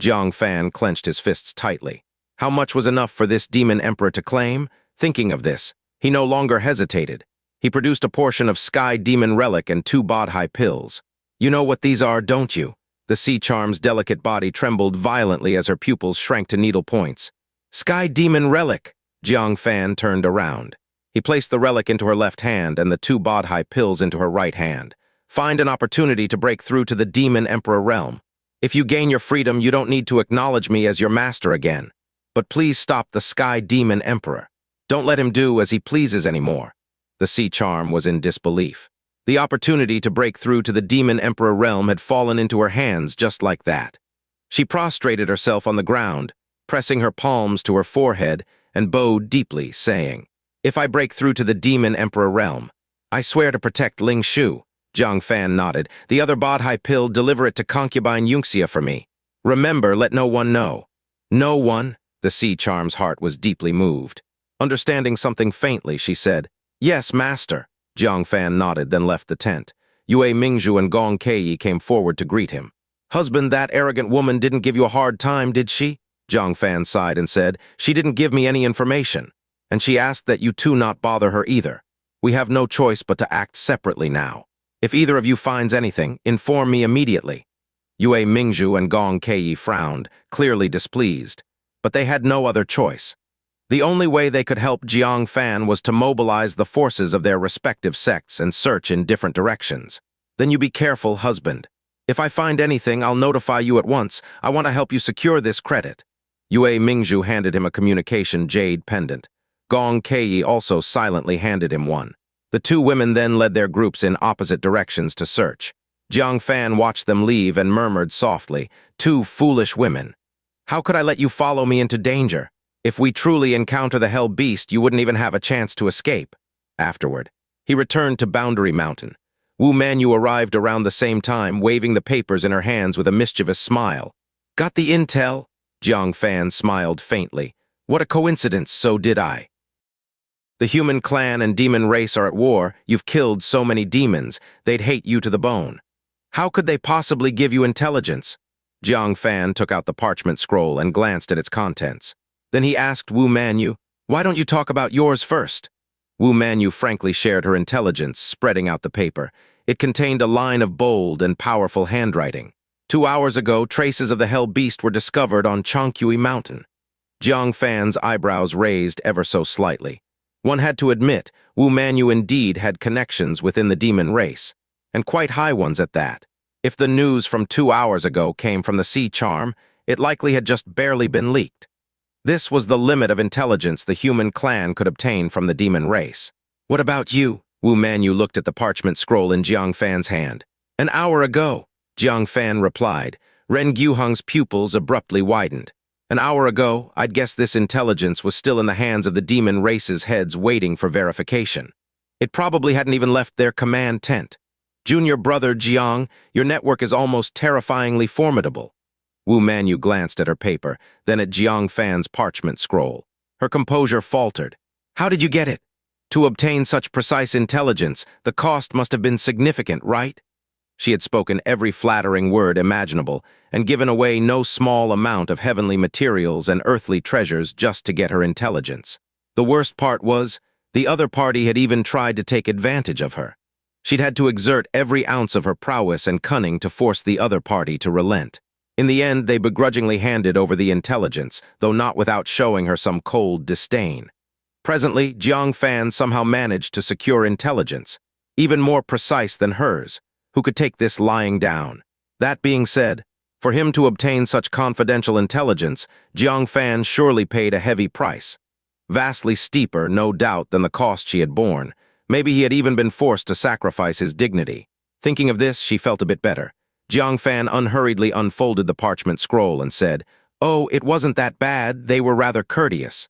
Jiang Fan clenched his fists tightly. How much was enough for this Demon Emperor to claim? Thinking of this, he no longer hesitated. He produced a portion of Sky Demon Relic and 2 Bodhi pills. "You know what these are, don't you?" The sea charm's delicate body trembled violently as her pupils shrank to needle points. "Sky Demon Relic!" Jiang Fan turned around. He placed the relic into her left hand and the 2 Bodhi pills into her right hand. "Find an opportunity to break through to the Demon Emperor realm. If you gain your freedom, you don't need to acknowledge me as your master again. But please stop the Sky Demon Emperor. Don't let him do as he pleases anymore." The sea charm was in disbelief. The opportunity to break through to the Demon Emperor realm had fallen into her hands just like that. She prostrated herself on the ground, pressing her palms to her forehead, and bowed deeply, saying, "If I break through to the Demon Emperor realm, I swear to protect Ling Shu." Jiang Fan nodded. "The other Bodhi pill, deliver it to concubine Xianxia for me. Remember, let no one know." "No one?" The sea charm's heart was deeply moved. Understanding something faintly, she said, "Yes, master." Jiang Fan nodded, then left the tent. Yue Mingzhu and Gong Kei came forward to greet him. "Husband, that arrogant woman didn't give you a hard time, did she?" Jiang Fan sighed and said, "She didn't give me any information, and she asked that you two not bother her either. We have no choice but to act separately now. If either of you finds anything, inform me immediately." Yue Mingzhu and Gong Kei frowned, clearly displeased, but they had no other choice. The only way they could help Jiang Fan was to mobilize the forces of their respective sects and search in different directions. "Then you be careful, husband. If I find anything, I'll notify you at once. I want to help you secure this credit." Yue Mingzhu handed him a communication jade pendant. Gong Kei also silently handed him one. The 2 women then led their groups in opposite directions to search. Jiang Fan watched them leave and murmured softly, "2 foolish women. How could I let you follow me into danger? If we truly encounter the Hell Beast, you wouldn't even have a chance to escape." Afterward, he returned to Boundary Mountain. Wu Manyu arrived around the same time, waving the papers in her hands with a mischievous smile. "Got the intel?" Jiang Fan smiled faintly. "What a coincidence, so did I. The human clan and demon race are at war. You've killed so many demons, they'd hate you to the bone. How could they possibly give you intelligence?" Jiang Fan took out the parchment scroll and glanced at its contents. Then he asked Wu Manyu, "Why don't you talk about yours first?" Wu Manyu frankly shared her intelligence, spreading out the paper. It contained a line of bold and powerful handwriting. 2 hours ago, traces of the Hell Beast were discovered on Xianxia Mountain. Jiang Fan's eyebrows raised ever so slightly. One had to admit, Wu Manyu indeed had connections within the demon race, and quite high ones at that. If the news from 2 hours ago came from the sea charm, it likely had just barely been leaked. This was the limit of intelligence the human clan could obtain from the demon race. "What about you?" Wu Manyu looked at the parchment scroll in Jiang Fan's hand. "An hour ago," Jiang Fan replied. Ren Guheng's pupils abruptly widened. "An hour ago, I'd guess this intelligence was still in the hands of the demon race's heads waiting for verification. It probably hadn't even left their command tent. Junior brother Jiang, your network is almost terrifyingly formidable." Wu Manyu glanced at her paper, then at Jiang Fan's parchment scroll. Her composure faltered. "How did you get it? To obtain such precise intelligence, the cost must have been significant, right?" She had spoken every flattering word imaginable and given away no small amount of heavenly materials and earthly treasures just to get her intelligence. The worst part was, The other party had even tried to take advantage of her. She'd had to exert every ounce of her prowess and cunning to force the other party to relent. In the end, they begrudgingly handed over the intelligence, though not without showing her some cold disdain. Presently, Jiang Fan somehow managed to secure intelligence, even more precise than hers, who could take this lying down. That being said, for him to obtain such confidential intelligence, Jiang Fan surely paid a heavy price. Vastly steeper, no doubt, than the cost she had borne. Maybe he had even been forced to sacrifice his dignity. Thinking of this, she felt a bit better. Jiang Fan unhurriedly unfolded the parchment scroll and said, "Oh, it wasn't that bad, they were rather courteous.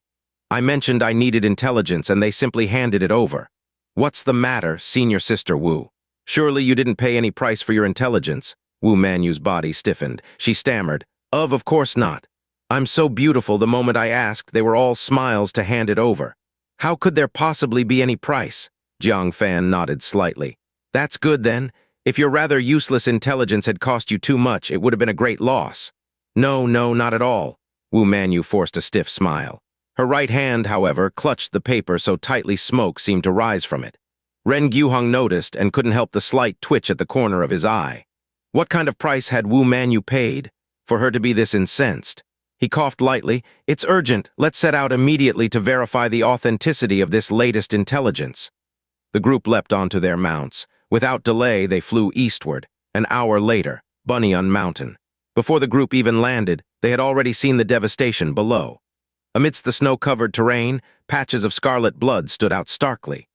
I mentioned I needed intelligence and they simply handed it over. What's the matter, senior sister Wu? Surely you didn't pay any price for your intelligence?" Wu Manyu's body stiffened. She stammered, Of course not. I'm so beautiful the moment I asked, they were all smiles to hand it over. How could there possibly be any price?" Jiang Fan nodded slightly. "That's good then. If your rather useless intelligence had cost you too much, it would have been a great loss." No, not at all." Wu Manyu forced a stiff smile. Her right hand, however, clutched the paper so tightly smoke seemed to rise from it. Ren Gyuheng noticed and couldn't help the slight twitch at the corner of his eye. What kind of price had Wu Manyu paid for her to be this incensed? He coughed lightly. "It's urgent. Let's set out immediately to verify the authenticity of this latest intelligence." The group leapt onto their mounts. Without delay, they flew eastward. An hour later, Bunyan Mountain. Before the group even landed, they had already seen the devastation below. Amidst the snow-covered terrain, patches of scarlet blood stood out starkly.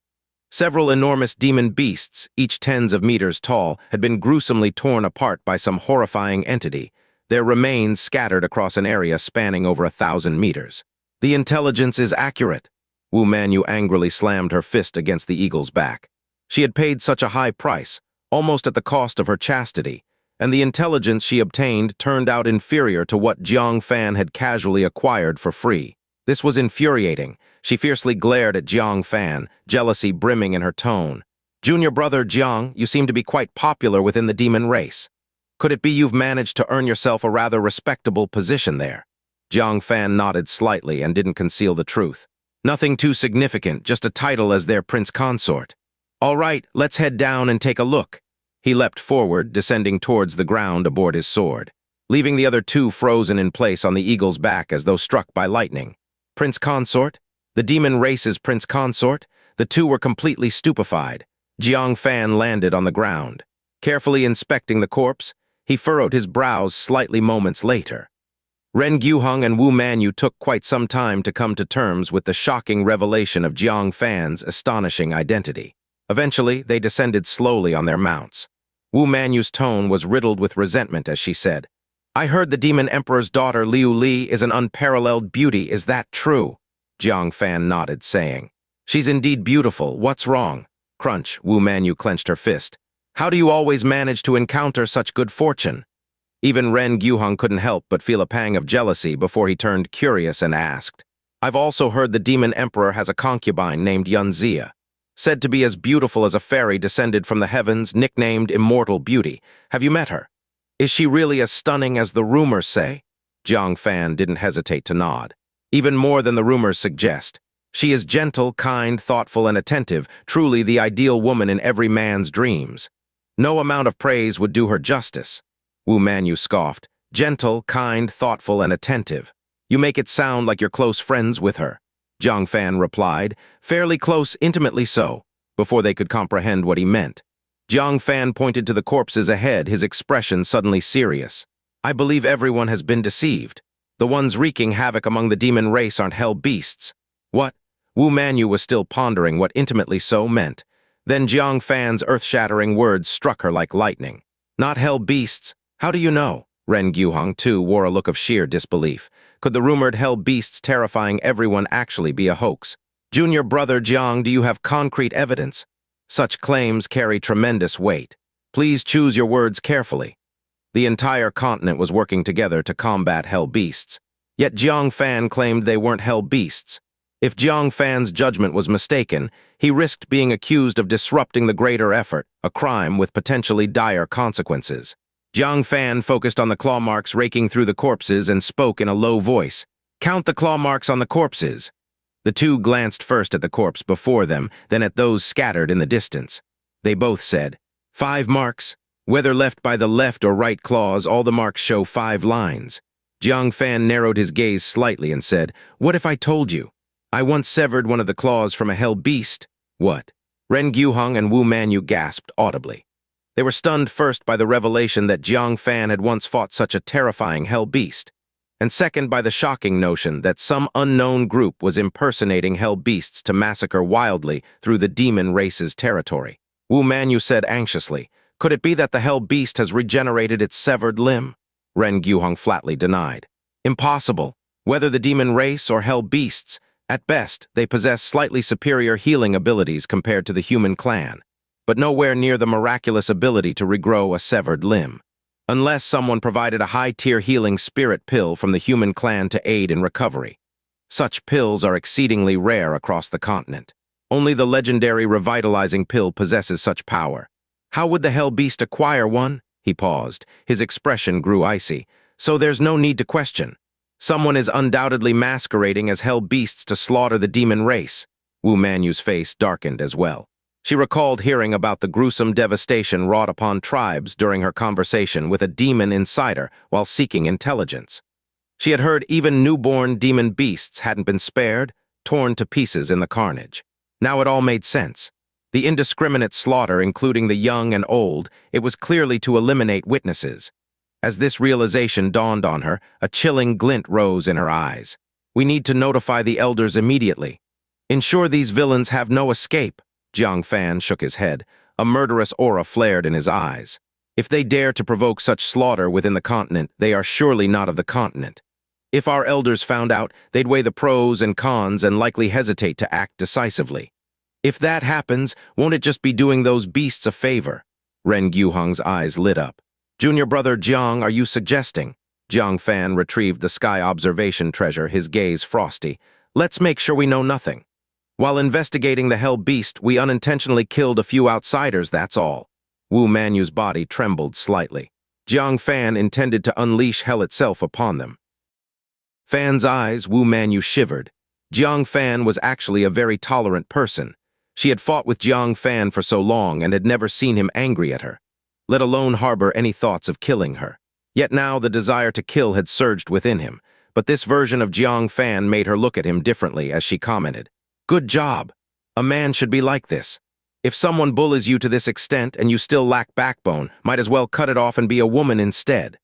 Several enormous demon beasts, each tens of meters tall, had been gruesomely torn apart by some horrifying entity, their remains scattered across an area spanning over 1,000 meters. "The intelligence is accurate." Wu Manyu angrily slammed her fist against the eagle's back. She had paid such a high price, almost at the cost of her chastity, and the intelligence she obtained turned out inferior to what Jiang Fan had casually acquired for free. This was infuriating. She fiercely glared at Jiang Fan, jealousy brimming in her tone. "Junior brother Jiang, you seem to be quite popular within the demon race. Could it be you've managed to earn yourself a rather respectable position there?" Jiang Fan nodded slightly and didn't conceal the truth. "Nothing too significant, just a title as their prince consort." "All right, let's head down and take a look." He leapt forward, descending towards the ground aboard his sword, leaving the other two frozen in place on the eagle's back as though struck by lightning. Prince Consort? The demon race's prince consort? The two were completely stupefied. Jiang Fan landed on the ground. Carefully inspecting the corpse, he furrowed his brows slightly moments later. Ren Gyuheng and Wu Manyu took quite some time to come to terms with the shocking revelation of Jiang Fan's astonishing identity. Eventually, they descended slowly on their mounts. Wu Manyu's tone was riddled with resentment as she said, "I heard the Demon Emperor's daughter Liu Li is an unparalleled beauty. Is that true?" Jiang Fan nodded, saying, "She's indeed beautiful. What's wrong?" Crunch, Wu Manyu clenched her fist. "How do you always manage to encounter such good fortune?" Even Ren Gyuheng couldn't help but feel a pang of jealousy before he turned curious and asked, "I've also heard the Demon Emperor has a concubine named Xianxia, said to be as beautiful as a fairy descended from the heavens, nicknamed Immortal Beauty. Have you met her? Is she really as stunning as the rumors say?" Jiang Fan didn't hesitate to nod. "Even more than the rumors suggest. She is gentle, kind, thoughtful, and attentive, truly the ideal woman in every man's dreams. No amount of praise would do her justice." Wu Manyu scoffed. "Gentle, kind, thoughtful, and attentive. You make it sound like you're close friends with her." Jiang Fan replied, "Fairly close, intimately so," before they could comprehend what he meant. Jiang Fan pointed to the corpses ahead, his expression suddenly serious. "I believe everyone has been deceived. The ones wreaking havoc among the demon race aren't hell beasts." "What?" Wu Manyu was still pondering what intimately so meant. Then Jiang Fan's earth-shattering words struck her like lightning. "Not hell beasts? How do you know?" Ren Gyuheng, too, wore a look of sheer disbelief. Could the rumored hell beasts terrifying everyone actually be a hoax? "Junior brother Jiang, do you have concrete evidence?" "Such claims carry tremendous weight. Please choose your words carefully." The entire continent was working together to combat hell beasts. Yet Jiang Fan claimed they weren't hell beasts. If Jiang Fan's judgment was mistaken, he risked being accused of disrupting the greater effort, a crime with potentially dire consequences. Jiang Fan focused on the claw marks raking through the corpses and spoke in a low voice. "Count the claw marks on the corpses." The two glanced first at the corpse before them, then at those scattered in the distance. They both said, 5 marks. Whether left by the left or right claws, all the marks show 5 lines. Jiang Fan narrowed his gaze slightly and said, what if I told you? I once severed one of the claws from a hell beast. What? Ren Guheng and Wu Manyu gasped audibly. They were stunned first by the revelation that Jiang Fan had once fought such a terrifying hell beast, and second by the shocking notion that some unknown group was impersonating hell beasts to massacre wildly through the demon race's territory. Wu Manyu said anxiously, could it be that the hell beast has regenerated its severed limb? Ren Guheng flatly denied. Impossible. Whether the demon race or hell beasts, at best, they possess slightly superior healing abilities compared to the human clan, but nowhere near the miraculous ability to regrow a severed limb. Unless someone provided a high-tier healing spirit pill from the human clan to aid in recovery. Such pills are exceedingly rare across the continent. Only the legendary revitalizing pill possesses such power. How would the hell beast acquire one? He paused. His expression grew icy. So there's no need to question. Someone is undoubtedly masquerading as hell beasts to slaughter the demon race. Wu Manyu's face darkened as well. She recalled hearing about the gruesome devastation wrought upon tribes during her conversation with a demon insider while seeking intelligence. She had heard even newborn demon beasts hadn't been spared, torn to pieces in the carnage. Now it all made sense. The indiscriminate slaughter, including the young and old, it was clearly to eliminate witnesses. As this realization dawned on her, a chilling glint rose in her eyes. We need to notify the elders immediately. Ensure these villains have no escape. Jiang Fan shook his head. A murderous aura flared in his eyes. If they dare to provoke such slaughter within the continent, they are surely not of the continent. If our elders found out, they'd weigh the pros and cons and likely hesitate to act decisively. If that happens, won't it just be doing those beasts a favor? Ren Guheng's eyes lit up. Junior brother Jiang, are you suggesting? Jiang Fan retrieved the sky observation treasure, his gaze frosty. Let's make sure we know nothing. While investigating the hell beast, we unintentionally killed a few outsiders, that's all. Wu Manyu's body trembled slightly. Jiang Fan intended to unleash hell itself upon them. Fan's eyes, Wu Manyu shivered. Jiang Fan was actually a very tolerant person. She had fought with Jiang Fan for so long and had never seen him angry at her, let alone harbor any thoughts of killing her. Yet now the desire to kill had surged within him, but this version of Jiang Fan made her look at him differently as she commented, good job. A man should be like this. If someone bullies you to this extent and you still lack backbone, might as well cut it off and be a woman instead.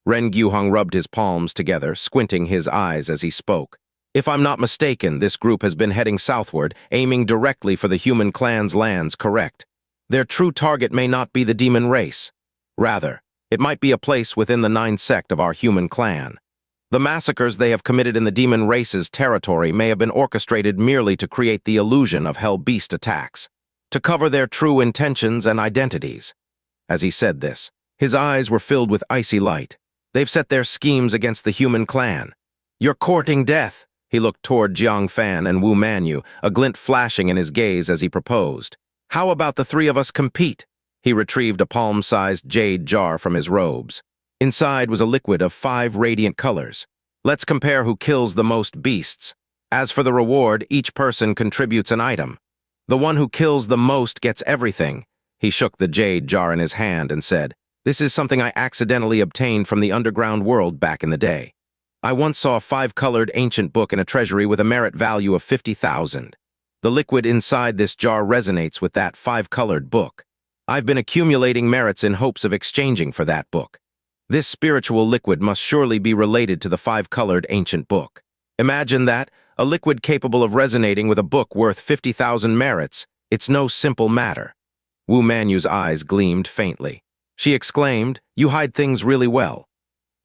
Ren Guheng rubbed his palms together, squinting his eyes as he spoke. If I'm not mistaken, this group has been heading southward, aiming directly for the human clan's lands, correct? Their true target may not be the demon race. Rather, it might be a place within the 9 sect of our human clan. The massacres they have committed in the demon race's territory may have been orchestrated merely to create the illusion of hell beast attacks, to cover their true intentions and identities. As he said this, his eyes were filled with icy light. They've set their schemes against the human clan. You're courting death. He looked toward Jiang Fan and Wu Manyu, a glint flashing in his gaze as he proposed. How about the 3 of us compete? He retrieved a palm-sized jade jar from his robes. Inside was a liquid of 5 radiant colors. Let's compare who kills the most beasts. As for the reward, each person contributes an item. The one who kills the most gets everything. He shook the jade jar in his hand and said, this is something I accidentally obtained from the underground world back in the day. I once saw a 5-colored ancient book in a treasury with a merit value of 50,000. The liquid inside this jar resonates with that 5-colored book. I've been accumulating merits in hopes of exchanging for that book. This spiritual liquid must surely be related to the 5-colored ancient book. Imagine that, a liquid capable of resonating with a book worth 50,000 merits. It's no simple matter. Wu Manyu's eyes gleamed faintly. She exclaimed, you hide things really well.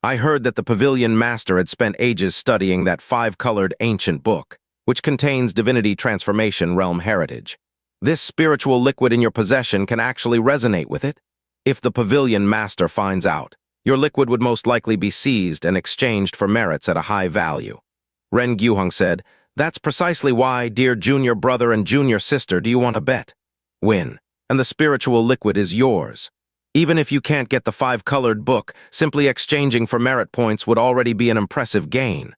I heard that the Pavilion Master had spent ages studying that 5-colored ancient book, which contains divinity transformation realm heritage. This spiritual liquid in your possession can actually resonate with it. If the Pavilion Master finds out, your liquid would most likely be seized and exchanged for merits at a high value. Ren Guheng said, that's precisely why, dear junior brother and junior sister, do you want to bet? Win, and the spiritual liquid is yours. Even if you can't get the 5-colored book, simply exchanging for merit points would already be an impressive gain.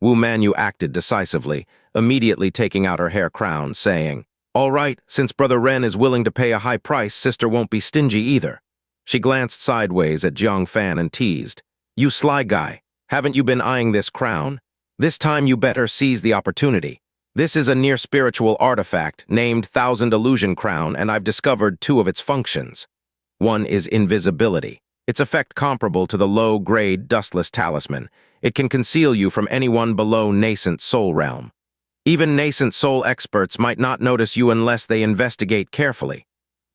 Wu Manyu acted decisively, immediately taking out her hair crown, saying, "All right, since Brother Ren is willing to pay a high price, sister won't be stingy either." She glanced sideways at Jiang Fan and teased, "You sly guy, haven't you been eyeing this crown? This time you better seize the opportunity. This is a near-spiritual artifact named Thousand Illusion Crown, and I've discovered two of its functions. One is invisibility. Its effect comparable to the low-grade dustless talisman. It can conceal you from anyone below nascent soul realm. Even nascent soul experts might not notice you unless they investigate carefully.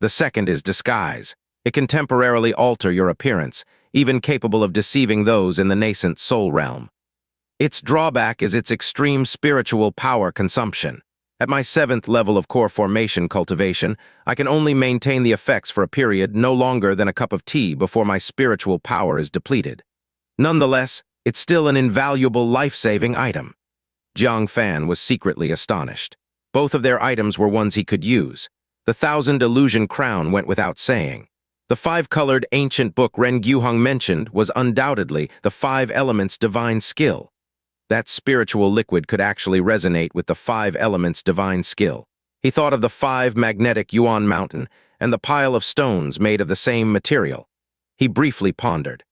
The second is disguise. It can temporarily alter your appearance, even capable of deceiving those in the nascent soul realm. Its drawback is its extreme spiritual power consumption. At my 7th level of core formation cultivation, I can only maintain the effects for a period no longer than a cup of tea before my spiritual power is depleted. Nonetheless, it's still an invaluable life-saving item." Jiang Fan was secretly astonished. Both of their items were ones he could use. The Thousand Illusion Crown went without saying. The 5-colored ancient book Ren Gyuheng mentioned was undoubtedly the 5 elements divine skill. That spiritual liquid could actually resonate with the 5 elements divine skill. He thought of the 5 magnetic Yuan mountain and the pile of stones made of the same material. He briefly pondered.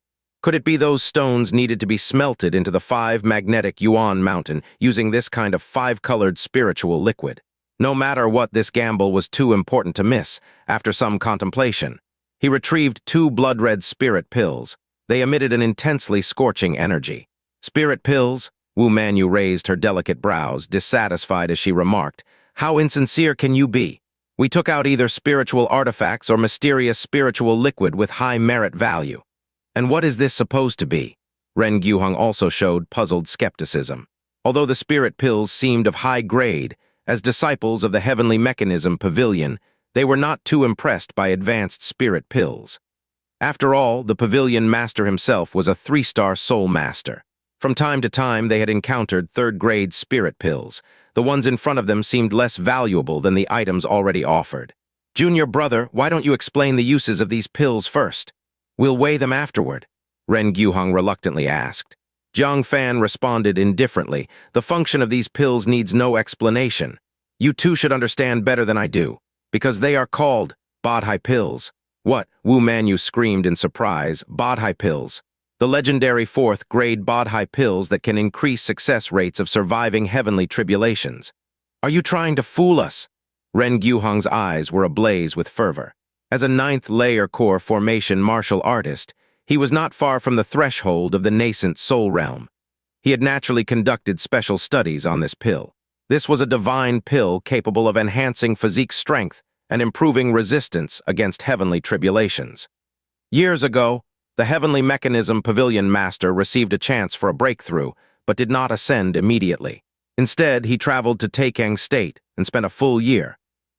Could it be those stones needed to be smelted into the 5 magnetic Yuan mountain using this kind of 5-colored spiritual liquid? No matter what, this gamble was too important to miss. After some contemplation, he retrieved 2 blood-red spirit pills. They emitted an intensely scorching energy. "Spirit pills?" Wu Manyu raised her delicate brows, dissatisfied as she remarked, "How insincere can you be? We took out either spiritual artifacts or mysterious spiritual liquid with high merit value. And what is this supposed to be?" Ren Gyuheng also showed puzzled skepticism. Although the spirit pills seemed of high grade, as disciples of the Heavenly Mechanism Pavilion, they were not too impressed by advanced spirit pills. After all, the Pavilion Master himself was a 3-star soul master. From time to time, they had encountered 3rd-grade spirit pills. The ones in front of them seemed less valuable than the items already offered. "Junior brother, why don't you explain the uses of these pills first? We'll weigh them afterward," Ren Gyuheng reluctantly asked. Jiang Fan responded indifferently, "The function of these pills needs no explanation. You two should understand better than I do, because they are called Bodhi pills." "What?" Wu Manyu screamed in surprise. "Bodhi pills. The legendary 4th-grade Bodhi pills that can increase success rates of surviving heavenly tribulations. Are you trying to fool us?" Ren Gyuheng's eyes were ablaze with fervor. As a 9th-layer core formation martial artist, he was not far from the threshold of the nascent soul realm. He had naturally conducted special studies on this pill. This was a divine pill capable of enhancing physique strength and improving resistance against heavenly tribulations. Years ago, the Heavenly Mechanism Pavilion Master received a chance for a breakthrough, but did not ascend immediately. Instead, he traveled to Taikang State and spent a full year,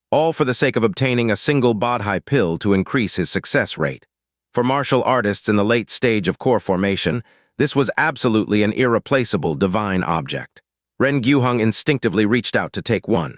all for the sake of obtaining a single Bodhi pill to increase his success rate. For martial artists in the late stage of core formation, this was absolutely an irreplaceable divine object. Ren Gyuheng instinctively reached out to take one.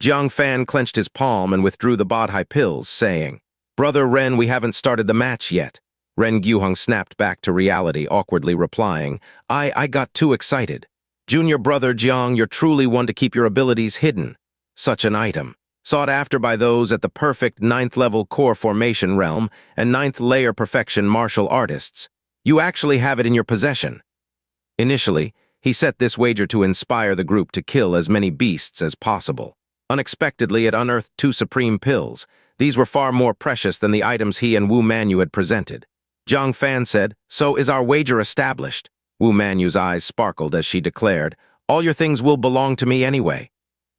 Jiang Fan clenched his palm and withdrew the Bodhi pills, saying, "Brother Ren, we haven't started the match yet." Ren Gyuheng snapped back to reality, awkwardly replying, I got too excited. "Junior brother Jiang, you're truly one to keep your abilities hidden. Such an item, sought after by those at the perfect 9th-level core formation realm and 9th-layer perfection martial artists. You actually have it in your possession." Initially, he set this wager to inspire the group to kill as many beasts as possible. Unexpectedly, it unearthed 2 supreme pills. These were far more precious than the items he and Wu Manyu had presented. Jiang Fan said, "So is our wager established?" Wu Manyu's eyes sparkled as she declared, "All your things will belong to me anyway.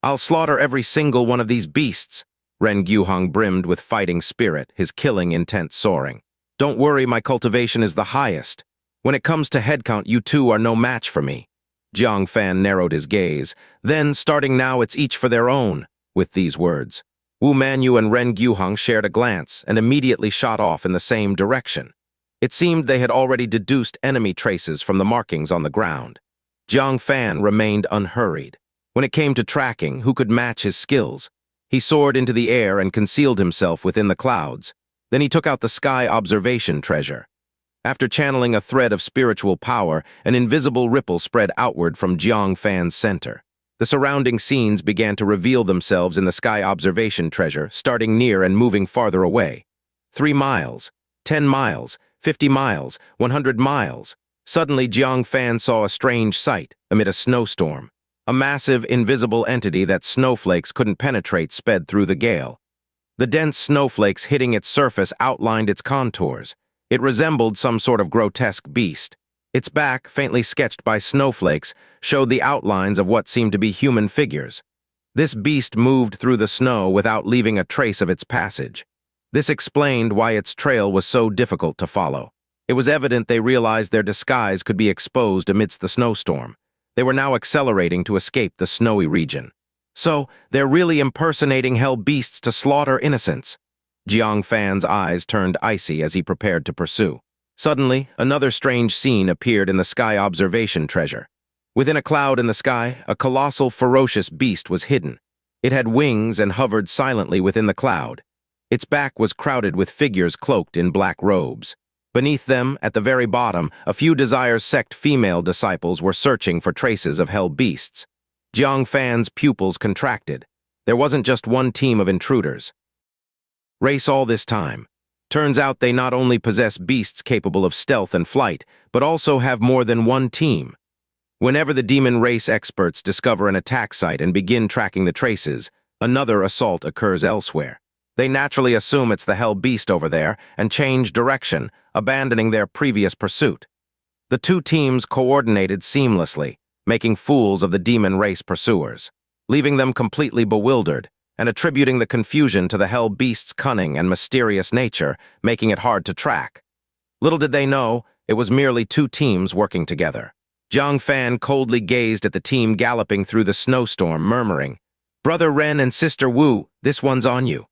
I'll slaughter every single one of these beasts." Ren Gyuheng brimmed with fighting spirit, his killing intent soaring. "Don't worry, my cultivation is the highest. When it comes to head count, you two are no match for me." Jiang Fan narrowed his gaze. "Then, starting now, it's each for their own." With these words, Wu Manyu and Ren Gyuheng shared a glance and immediately shot off in the same direction. It seemed they had already deduced enemy traces from the markings on the ground. Jiang Fan remained unhurried. When it came to tracking, who could match his skills? He soared into the air and concealed himself within the clouds. Then he took out the sky observation treasure. After channeling a thread of spiritual power, an invisible ripple spread outward from Jiang Fan's center. The surrounding scenes began to reveal themselves in the sky observation treasure, starting near and moving farther away. 3 miles, 10 miles, 50 miles, 100 miles. Suddenly, Jiang Fan saw a strange sight amid a snowstorm. A massive, invisible entity that snowflakes couldn't penetrate sped through the gale. The dense snowflakes hitting its surface outlined its contours. It resembled some sort of grotesque beast. Its back, faintly sketched by snowflakes, showed the outlines of what seemed to be human figures. This beast moved through the snow without leaving a trace of its passage. This explained why its trail was so difficult to follow. It was evident they realized their disguise could be exposed amidst the snowstorm. They were now accelerating to escape the snowy region. So, they're really impersonating hell beasts to slaughter innocents. Jiang Fan's eyes turned icy as he prepared to pursue. Suddenly, another strange scene appeared in the sky observation treasure. Within a cloud in the sky, a colossal, ferocious beast was hidden. It had wings and hovered silently within the cloud. Its back was crowded with figures cloaked in black robes. Beneath them, at the very bottom, a few Desire's Sect female disciples were searching for traces of hell beasts. Jiang Fan's pupils contracted. There wasn't just one team of intruders. Race all this time. Turns out they not only possess beasts capable of stealth and flight, but also have more than one team. Whenever the demon race experts discover an attack site and begin tracking the traces, another assault occurs elsewhere. They naturally assume it's the hell beast over there and change direction, abandoning their previous pursuit. The two teams coordinated seamlessly, making fools of the demon race pursuers, leaving them completely bewildered and attributing the confusion to the hell beast's cunning and mysterious nature, making it hard to track. Little did they know, it was merely two teams working together. Jiang Fan coldly gazed at the team galloping through the snowstorm, murmuring, "Brother Ren and Sister Wu, this one's on you."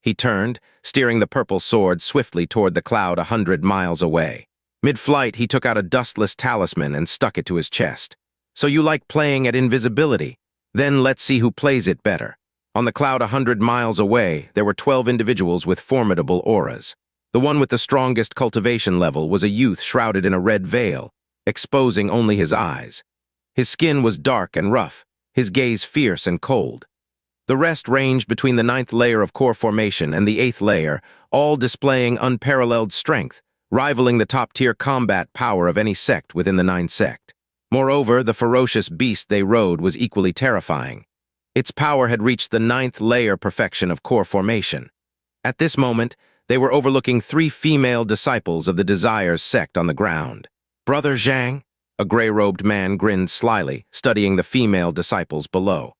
He turned, steering the purple sword swiftly toward the cloud 100 miles away. Mid-flight, he took out a dustless talisman and stuck it to his chest. "So you like playing at invisibility? Then let's see who plays it better." On the cloud 100 miles away, there were 12 individuals with formidable auras. The one with the strongest cultivation level was a youth shrouded in a red veil, exposing only his eyes. His skin was dark and rough, his gaze fierce and cold. The rest ranged between the 9th layer of core formation and the 8th layer, all displaying unparalleled strength, rivaling the top-tier combat power of any sect within the 9 sect. Moreover, the ferocious beast they rode was equally terrifying. Its power had reached the 9th layer perfection of core formation. At this moment, they were overlooking 3 female disciples of the Desire's Sect on the ground. "Brother Zhang?" A gray-robed man grinned slyly, studying the female disciples below.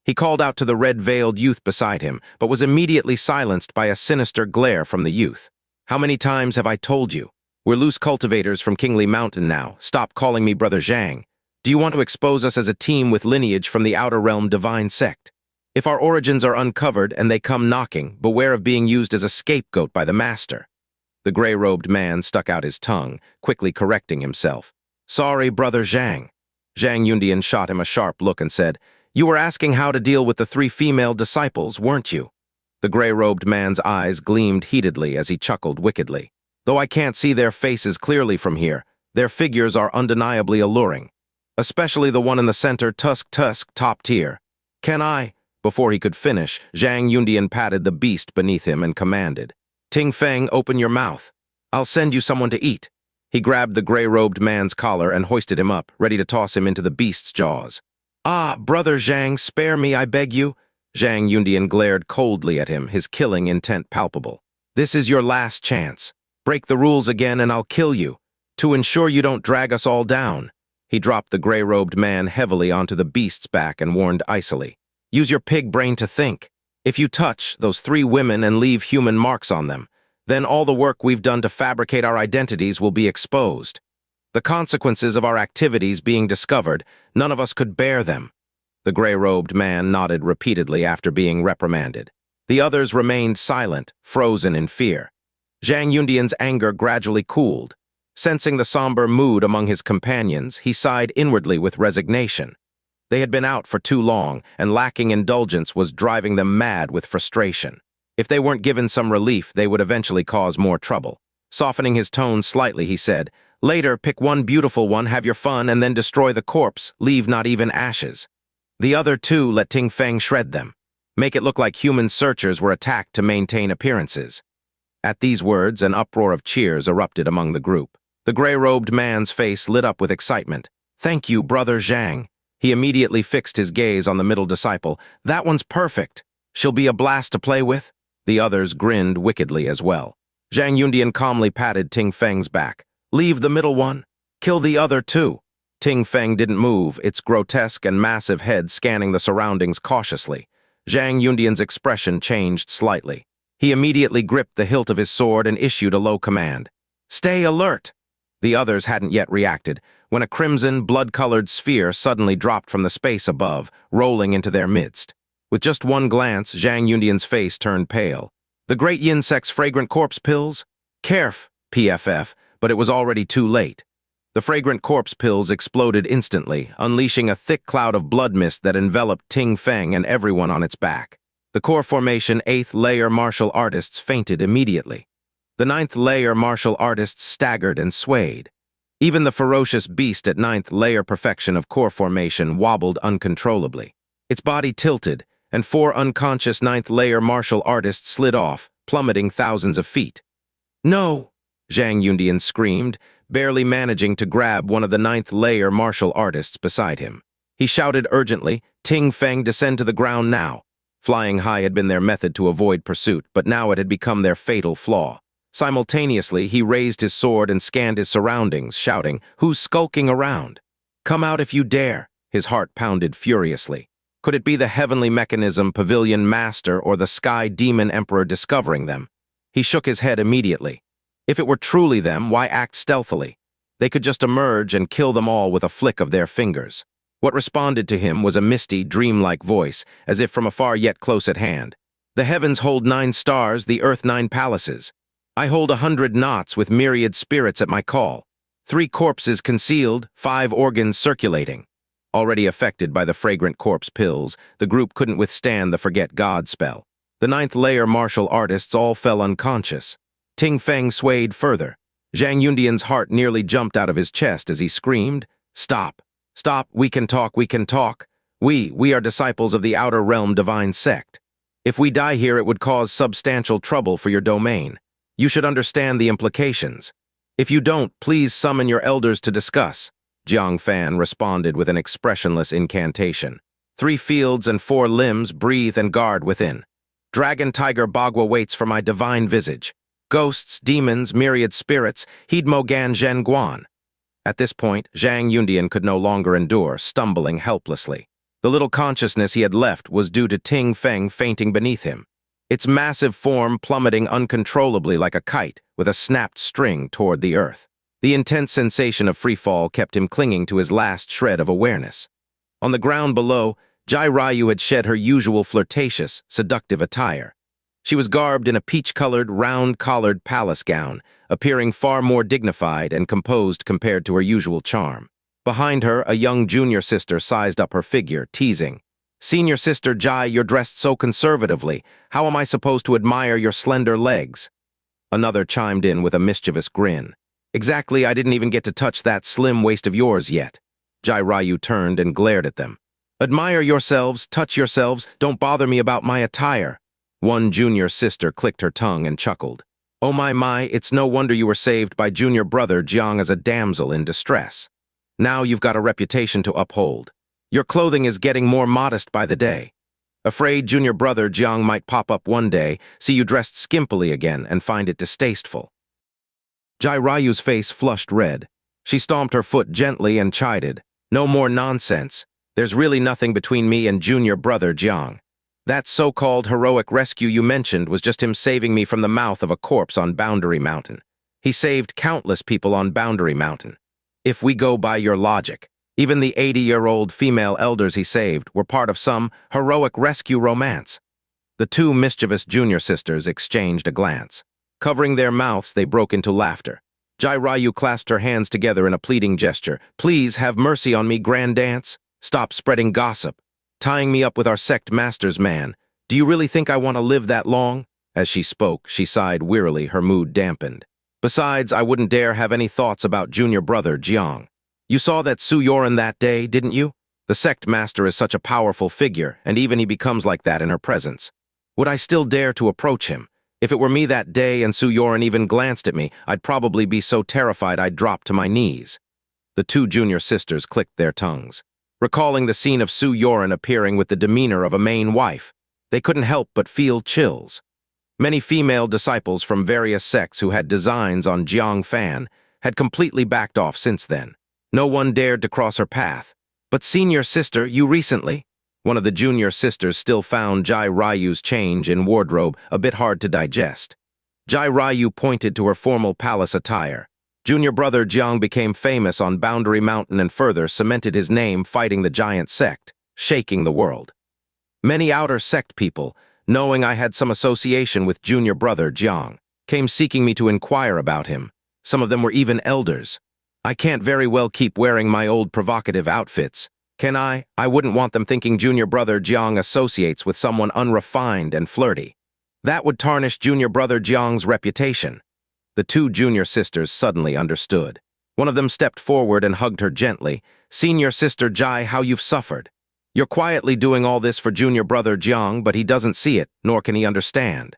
He called out to the red-veiled youth beside him, but was immediately silenced by a sinister glare from the youth. "How many times have I told you? We're loose cultivators from Kingly Mountain now. Stop calling me Brother Zhang. Do you want to expose us as a team with lineage from the Outer Realm Divine Sect? If our origins are uncovered and they come knocking, beware of being used as a scapegoat by the Master." The gray-robed man stuck out his tongue, quickly correcting himself. "Sorry, Brother Zhang." Zhang Yundian shot him a sharp look and said, "You were asking how to deal with the 3 female disciples, weren't you?" The gray-robed man's eyes gleamed heatedly as he chuckled wickedly. "Though I can't see their faces clearly from here, their figures are undeniably alluring. Especially the one in the center, tusk, top tier. Can I?" Before he could finish, Zhang Yundian patted the beast beneath him and commanded, "Ting Feng, open your mouth. I'll send you someone to eat." He grabbed the gray-robed man's collar and hoisted him up, ready to toss him into the beast's jaws. "Ah, Brother Zhang, spare me, I beg you." Zhang Yundian glared coldly at him, his killing intent palpable. "This is your last chance. Break the rules again and I'll kill you, to ensure you don't drag us all down." He dropped the gray-robed man heavily onto the beast's back and warned icily, "Use your pig brain to think. If you touch those 3 women and leave human marks on them, then all the work we've done to fabricate our identities will be exposed. The consequences of our activities being discovered, none of us could bear them." The gray-robed man nodded repeatedly after being reprimanded. The others remained silent, frozen in fear. Zhang Yundian's anger gradually cooled. Sensing the somber mood among his companions, he sighed inwardly with resignation. They had been out for too long, and lacking indulgence was driving them mad with frustration. If they weren't given some relief, they would eventually cause more trouble. Softening his tone slightly, he said, "Later, pick one beautiful one, have your fun, and then destroy the corpse, leave not even ashes. The other two, let Ting Feng shred them. Make it look like human searchers were attacked to maintain appearances." At these words, an uproar of cheers erupted among the group. The gray-robed man's face lit up with excitement. "Thank you, Brother Zhang." He immediately fixed his gaze on the middle disciple. "That one's perfect. She'll be a blast to play with." The others grinned wickedly as well. Zhang Yundian calmly patted Ting Feng's back. "Leave the middle one. Kill the other too." Ting Feng didn't move, its grotesque and massive head scanning the surroundings cautiously. Zhang Yundian's expression changed slightly. He immediately gripped the hilt of his sword and issued a low command. "Stay alert!" The others hadn't yet reacted, when a crimson, blood-colored sphere suddenly dropped from the space above, rolling into their midst. With just one glance, Zhang Yundian's face turned pale. "The Great Yin Sect's fragrant corpse pills? Caref, PFF, but it was already too late." The fragrant corpse pills exploded instantly, unleashing a thick cloud of blood mist that enveloped Ting Feng and everyone on its back. The core formation 8th layer martial artists fainted immediately. The 9th layer martial artists staggered and swayed. Even the ferocious beast at 9th layer perfection of core formation wobbled uncontrollably. Its body tilted, and 4 unconscious 9th layer martial artists slid off, plummeting thousands of feet. "No!" Zhang Yundian screamed, barely managing to grab one of the 9th layer martial artists beside him. He shouted urgently, "Ting Feng, descend to the ground now." Flying high had been their method to avoid pursuit, but now it had become their fatal flaw. Simultaneously, he raised his sword and scanned his surroundings, shouting, "Who's skulking around? Come out if you dare!" His heart pounded furiously. Could it be the heavenly mechanism pavilion master or the sky demon emperor discovering them? He shook his head immediately. If it were truly them, why act stealthily? They could just emerge and kill them all with a flick of their fingers. What responded to him was a misty, dreamlike voice, as if from afar yet close at hand. "The heavens hold 9 stars, the earth 9 palaces. I hold 100 knots with myriad spirits at my call. 3 corpses concealed, 5 organs circulating." Already affected by the fragrant corpse pills, the group couldn't withstand the Forget God spell. The 9th layer martial artists all fell unconscious. Ting Feng swayed further. Zhang Yundian's heart nearly jumped out of his chest as he screamed, "Stop! Stop! We can talk, we can talk. We are disciples of the Outer Realm Divine Sect. If we die here, it would cause substantial trouble for your domain. You should understand the implications. If you don't, please summon your elders to discuss." Jiang Fan responded with an expressionless incantation. 3 fields and 4 limbs breathe and guard within. Dragon Tiger Bagua waits for my divine visage. Ghosts, demons, myriad spirits, heed Mo Gan Zhen Guan. At this point, Zhang Yundian could no longer endure, stumbling helplessly. The little consciousness he had left was due to Ting Feng fainting beneath him, its massive form plummeting uncontrollably like a kite with a snapped string toward the earth. The intense sensation of free fall kept him clinging to his last shred of awareness. On the ground below, Jai Ryu had shed her usual flirtatious, seductive attire. She was garbed in a peach-colored, round-collared palace gown, appearing far more dignified and composed compared to her usual charm. Behind her, a young junior sister sized up her figure, teasing, "Senior sister Jai, you're dressed so conservatively. How am I supposed to admire your slender legs?" Another chimed in with a mischievous grin. "Exactly, I didn't even get to touch that slim waist of yours yet." Jai Ryu turned and glared at them. "Admire yourselves, touch yourselves, don't bother me about my attire." One junior sister clicked her tongue and chuckled. "Oh my, it's no wonder you were saved by junior brother Jiang as a damsel in distress. Now you've got a reputation to uphold. Your clothing is getting more modest by the day. Afraid junior brother Jiang might pop up one day, see you dressed skimpily again, and find it distasteful." Jai Ryu's face flushed red. She stomped her foot gently and chided, "No more nonsense. There's really nothing between me and junior brother Jiang. That so-called heroic rescue you mentioned was just him saving me from the mouth of a corpse on Boundary Mountain. He saved countless people on Boundary Mountain. If we go by your logic, even the 80-year-old female elders he saved were part of some heroic rescue romance." The 2 mischievous junior sisters exchanged a glance. Covering their mouths, they broke into laughter. Jai Ryu clasped her hands together in a pleading gesture. "Please have mercy on me, Grand Dance. Stop spreading gossip. Tying me up with our sect master's man. Do you really think I want to live that long?" As she spoke, she sighed wearily, her mood dampened. Besides, I wouldn't dare have any thoughts about junior brother Jiang. You saw that Su Yoren that day, didn't you? The sect master is such a powerful figure, and even he becomes like that in her presence. Would I still dare to approach him? If it were me that day and Su Yoren even glanced at me, I'd probably be so terrified I'd drop to my knees. The two junior sisters clicked their tongues, recalling the scene of Su Yoren appearing with the demeanor of a Main wife. They couldn't help but feel chills. Many female disciples from various sects who had designs on Jiang Fan had completely backed off since then. No one dared to cross her path. But senior sister, you recently? One of the junior sisters still found Jai Ryu's change in wardrobe a bit hard to digest. Jai Ryu pointed to her formal palace attire. Junior brother Jiang became famous on Boundary Mountain and further cemented his name fighting the giant sect, shaking the world. Many outer sect people, knowing I had some association with junior brother Jiang, came seeking me to inquire about him. Some of them were even elders. I can't very well keep wearing my old provocative outfits. Can I? I wouldn't want them thinking junior brother Jiang associates with someone unrefined and flirty. That would tarnish junior brother Jiang's reputation. The two junior sisters suddenly understood. One of them stepped forward and hugged her gently. Senior sister Jai, how you've suffered. You're quietly doing all this for junior brother Jiang, but he doesn't see it, nor can he understand.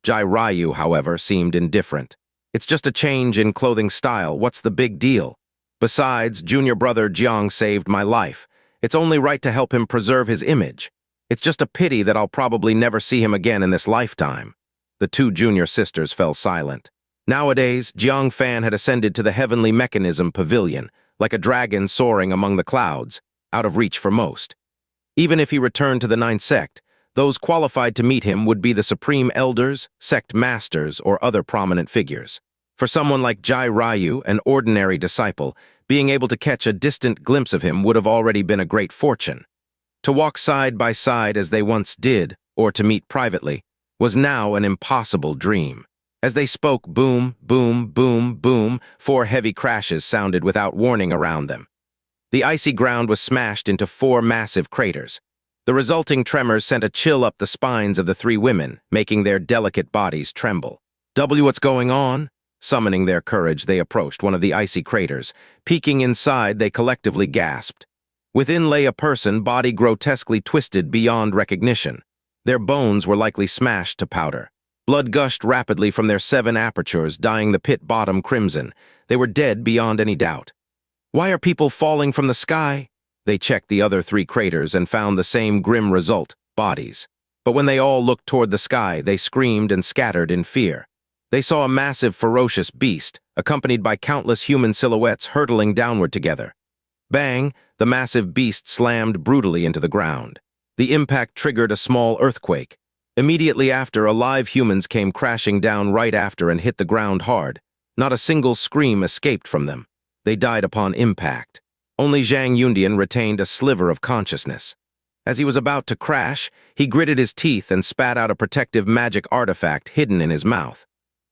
Jai Ryu, however, seemed indifferent. It's just a change in clothing style. What's the big deal? Besides, junior brother Jiang saved my life. It's only right to help him preserve his image. It's just a pity that I'll probably never see him again in this lifetime. The two junior sisters fell silent. Nowadays, Jiang Fan had ascended to the heavenly mechanism pavilion, like a dragon soaring among the clouds, out of reach for most. Even if he returned to the Ninth Sect, those qualified to meet him would be the Supreme Elders, Sect Masters, or other prominent figures. For someone like Jai Ryu, an ordinary disciple, being able to catch a distant glimpse of him would have already been a great fortune. To walk side by side as they once did, or to meet privately, was now an impossible dream. As they spoke, boom, boom, boom, boom, 4 heavy crashes sounded without warning around them. The icy ground was smashed into 4 massive craters. The resulting tremors sent a chill up the spines of the 3 women, making their delicate bodies tremble. What's going on? Summoning their courage, they approached one of the icy craters. Peeking inside, they collectively gasped. Within lay a person, body grotesquely twisted beyond recognition. Their bones were likely smashed to powder. Blood gushed rapidly from their 7 apertures, dyeing the pit bottom crimson. They were dead beyond any doubt. Why are people falling from the sky? They checked the other 3 craters and found the same grim result, bodies. But when they all looked toward the sky, they screamed and scattered in fear. They saw a massive, ferocious beast, accompanied by countless human silhouettes hurtling downward together. Bang! The massive beast slammed brutally into the ground. The impact triggered a small earthquake. Immediately after, alive humans came crashing down right after and hit the ground hard. Not a single scream escaped from them. They died upon impact. Only Zhang Yundian retained a sliver of consciousness. As he was about to crash, he gritted his teeth and spat out a protective magic artifact hidden in his mouth.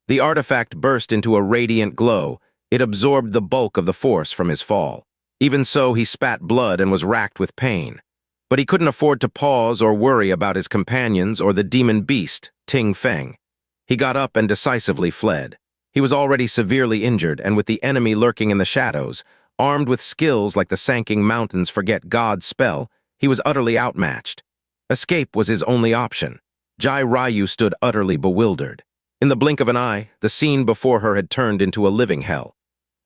The artifact burst into a radiant glow. It absorbed the bulk of the force from his fall. Even so, he spat blood and was racked with pain. But he couldn't afford to pause or worry about his companions or the demon beast, Ting Feng. He got up and decisively fled. He was already severely injured, and with the enemy lurking in the shadows, armed with skills like the Sanking Mountains Forget God spell, he was utterly outmatched. Escape was his only option. Jai Ryu stood utterly bewildered. In the blink of an eye, the scene before her had turned into a living hell.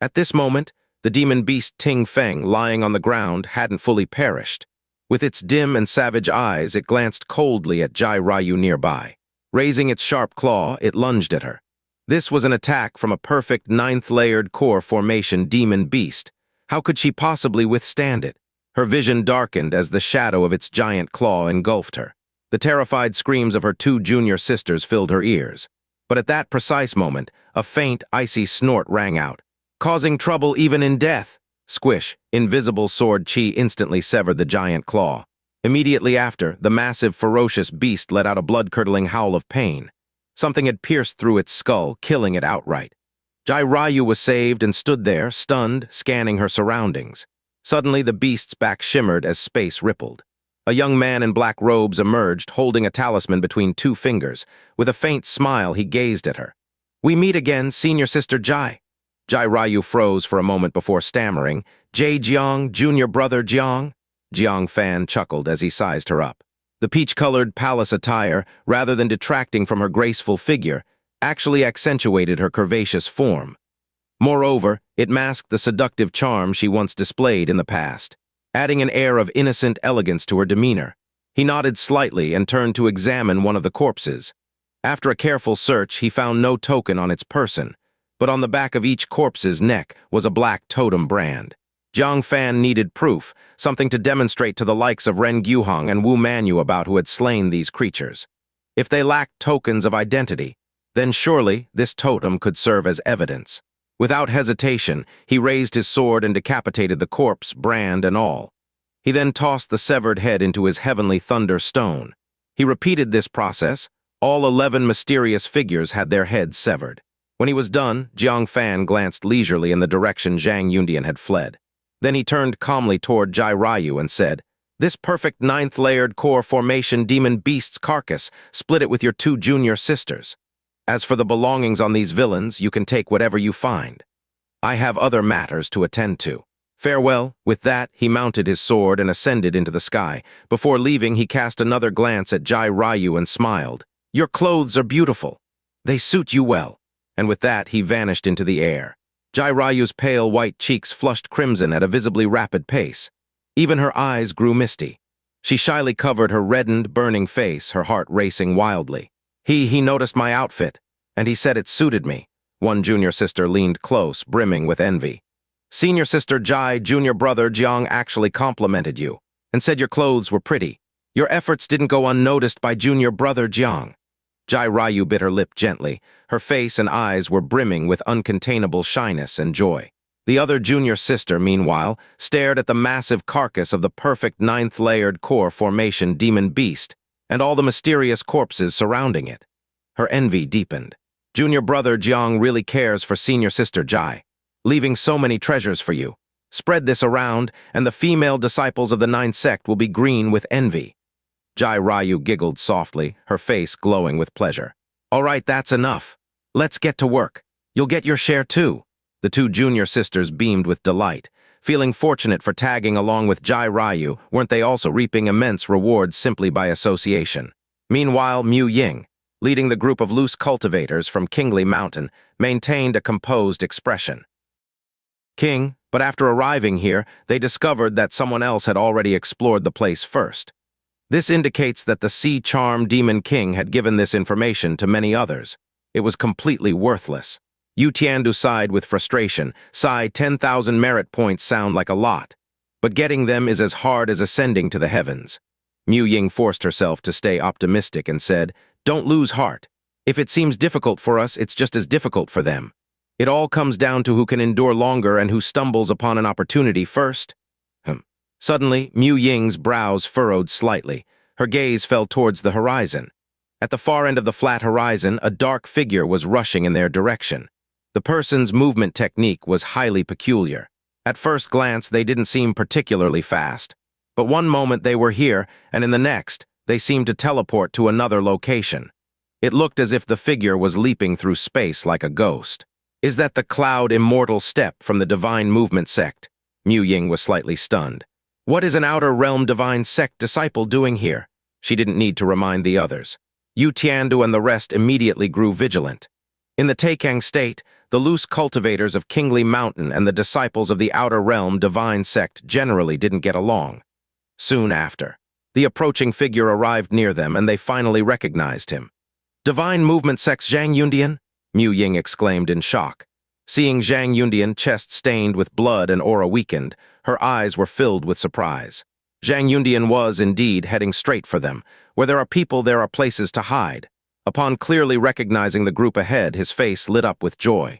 At this moment, the demon beast Ting Feng, lying on the ground, hadn't fully perished. With its dim and savage eyes, it glanced coldly at Jai Ryu nearby. Raising its sharp claw, it lunged at her. This was an attack from a perfect 9th-layered core formation demon beast. How could she possibly withstand it? Her vision darkened as the shadow of its giant claw engulfed her. The terrified screams of her 2 junior sisters filled her ears. But at that precise moment, a faint, icy snort rang out, causing trouble even in death. Squish, invisible sword chi instantly severed the giant claw. Immediately after, the massive, ferocious beast let out a blood-curdling howl of pain. Something had pierced through its skull, killing it outright. Jai Ryu was saved and stood there, stunned, scanning her surroundings. Suddenly, the beast's back shimmered as space rippled. A young man in black robes emerged, holding a talisman between 2 fingers. With a faint smile, he gazed at her. We meet again, senior sister Jai. Jai Ryu froze for a moment before stammering. Jai Jiang, junior brother Jiang? Jiang Fan chuckled as he sized her up. The peach-colored palace attire, rather than detracting from her graceful figure, actually accentuated her curvaceous form. Moreover, it masked the seductive charm she once displayed in the past, adding an air of innocent elegance to her demeanor. He nodded slightly and turned to examine one of the corpses. After a careful search, he found no token on its person, but on the back of each corpse's neck was a black totem brand. Jiang Fan needed proof, something to demonstrate to the likes of Ren Guhong and Wu Manyu about who had slain these creatures. If they lacked tokens of identity, then surely this totem could serve as evidence. Without hesitation, he raised his sword and decapitated the corpse, brand and all. He then tossed the severed head into his heavenly thunder stone. He repeated this process. All 11 mysterious figures had their heads severed. When he was done, Jiang Fan glanced leisurely in the direction Zhang Yundian had fled. Then he turned calmly toward Jai Ryu and said, "This perfect 9th-layered core formation demon beast's carcass, split it with your 2 junior sisters. As for the belongings on these villains, you can take whatever you find. I have other matters to attend to. Farewell." With that, he mounted his sword and ascended into the sky. Before leaving, he cast another glance at Jai Ryu and smiled. "Your clothes are beautiful. They suit you well." And with that, he vanished into the air. Jai Ryu's pale white cheeks flushed crimson at a visibly rapid pace. Even her eyes grew misty. She shyly covered her reddened, burning face, her heart racing wildly. He noticed my outfit, and he said it suited me. One junior sister leaned close, brimming with envy. "Senior sister Jai, junior brother Jiang actually complimented you, and said your clothes were pretty. Your efforts didn't go unnoticed by junior brother Jiang." Jai Ryu bit her lip gently. Her face and eyes were brimming with uncontainable shyness and joy. The other junior sister, meanwhile, stared at the massive carcass of the perfect 9th-layered core formation demon beast and all the mysterious corpses surrounding it. Her envy deepened. Junior brother Jiang really cares for senior sister Jai, leaving so many treasures for you. Spread this around, and the female disciples of the 9th sect will be green with envy. Jai Ryu giggled softly, her face glowing with pleasure. "All right, that's enough. Let's get to work. You'll get your share too." The 2 junior sisters beamed with delight. Feeling fortunate for tagging along with Jai Ryu, weren't they also reaping immense rewards simply by association? Meanwhile, Mu Ying, leading the group of loose cultivators from Kingly Mountain, maintained a composed expression. But after arriving here, they discovered that someone else had already explored the place first. This indicates that the Sea Charm Demon King had given this information to many others. It was completely worthless. Yu Tiandu sighed with frustration. 10,000 merit points sound like a lot, but getting them is as hard as ascending to the heavens. Mu Ying forced herself to stay optimistic and said, "Don't lose heart. If it seems difficult for us, it's just as difficult for them. It all comes down to who can endure longer and who stumbles upon an opportunity first." Suddenly, Mu Ying's brows furrowed slightly. Her gaze fell towards the horizon. At the far end of the flat horizon, a dark figure was rushing in their direction. The person's movement technique was highly peculiar. At first glance, they didn't seem particularly fast. But one moment they were here, and in the next, they seemed to teleport to another location. It looked as if the figure was leaping through space like a ghost. "Is that the Cloud Immortal Step from the Divine Movement Sect?" Mu Ying was slightly stunned. What is an Outer Realm Divine Sect disciple doing here? She didn't need to remind the others. Yu Tiandu and the rest immediately grew vigilant. In the Taikang state, the loose cultivators of Kingly Mountain and the disciples of the Outer Realm Divine Sect generally didn't get along. Soon after, the approaching figure arrived near them and they finally recognized him. "Divine Movement Sect's Zhang Yundian?" Mu Ying exclaimed in shock. Seeing Zhang Yundian, chest stained with blood and aura weakened, her eyes were filled with surprise. Zhang Yundian was, indeed, heading straight for them. Where there are people, there are places to hide. Upon clearly recognizing the group ahead, his face lit up with joy.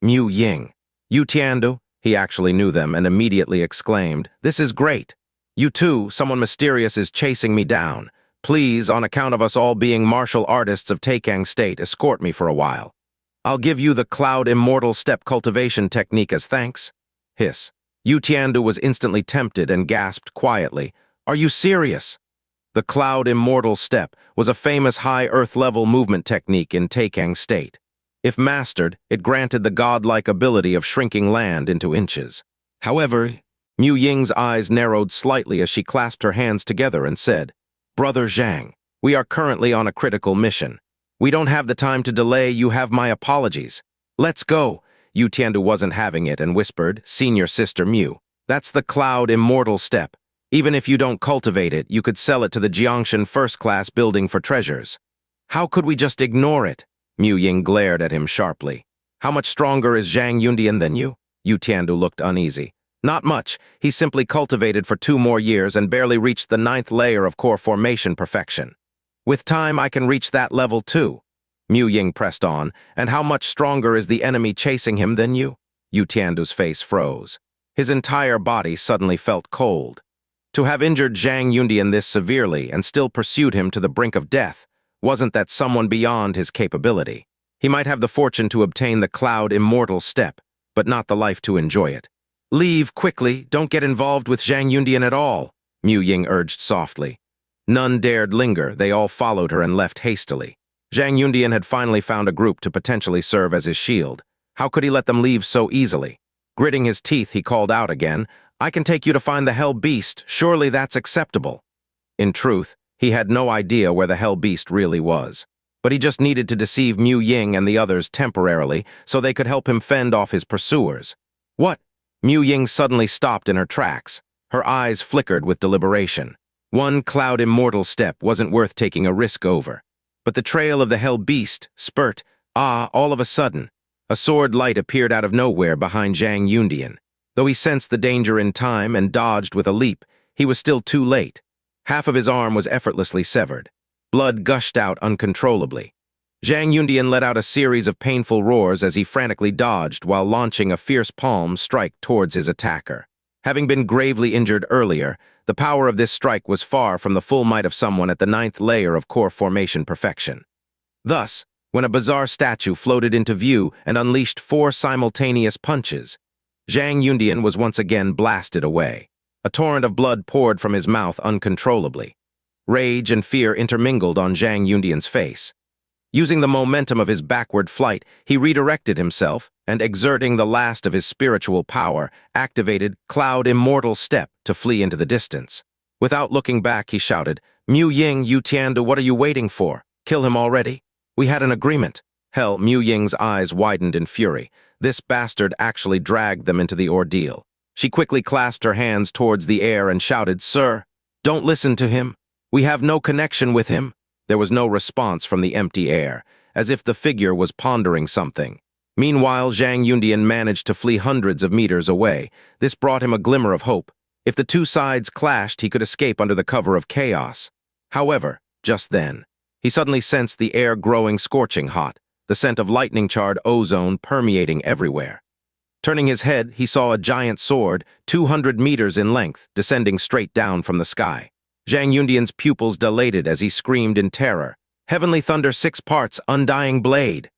Mu Ying. Yu Tiandu? He actually knew them and immediately exclaimed, "This is great. You too, someone mysterious is chasing me down. Please, on account of us all being martial artists of Taikang State, escort me for a while. I'll give you the Cloud Immortal Step cultivation technique as thanks." Hiss. Yu Tiandu was instantly tempted and gasped quietly, "Are you serious?" The Cloud Immortal Step was a famous high Earth-level movement technique in Taikang State. If mastered, it granted the godlike ability of shrinking land into inches. However, Mu Ying's eyes narrowed slightly as she clasped her hands together and said, "Brother Zhang, we are currently on a critical mission. We don't have the time to delay. You have my apologies. Let's go." Yu Tiandu wasn't having it and whispered, "Senior Sister Mu, that's the Cloud Immortal Step. Even if you don't cultivate it, you could sell it to the Jiangshan first-class building for treasures." "How could we just ignore it?" Mu Ying glared at him sharply. "How much stronger is Zhang Yundian than you?" Yu Tiandu looked uneasy. "Not much. He simply cultivated for 2 more years and barely reached the 9th layer of core formation perfection. With time, I can reach that level too." Mu Ying pressed on. "And how much stronger is the enemy chasing him than you?" Yu Tiandu's face froze. His entire body suddenly felt cold. To have injured Zhang Yundian this severely and still pursued him to the brink of death, wasn't that someone beyond his capability? He might have the fortune to obtain the Cloud Immortal Step, but not the life to enjoy it. "Leave quickly, don't get involved with Zhang Yundian at all," Mu Ying urged softly. None dared linger, they all followed her and left hastily. Zhang Yundian had finally found a group to potentially serve as his shield. How could he let them leave so easily? Gritting his teeth, he called out again, "I can take you to find the Hell Beast, surely that's acceptable." In truth, he had no idea where the Hell Beast really was. But he just needed to deceive Mu Ying and the others temporarily so they could help him fend off his pursuers. "What?" Mu Ying suddenly stopped in her tracks. Her eyes flickered with deliberation. One Cloud Immortal Step wasn't worth taking a risk over. But the trail of the Hell Beast, all of a sudden, a sword light appeared out of nowhere behind Zhang Yundian. Though he sensed the danger in time and dodged with a leap, he was still too late. Half of his arm was effortlessly severed. Blood gushed out uncontrollably. Zhang Yundian let out a series of painful roars as he frantically dodged while launching a fierce palm strike towards his attacker. Having been gravely injured earlier, the power of this strike was far from the full might of someone at the 9th layer of core formation perfection. Thus, when a bizarre statue floated into view and unleashed 4 simultaneous punches, Zhang Yundian was once again blasted away. A torrent of blood poured from his mouth uncontrollably. Rage and fear intermingled on Zhang Yundian's face. Using the momentum of his backward flight, he redirected himself and, exerting the last of his spiritual power, activated Cloud Immortal Step to flee into the distance. Without looking back, he shouted, "Mu Ying, Yu Tiandu, what are you waiting for? Kill him already? We had an agreement." Hell, Mu Ying's eyes widened in fury. This bastard actually dragged them into the ordeal. She quickly clasped her hands towards the air and shouted, "Sir, don't listen to him. We have no connection with him." There was no response from the empty air, as if the figure was pondering something. Meanwhile, Zhang Yundian managed to flee hundreds of meters away. This brought him a glimmer of hope. If the two sides clashed, he could escape under the cover of chaos. However, just then, he suddenly sensed the air growing scorching hot, the scent of lightning-charred ozone permeating everywhere. Turning his head, he saw a giant sword, 200 meters in length, descending straight down from the sky. Zhang Yundian's pupils dilated as he screamed in terror, "Heavenly Thunder 6 parts, Undying Blade!"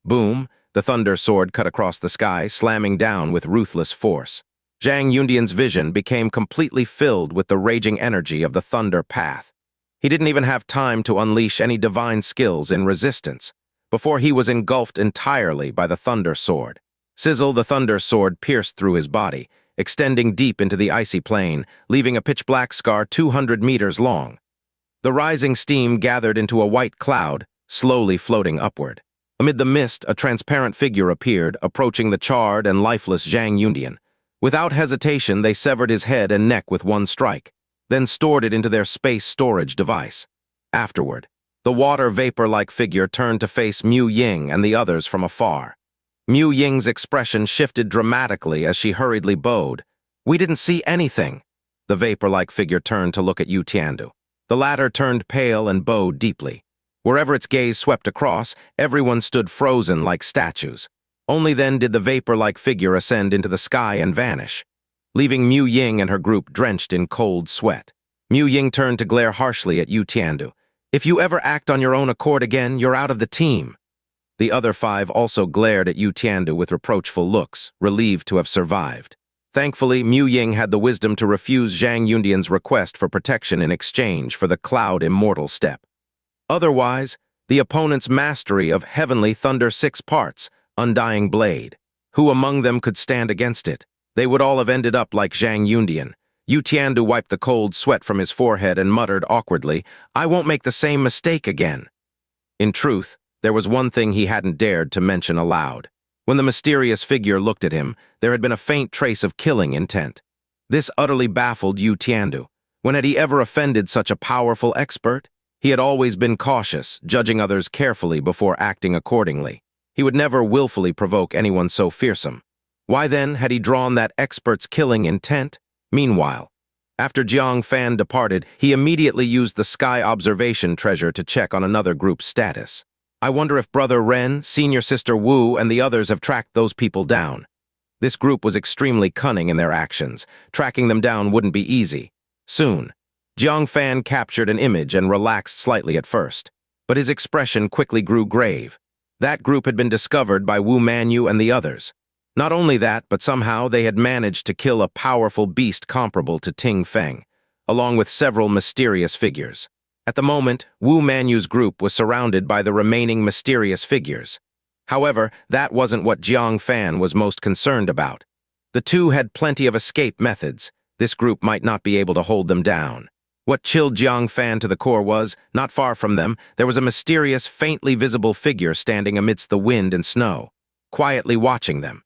Boom, the thunder sword cut across the sky, slamming down with ruthless force. Zhang Yundian's vision became completely filled with the raging energy of the thunder path. He didn't even have time to unleash any divine skills in resistance, before he was engulfed entirely by the thunder sword. Sizzle, the thunder sword pierced through his body, extending deep into the icy plain, leaving a pitch-black scar 200 meters long. The rising steam gathered into a white cloud, slowly floating upward. Amid the mist, a transparent figure appeared, approaching the charred and lifeless Zhang Yundian. Without hesitation, they severed his head and neck with one strike, then stored it into their space storage device. Afterward, the water vapor-like figure turned to face Mu Ying and the others from afar. Mu Ying's expression shifted dramatically as she hurriedly bowed. "We didn't see anything." The vapor-like figure turned to look at Yu Tiandu. The latter turned pale and bowed deeply. Wherever its gaze swept across, everyone stood frozen like statues. Only then did the vapor-like figure ascend into the sky and vanish, leaving Mu Ying and her group drenched in cold sweat. Mu Ying turned to glare harshly at Yu Tiandu. "If you ever act on your own accord again, you're out of the team." The other 5 also glared at Yu Tiandu with reproachful looks, relieved to have survived. Thankfully, Mu Ying had the wisdom to refuse Zhang Yundian's request for protection in exchange for the Cloud Immortal Step. Otherwise, The opponent's mastery of Heavenly Thunder 6 parts, Undying Blade. Who among them could stand against it? They would all have ended up like Zhang Yundian. Yu Tiandu wiped the cold sweat from his forehead and muttered awkwardly, "I won't make the same mistake again." In truth, there was one thing he hadn't dared to mention aloud. When the mysterious figure looked at him, there had been a faint trace of killing intent. This utterly baffled Yu Tiandu. When had he ever offended such a powerful expert? He had always been cautious, judging others carefully before acting accordingly. He would never willfully provoke anyone so fearsome. Why then had he drawn that expert's killing intent? Meanwhile, after Jiang Fan departed, he immediately used the Sky Observation treasure to check on another group's status. I wonder if Brother Ren, Senior Sister Wu, and the others have tracked those people down. This group was extremely cunning in their actions. Tracking them down wouldn't be easy. Soon, Jiang Fan captured an image and relaxed slightly at first, but his expression quickly grew grave. That group had been discovered by Wu Manyu and the others. Not only that, but somehow they had managed to kill a powerful beast comparable to Ting Feng, along with several mysterious figures. At the moment, Wu Manyu's group was surrounded by the remaining mysterious figures. However, that wasn't what Jiang Fan was most concerned about. The two had plenty of escape methods. This group might not be able to hold them down. What chilled Jiang Fan to the core was, not far from them, there was a mysterious, faintly visible figure standing amidst the wind and snow, quietly watching them.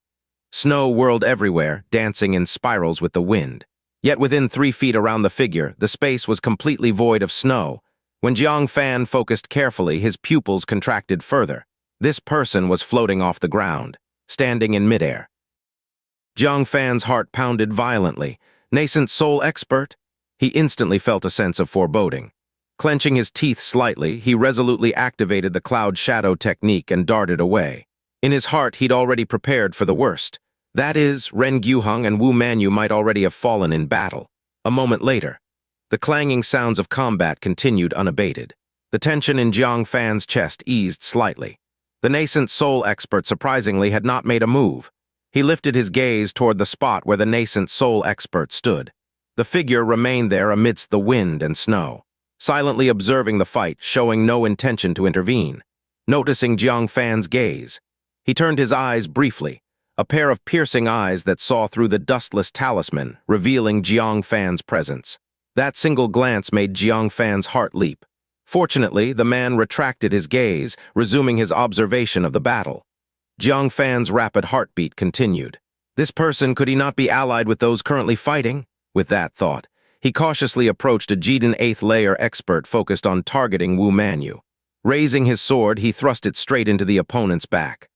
Snow whirled everywhere, dancing in spirals with the wind. Yet within 3 feet around the figure, the space was completely void of snow. When Jiang Fan focused carefully, his pupils contracted further. This person was floating off the ground, standing in midair. Jiang Fan's heart pounded violently. Nascent soul expert? He instantly felt a sense of foreboding. Clenching his teeth slightly, he resolutely activated the cloud shadow technique and darted away. In his heart, he'd already prepared for the worst. That is, Ren Guheng and Wu Manyu might already have fallen in battle. A moment later, the clanging sounds of combat continued unabated. The tension in Jiang Fan's chest eased slightly. The nascent soul expert surprisingly had not made a move. He lifted his gaze toward the spot where the nascent soul expert stood. The figure remained there amidst the wind and snow, silently observing the fight, showing no intention to intervene. Noticing Jiang Fan's gaze, he turned his eyes briefly, a pair of piercing eyes that saw through the dustless talisman, revealing Jiang Fan's presence. That single glance made Jiang Fan's heart leap. Fortunately, the man retracted his gaze, resuming his observation of the battle. Jiang Fan's rapid heartbeat continued. This person, could he not be allied with those currently fighting? With that thought, he cautiously approached a Jidan 8th layer expert focused on targeting Wu Manyu. Raising his sword, he thrust it straight into the opponent's back.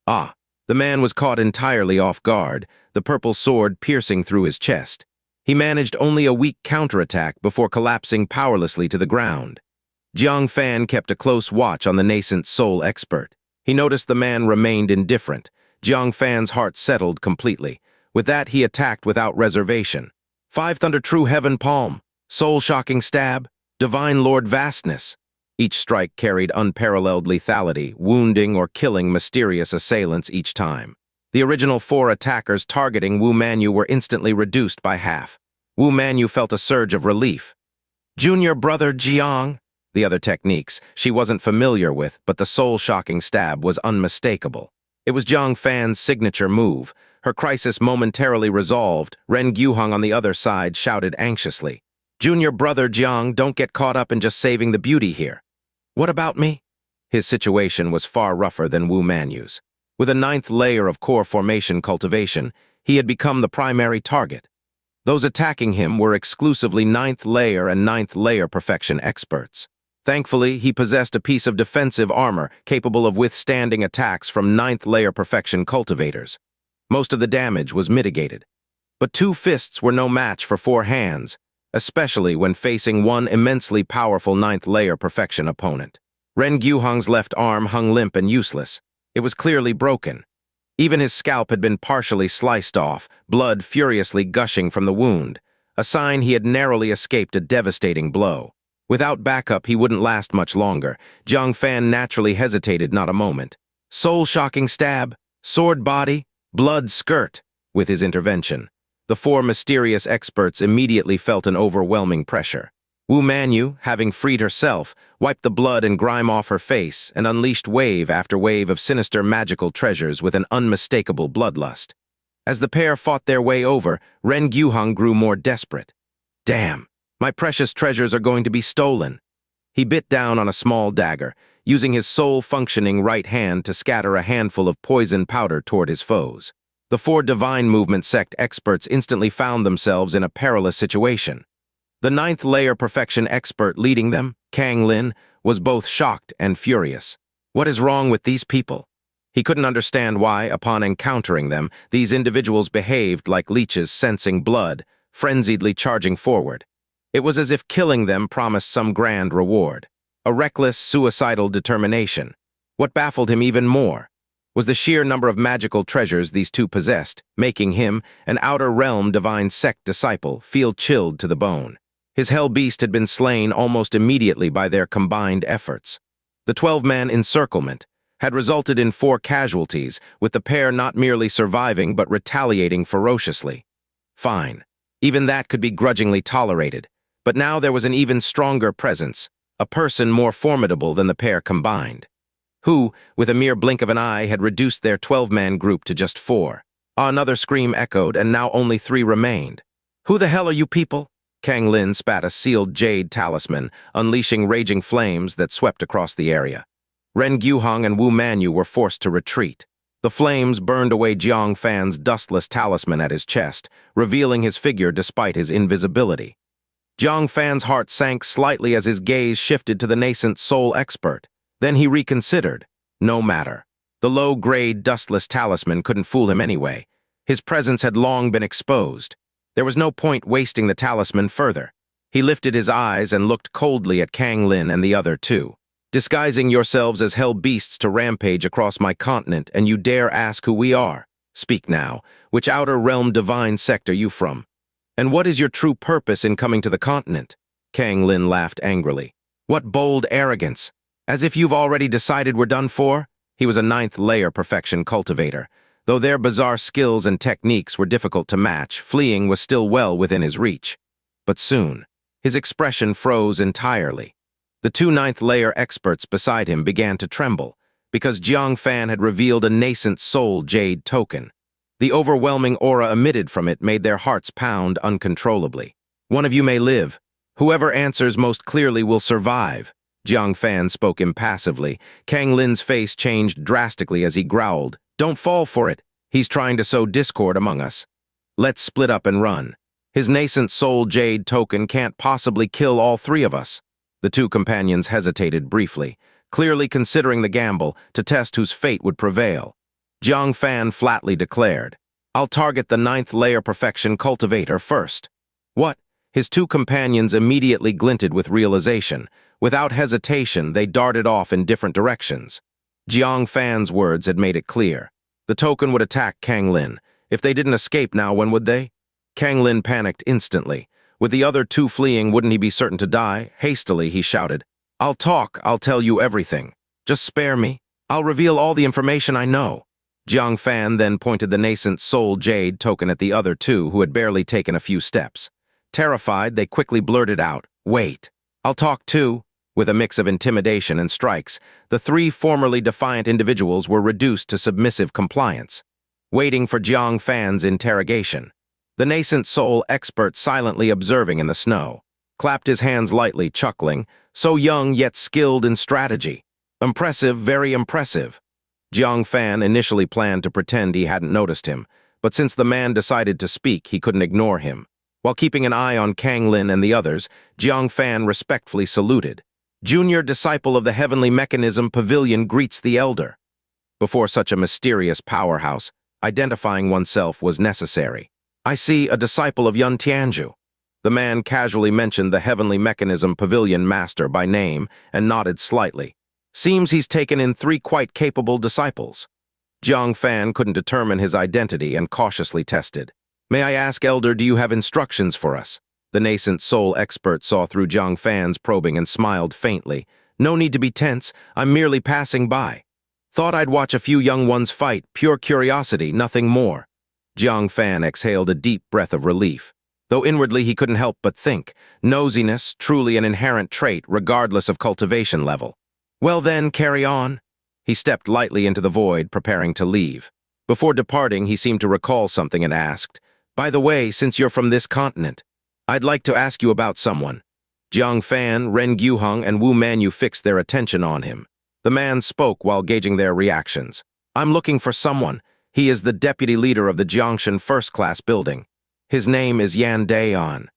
Ah, the man was caught entirely off guard, the purple sword piercing through his chest. He managed only a weak counterattack before collapsing powerlessly to the ground. Jiang Fan kept a close watch on the nascent soul expert. He noticed the man remained indifferent. Jiang Fan's heart settled completely. With that, he attacked without reservation. 5 Thunder True Heaven Palm, Soul-Shocking Stab, Divine Lord Vastness. Each strike carried unparalleled lethality, wounding or killing mysterious assailants each time. The original 4 attackers targeting Wu Manyu were instantly reduced by half. Wu Manyu felt a surge of relief. Junior brother Jiang. The other techniques she wasn't familiar with, but the soul-shocking stab was unmistakable. It was Jiang Fan's signature move. Her crisis momentarily resolved, Ren Guheng on the other side shouted anxiously, "Junior brother Jiang, don't get caught up in just saving the beauty here." "What about me?" His situation was far rougher than Wu Manyu's. With a 9th layer of core formation cultivation, he had become the primary target. Those attacking him were exclusively 9th layer and 9th layer perfection experts. Thankfully, he possessed a piece of defensive armor capable of withstanding attacks from 9th layer perfection cultivators. Most of the damage was mitigated. But 2 fists were no match for 4 hands, especially when facing one immensely powerful 9th layer perfection opponent. Ren Guheng's left arm hung limp and useless. It was clearly broken. Even his scalp had been partially sliced off, blood furiously gushing from the wound, a sign he had narrowly escaped a devastating blow. Without backup, he wouldn't last much longer. Jiang Fan naturally hesitated not a moment. Soul-shocking stab, sword body, blood skirt. With his intervention, the 4 mysterious experts immediately felt an overwhelming pressure. Wu Manyu, having freed herself, wiped the blood and grime off her face and unleashed wave after wave of sinister magical treasures with an unmistakable bloodlust. As the pair fought their way over, Ren Gyuheng grew more desperate. Damn, my precious treasures are going to be stolen. He bit down on a small dagger, using his sole functioning right hand to scatter a handful of poison powder toward his foes. The four Divine Movement Sect experts instantly found themselves in a perilous situation. The ninth-layer perfection expert leading them, Kang Lin, was both shocked and furious. What is wrong with these people? He couldn't understand why, upon encountering them, these individuals behaved like leeches sensing blood, frenziedly charging forward. It was as if killing them promised some grand reward. A reckless, suicidal determination. What baffled him even more was the sheer number of magical treasures these two possessed, making him, an outer realm divine sect disciple, feel chilled to the bone. His hell beast had been slain almost immediately by their combined efforts. The 12-man encirclement had resulted in 4 casualties, with the pair not merely surviving but retaliating ferociously. Fine. Even that could be grudgingly tolerated. But now there was an even stronger presence, a person more formidable than the pair combined, who, with a mere blink of an eye, had reduced their 12-man group to just 4. Another scream echoed, and now only 3 remained. Who the hell are you people? Kang Lin spat a sealed jade talisman, unleashing raging flames that swept across the area. Ren Gyuheng and Wu Manyu were forced to retreat. The flames burned away Jiang Fan's dustless talisman at his chest, revealing his figure despite his invisibility. Jiang Fan's heart sank slightly as his gaze shifted to the nascent soul expert. Then he reconsidered. No matter. The low-grade, dustless talisman couldn't fool him anyway. His presence had long been exposed. There was no point wasting the talisman further. He lifted his eyes and looked coldly at Kang Lin and the other 2. Disguising yourselves as hell beasts to rampage across my continent, and you dare ask who we are? Speak now. Which outer realm divine sect are you from? And what is your true purpose in coming to the continent? Kang Lin laughed angrily. What bold arrogance! As if you've already decided we're done for? He was a 9th-layer perfection cultivator. Though their bizarre skills and techniques were difficult to match, fleeing was still well within his reach. But soon, his expression froze entirely. The 2 9th-layer experts beside him began to tremble, because Jiang Fan had revealed a nascent soul jade token. The overwhelming aura emitted from it made their hearts pound uncontrollably. One of you may live. Whoever answers most clearly will survive. Jiang Fan spoke impassively. Kang Lin's face changed drastically as he growled. Don't fall for it. He's trying to sow discord among us. Let's split up and run. His nascent soul jade token can't possibly kill all 3 of us. The 2 companions hesitated briefly, clearly considering the gamble to test whose fate would prevail. Jiang Fan flatly declared, I'll target the 9th-layer perfection cultivator first. What? His 2 companions immediately glinted with realization. Without hesitation, they darted off in different directions. Jiang Fan's words had made it clear. The token would attack Kang Lin. If they didn't escape now, when would they? Kang Lin panicked instantly. With the other 2 fleeing, wouldn't he be certain to die? Hastily, he shouted, I'll tell you everything. Just spare me. I'll reveal all the information I know. Jiang Fan then pointed the nascent soul jade token at the other 2 who had barely taken a few steps. Terrified, they quickly blurted out, Wait. I'll talk too. With a mix of intimidation and strikes, the 3 formerly defiant individuals were reduced to submissive compliance, waiting for Jiang Fan's interrogation. The nascent soul expert, silently observing in the snow, clapped his hands lightly, chuckling, so young yet skilled in strategy. Impressive, very impressive. Jiang Fan initially planned to pretend he hadn't noticed him, but since the man decided to speak, he couldn't ignore him. While keeping an eye on Kang Lin and the others, Jiang Fan respectfully saluted. Junior disciple of the heavenly mechanism pavilion greets the elder. Before such a mysterious powerhouse, identifying oneself was necessary. I see a disciple of Yun Tianzhu. The man casually mentioned the heavenly mechanism pavilion master by name and nodded slightly. Seems he's taken in 3 quite capable disciples. Jiang Fan couldn't determine his identity and cautiously tested. May I ask, Elder, do you have instructions for us? The nascent soul expert saw through Jiang Fan's probing and smiled faintly. No need to be tense, I'm merely passing by. Thought I'd watch a few young ones fight, pure curiosity, nothing more. Jiang Fan exhaled a deep breath of relief. though inwardly he couldn't help but think, nosiness, truly an inherent trait regardless of cultivation level. Well then, carry on. He stepped lightly into the void, preparing to leave. Before departing, he seemed to recall something and asked, "By the way, since you're from this continent, I'd like to ask you about someone." Jiang Fan, Ren Guheng, and Wu Manyu fixed their attention on him. The man spoke while gauging their reactions. "I'm looking for someone. He is the deputy leader of the Jiangshan first-class building. His name is Yan Dayan."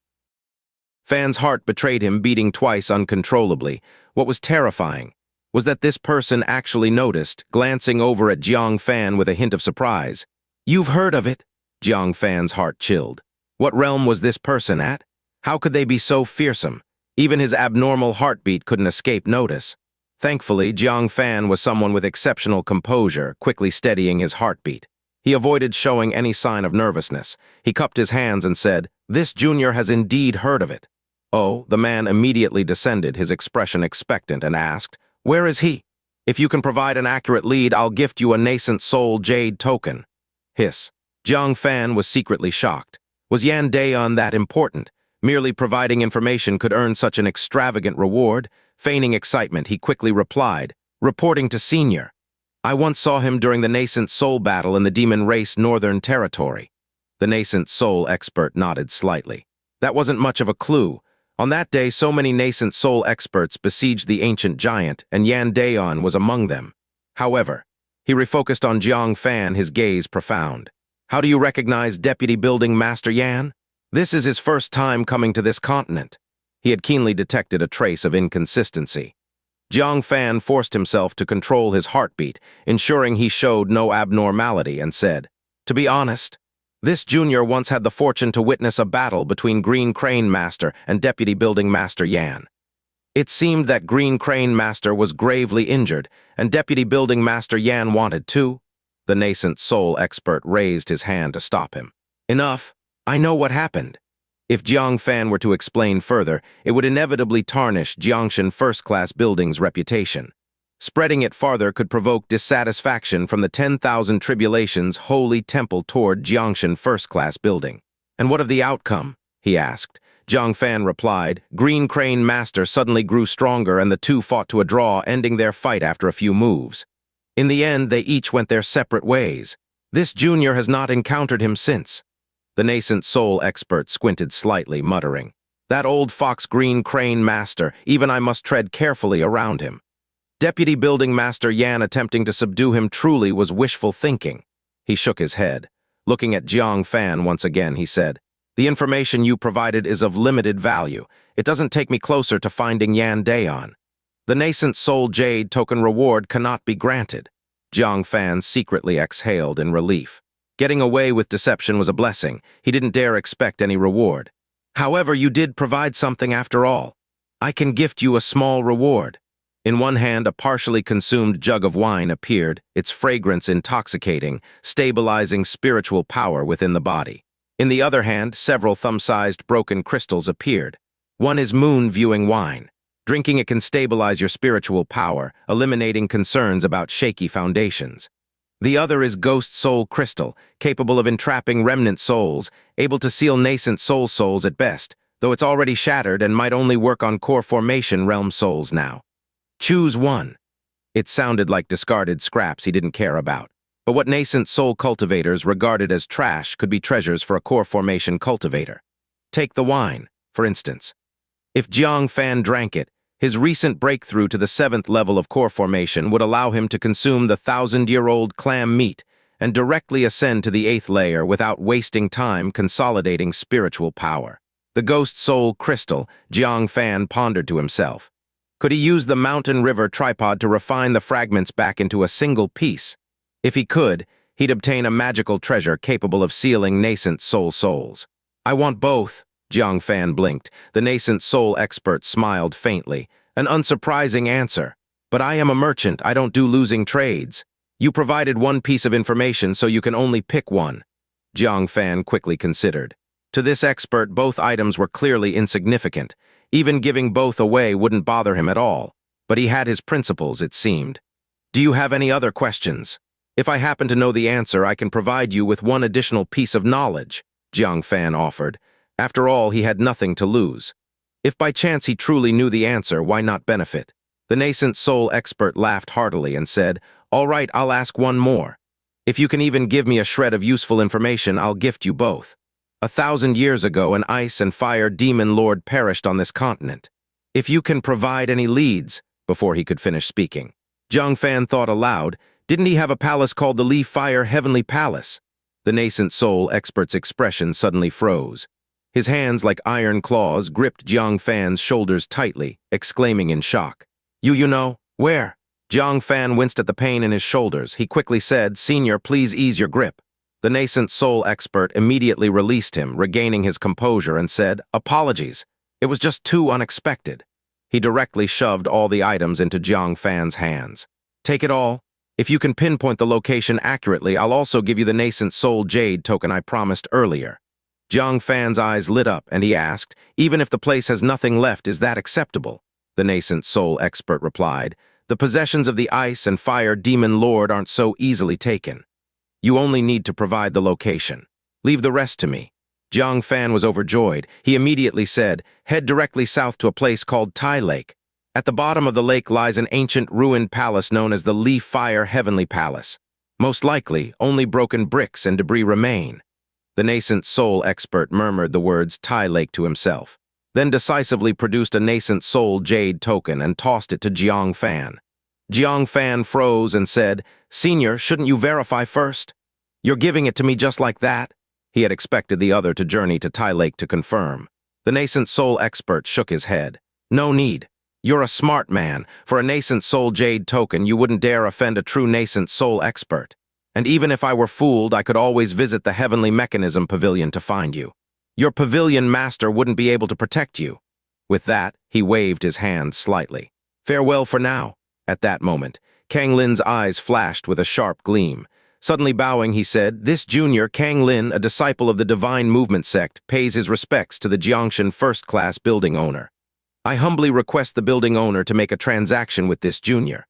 Fan's heart betrayed him, beating twice uncontrollably. What was terrifying was that this person actually noticed, glancing over at Jiang Fan with a hint of surprise. "You've heard of it?" Jiang Fan's heart chilled. What realm was this person at? How could they be so fearsome? Even his abnormal heartbeat couldn't escape notice. Thankfully, Jiang Fan was someone with exceptional composure, quickly steadying his heartbeat. He avoided showing any sign of nervousness. He cupped his hands and said, "This junior has indeed heard of it." Oh, the man immediately descended, his expression expectant, and asked, "Where is he? If you can provide an accurate lead, I'll gift you a nascent soul jade token." Hiss. Jiang Fan was secretly shocked. Was Yan Dayan that important? Merely providing information could earn such an extravagant reward? Feigning excitement, he quickly replied, "Reporting to Senior. I once saw him during the Nascent Soul battle in the Demon Race Northern Territory." The Nascent Soul expert nodded slightly. That wasn't much of a clue. On that day, so many Nascent Soul experts besieged the ancient giant, and Yan Dayan was among them. However, he refocused on Jiang Fan, his gaze profound. "How do you recognize Deputy Building Master Yan? This is his first time coming to this continent." He had keenly detected a trace of inconsistency. Jiang Fan forced himself to control his heartbeat, ensuring he showed no abnormality, and said, "To be honest, this junior once had the fortune to witness a battle between Green Crane Master and Deputy Building Master Yan. It seemed that Green Crane Master was gravely injured, and Deputy Building Master Yan wanted to." The nascent soul expert raised his hand to stop him. "Enough. I know what happened." If Jiang Fan were to explain further, it would inevitably tarnish Jiangshan first-class building's reputation. Spreading it farther could provoke dissatisfaction from the 10,000 tribulations holy temple toward Jiangshan first-class building. "And what of the outcome?" he asked. Jiang Fan replied, "Green Crane Master suddenly grew stronger and the two fought to a draw, ending their fight after a few moves. In the end, they each went their separate ways. This junior has not encountered him since." The nascent soul expert squinted slightly, muttering, "That old fox Green Crane Master, even I must tread carefully around him. Deputy Building Master Yan attempting to subdue him truly was wishful thinking." He shook his head. Looking at Jiang Fan once again, he said, "The information you provided is of limited value. It doesn't take me closer to finding Yan Dayan. The nascent soul jade token reward cannot be granted." Jiang Fan secretly exhaled in relief. Getting away with deception was a blessing. He didn't dare expect any reward. "However, you did provide something after all. I can gift you a small reward." In one hand, a partially consumed jug of wine appeared, its fragrance intoxicating, stabilizing spiritual power within the body. In the other hand, several thumb-sized broken crystals appeared. One is moon-viewing wine. Drinking it can stabilize your spiritual power, eliminating concerns about shaky foundations. The other is Ghost Soul Crystal, capable of entrapping remnant souls, able to seal nascent souls at best, though it's already shattered and might only work on core formation realm souls now. Choose one. It sounded like discarded scraps he didn't care about. But what nascent soul cultivators regarded as trash could be treasures for a core formation cultivator. Take the wine, for instance. If Jiang Fan drank it, his recent breakthrough to the 7th level of core formation would allow him to consume the 1,000-year-old clam meat and directly ascend to the 8th layer without wasting time consolidating spiritual power. The Ghost Soul Crystal, Jiang Fan pondered to himself. Could he use the mountain river tripod to refine the fragments back into a single piece? If he could, he'd obtain a magical treasure capable of sealing nascent souls. "I want both." Jiang Fan blinked. The nascent soul expert smiled faintly. "An unsurprising answer. But I am a merchant. I don't do losing trades. You provided one piece of information, so you can only pick one." Jiang Fan quickly considered. To this expert, both items were clearly insignificant. Even giving both away wouldn't bother him at all. But he had his principles, it seemed. "Do you have any other questions? If I happen to know the answer, I can provide you with one additional piece of knowledge," Jiang Fan offered. After all, he had nothing to lose. If by chance he truly knew the answer, why not benefit? The nascent soul expert laughed heartily and said, "All right, I'll ask one more. If you can even give me a shred of useful information, I'll gift you both. 1,000 years ago, an ice and fire demon lord perished on this continent. If you can provide any leads," before he could finish speaking. Jiang Fan thought aloud, didn't he have a palace called the Fire Heavenly Palace? The nascent soul expert's expression suddenly froze. His hands, like iron claws, gripped Jiang Fan's shoulders tightly, exclaiming in shock. You know, where?" Jiang Fan winced at the pain in his shoulders. He quickly said, "Senior, please ease your grip." The nascent soul expert immediately released him, regaining his composure, and said, "Apologies. It was just too unexpected." He directly shoved all the items into Jiang Fan's hands. "Take it all. If you can pinpoint the location accurately, I'll also give you the nascent soul jade token I promised earlier." Jiang Fan's eyes lit up, and he asked, "Even if the place has nothing left, is that acceptable?" The nascent soul expert replied, "The possessions of the ice and fire demon lord aren't so easily taken. You only need to provide the location. Leave the rest to me." Jiang Fan was overjoyed. He immediately said, "Head directly south to a place called Tai Lake. At the bottom of the lake lies an ancient ruined palace known as the Fire Heavenly Palace. Most likely, only broken bricks and debris remain." The nascent soul expert murmured the words Tai Lake to himself, then decisively produced a nascent soul jade token and tossed it to Jiang Fan. Jiang Fan froze and said, "Senior, shouldn't you verify first? You're giving it to me just like that?" He had expected the other to journey to Tai Lake to confirm. The nascent soul expert shook his head. "No need. You're a smart man. For a nascent soul jade token, you wouldn't dare offend a true nascent soul expert. And even if I were fooled, I could always visit the Heavenly Mechanism Pavilion to find you. Your pavilion master wouldn't be able to protect you." With that, he waved his hand slightly. "Farewell for now." At that moment, Kang Lin's eyes flashed with a sharp gleam. Suddenly bowing, he said, "This junior, Kang Lin, a disciple of the Divine Movement Sect, pays his respects to the Jiangshan first-class building owner. I humbly request the building owner to make a transaction with this junior."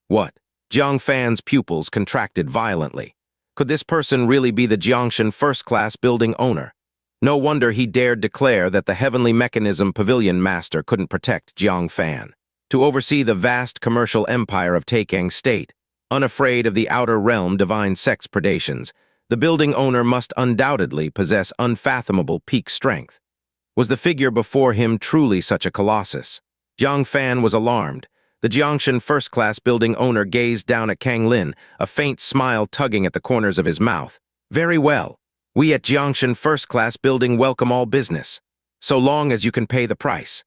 What? Jiang Fan's pupils contracted violently. Could this person really be the Jiangshan first-class building owner? No wonder he dared declare that the Heavenly Mechanism Pavilion Master couldn't protect Jiang Fan. To oversee the vast commercial empire of Taikang State, unafraid of the outer realm Divine Sect's predations, the building owner must undoubtedly possess unfathomable peak strength. Was the figure before him truly such a colossus? Jiang Fan was alarmed. The Jiangshan first-class building owner gazed down at Kang Lin, a faint smile tugging at the corners of his mouth. "Very well. We at Jiangshan first-class building welcome all business, so long as you can pay the price."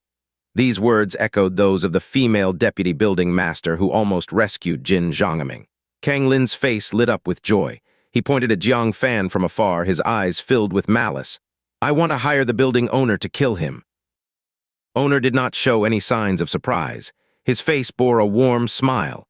These words echoed those of the female deputy building master who almost rescued Jin Zhangming. Kang Lin's face lit up with joy. He pointed at Jiang Fan from afar, his eyes filled with malice. "I want to hire the building owner to kill him." Owner did not show any signs of surprise. His face bore a warm smile,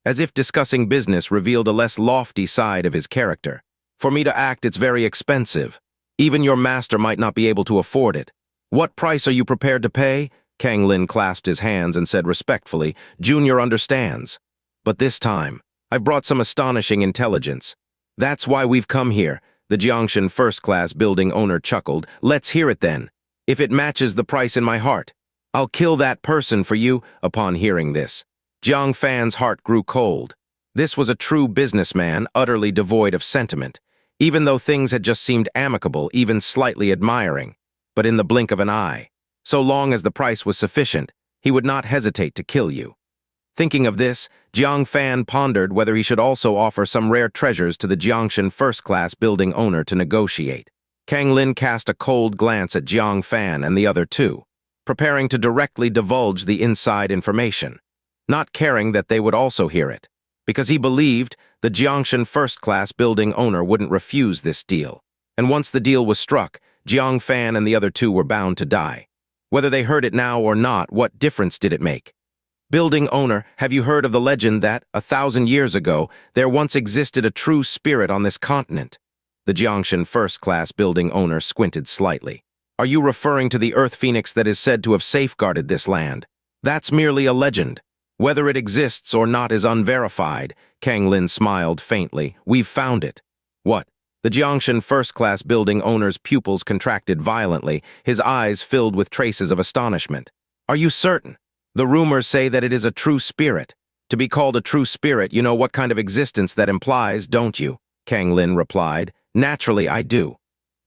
as if discussing business revealed a less lofty side of his character. "For me to act, it's very expensive. Even your master might not be able to afford it. What price are you prepared to pay?" Kang Lin clasped his hands and said respectfully, "Junior understands. But this time, I've brought some astonishing intelligence. That's why we've come here." The Jiangshan first-class building owner chuckled. "Let's hear it then. If it matches the price in my heart, I'll kill that person for you." Upon hearing this, Jiang Fan's heart grew cold. This was a true businessman, utterly devoid of sentiment, even though things had just seemed amicable, even slightly admiring. But in the blink of an eye, so long as the price was sufficient, he would not hesitate to kill you. Thinking of this, Jiang Fan pondered whether he should also offer some rare treasures to the Jiangshan first-class building owner to negotiate. Kang Lin cast a cold glance at Jiang Fan and the other two, preparing to directly divulge the inside information, not caring that they would also hear it, because he believed the Jiangshan first-class building owner wouldn't refuse this deal. And once the deal was struck, Jiang Fan and the other two were bound to die. Whether they heard it now or not, what difference did it make? "Building owner, have you heard of the legend that, 1,000 years ago, there once existed a true spirit on this continent?" The Jiangshan first-class building owner squinted slightly. "Are you referring to the Earth Phoenix that is said to have safeguarded this land? That's merely a legend. Whether it exists or not is unverified." Kang Lin smiled faintly. "We've found it." "What? The Jiangshan first-class building owner's pupils contracted violently, his eyes filled with traces of astonishment. Are you certain? The rumors say that it is a true spirit. To be called a true spirit, you know what kind of existence that implies, don't you? Kang Lin replied. Naturally, I do.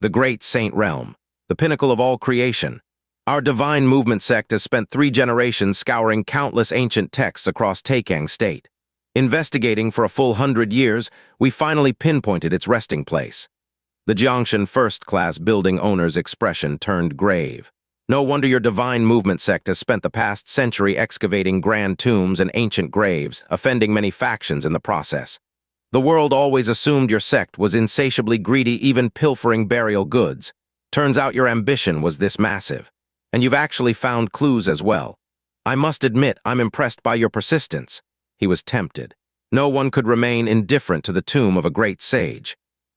The great Saint Realm, the pinnacle of all creation. Our divine movement sect has spent 3 generations scouring countless ancient texts across Taikang State. Investigating for a full 100 years, we finally pinpointed its resting place. The Jiangshan first-class building owner's expression turned grave. No wonder your divine movement sect has spent the past century excavating grand tombs and ancient graves, offending many factions in the process. The world always assumed your sect was insatiably greedy, even pilfering burial goods. Turns out your ambition was this massive. And you've actually found clues as well. I must admit, I'm impressed by your persistence. He was tempted. No one could remain indifferent to the tomb of a great sage.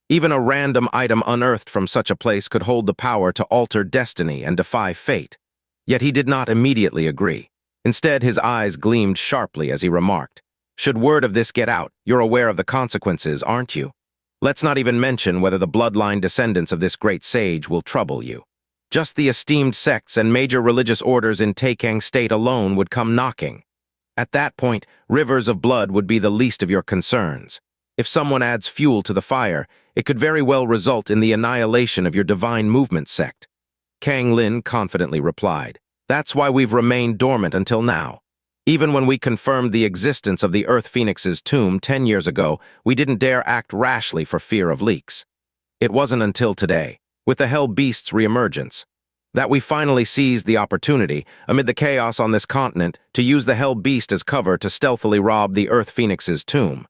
Even a random item unearthed from such a place could hold the power to alter destiny and defy fate. Yet he did not immediately agree. Instead, his eyes gleamed sharply as he remarked, should word of this get out, you're aware of the consequences, aren't you? Let's not even mention whether the bloodline descendants of this great sage will trouble you. Just the esteemed sects and major religious orders in Taikang State alone would come knocking. At that point, rivers of blood would be the least of your concerns. If someone adds fuel to the fire, it could very well result in the annihilation of your divine movement sect. Kang Lin confidently replied, that's why we've remained dormant until now. Even when we confirmed the existence of the Earth Phoenix's tomb 10 years ago, we didn't dare act rashly for fear of leaks. It wasn't until today, with the Hell Beast's reemergence, that we finally seized the opportunity, amid the chaos on this continent, to use the Hell Beast as cover to stealthily rob the Earth Phoenix's tomb.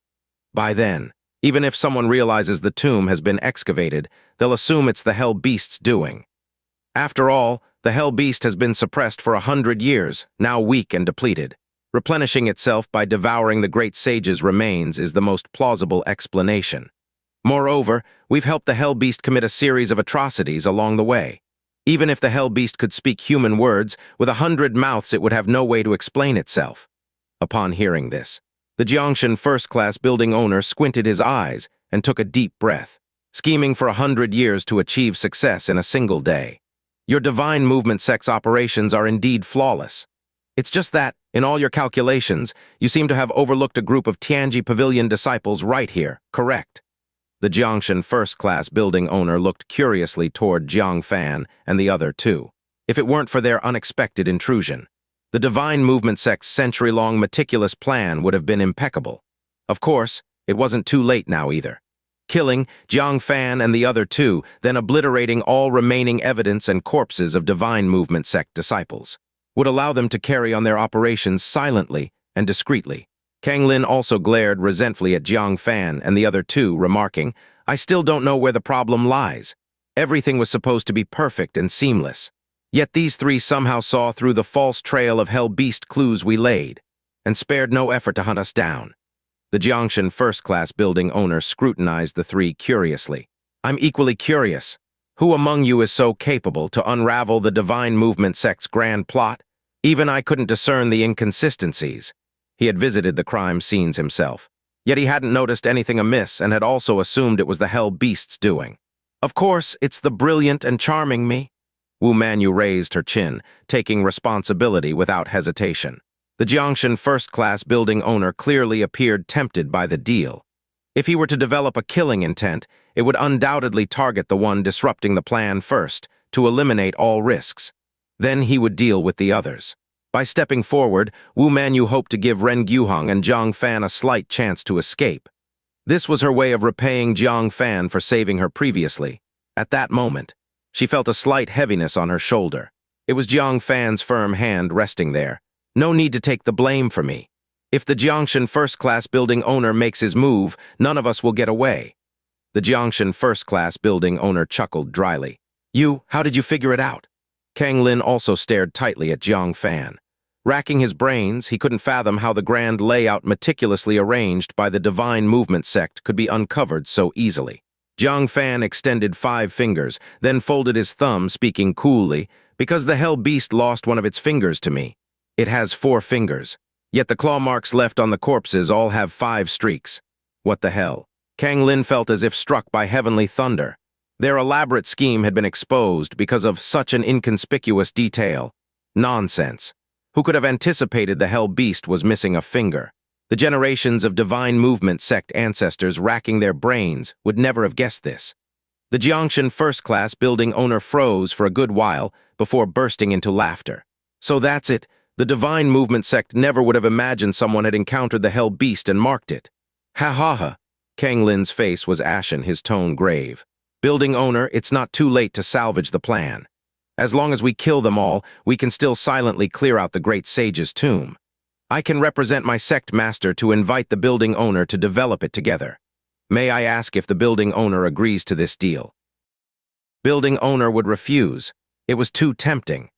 By then, even if someone realizes the tomb has been excavated, they'll assume it's the Hell Beast's doing. After all, the Hell Beast has been suppressed for 100 years, now weak and depleted. Replenishing itself by devouring the great sage's remains is the most plausible explanation. Moreover, we've helped the Hell Beast commit a series of atrocities along the way. Even if the Hell Beast could speak human words, with 100 mouths it would have no way to explain itself. Upon hearing this, the Jiangshan first-class building owner squinted his eyes and took a deep breath, scheming for 100 years to achieve success in a single day. Your divine movement sect's operations are indeed flawless. It's just that, in all your calculations, you seem to have overlooked a group of Tianji Pavilion disciples right here, correct? The Jiangshan first-class building owner looked curiously toward Jiang Fan and the other two. If it weren't for their unexpected intrusion, the divine movement sect's century-long meticulous plan would have been impeccable. Of course, it wasn't too late now either. Killing Jiang Fan and the other two, then obliterating all remaining evidence and corpses of divine movement sect disciples, would allow them to carry on their operations silently and discreetly. Kang Lin also glared resentfully at Jiang Fan and the other two, remarking, I still don't know where the problem lies. Everything was supposed to be perfect and seamless. Yet these three somehow saw through the false trail of Hell Beast clues we laid, and spared no effort to hunt us down. The Jiangshan first-class building owner scrutinized the three curiously. I'm equally curious. Who among you is so capable to unravel the divine movement sect's grand plot? Even I couldn't discern the inconsistencies. He had visited the crime scenes himself. Yet he hadn't noticed anything amiss and had also assumed it was the Hell Beast's doing. Of course, it's the brilliant and charming me. Wu Manyu raised her chin, taking responsibility without hesitation. The Jiangshan first-class building owner clearly appeared tempted by the deal. If he were to develop a killing intent, it would undoubtedly target the one disrupting the plan first, to eliminate all risks. Then he would deal with the others. By stepping forward, Wu Manyu hoped to give Ren Guheng and Jiang Fan a slight chance to escape. This was her way of repaying Jiang Fan for saving her previously. At that moment, she felt a slight heaviness on her shoulder. It was Jiang Fan's firm hand resting there. No need to take the blame for me. If the Jiangshan first-class building owner makes his move, none of us will get away. The Jiangshan first-class building owner chuckled dryly. How did you figure it out? Kang Lin also stared tightly at Jiang Fan. Racking his brains, he couldn't fathom how the grand layout meticulously arranged by the divine movement sect could be uncovered so easily. Jiang Fan extended 5 fingers, then folded his thumb, speaking coolly, because the Hell Beast lost one of its fingers to me. It has 4 fingers, yet the claw marks left on the corpses all have 5 streaks. What the hell? Kang Lin felt as if struck by heavenly thunder. Their elaborate scheme had been exposed because of such an inconspicuous detail. Nonsense. Who could have anticipated the Hell Beast was missing a finger? The generations of Divine Movement Sect ancestors racking their brains would never have guessed this. The Xianxia first-class building owner froze for a good while before bursting into laughter. So that's it. The Divine Movement Sect never would have imagined someone had encountered the Hell Beast and marked it. Ha ha ha. Kang Lin's face was ashen, his tone grave. Building owner, it's not too late to salvage the plan. As long as we kill them all, we can still silently clear out the great sage's tomb. I can represent my sect master to invite the building owner to develop it together. May I ask if the building owner agrees to this deal? Building owner would refuse. It was too tempting.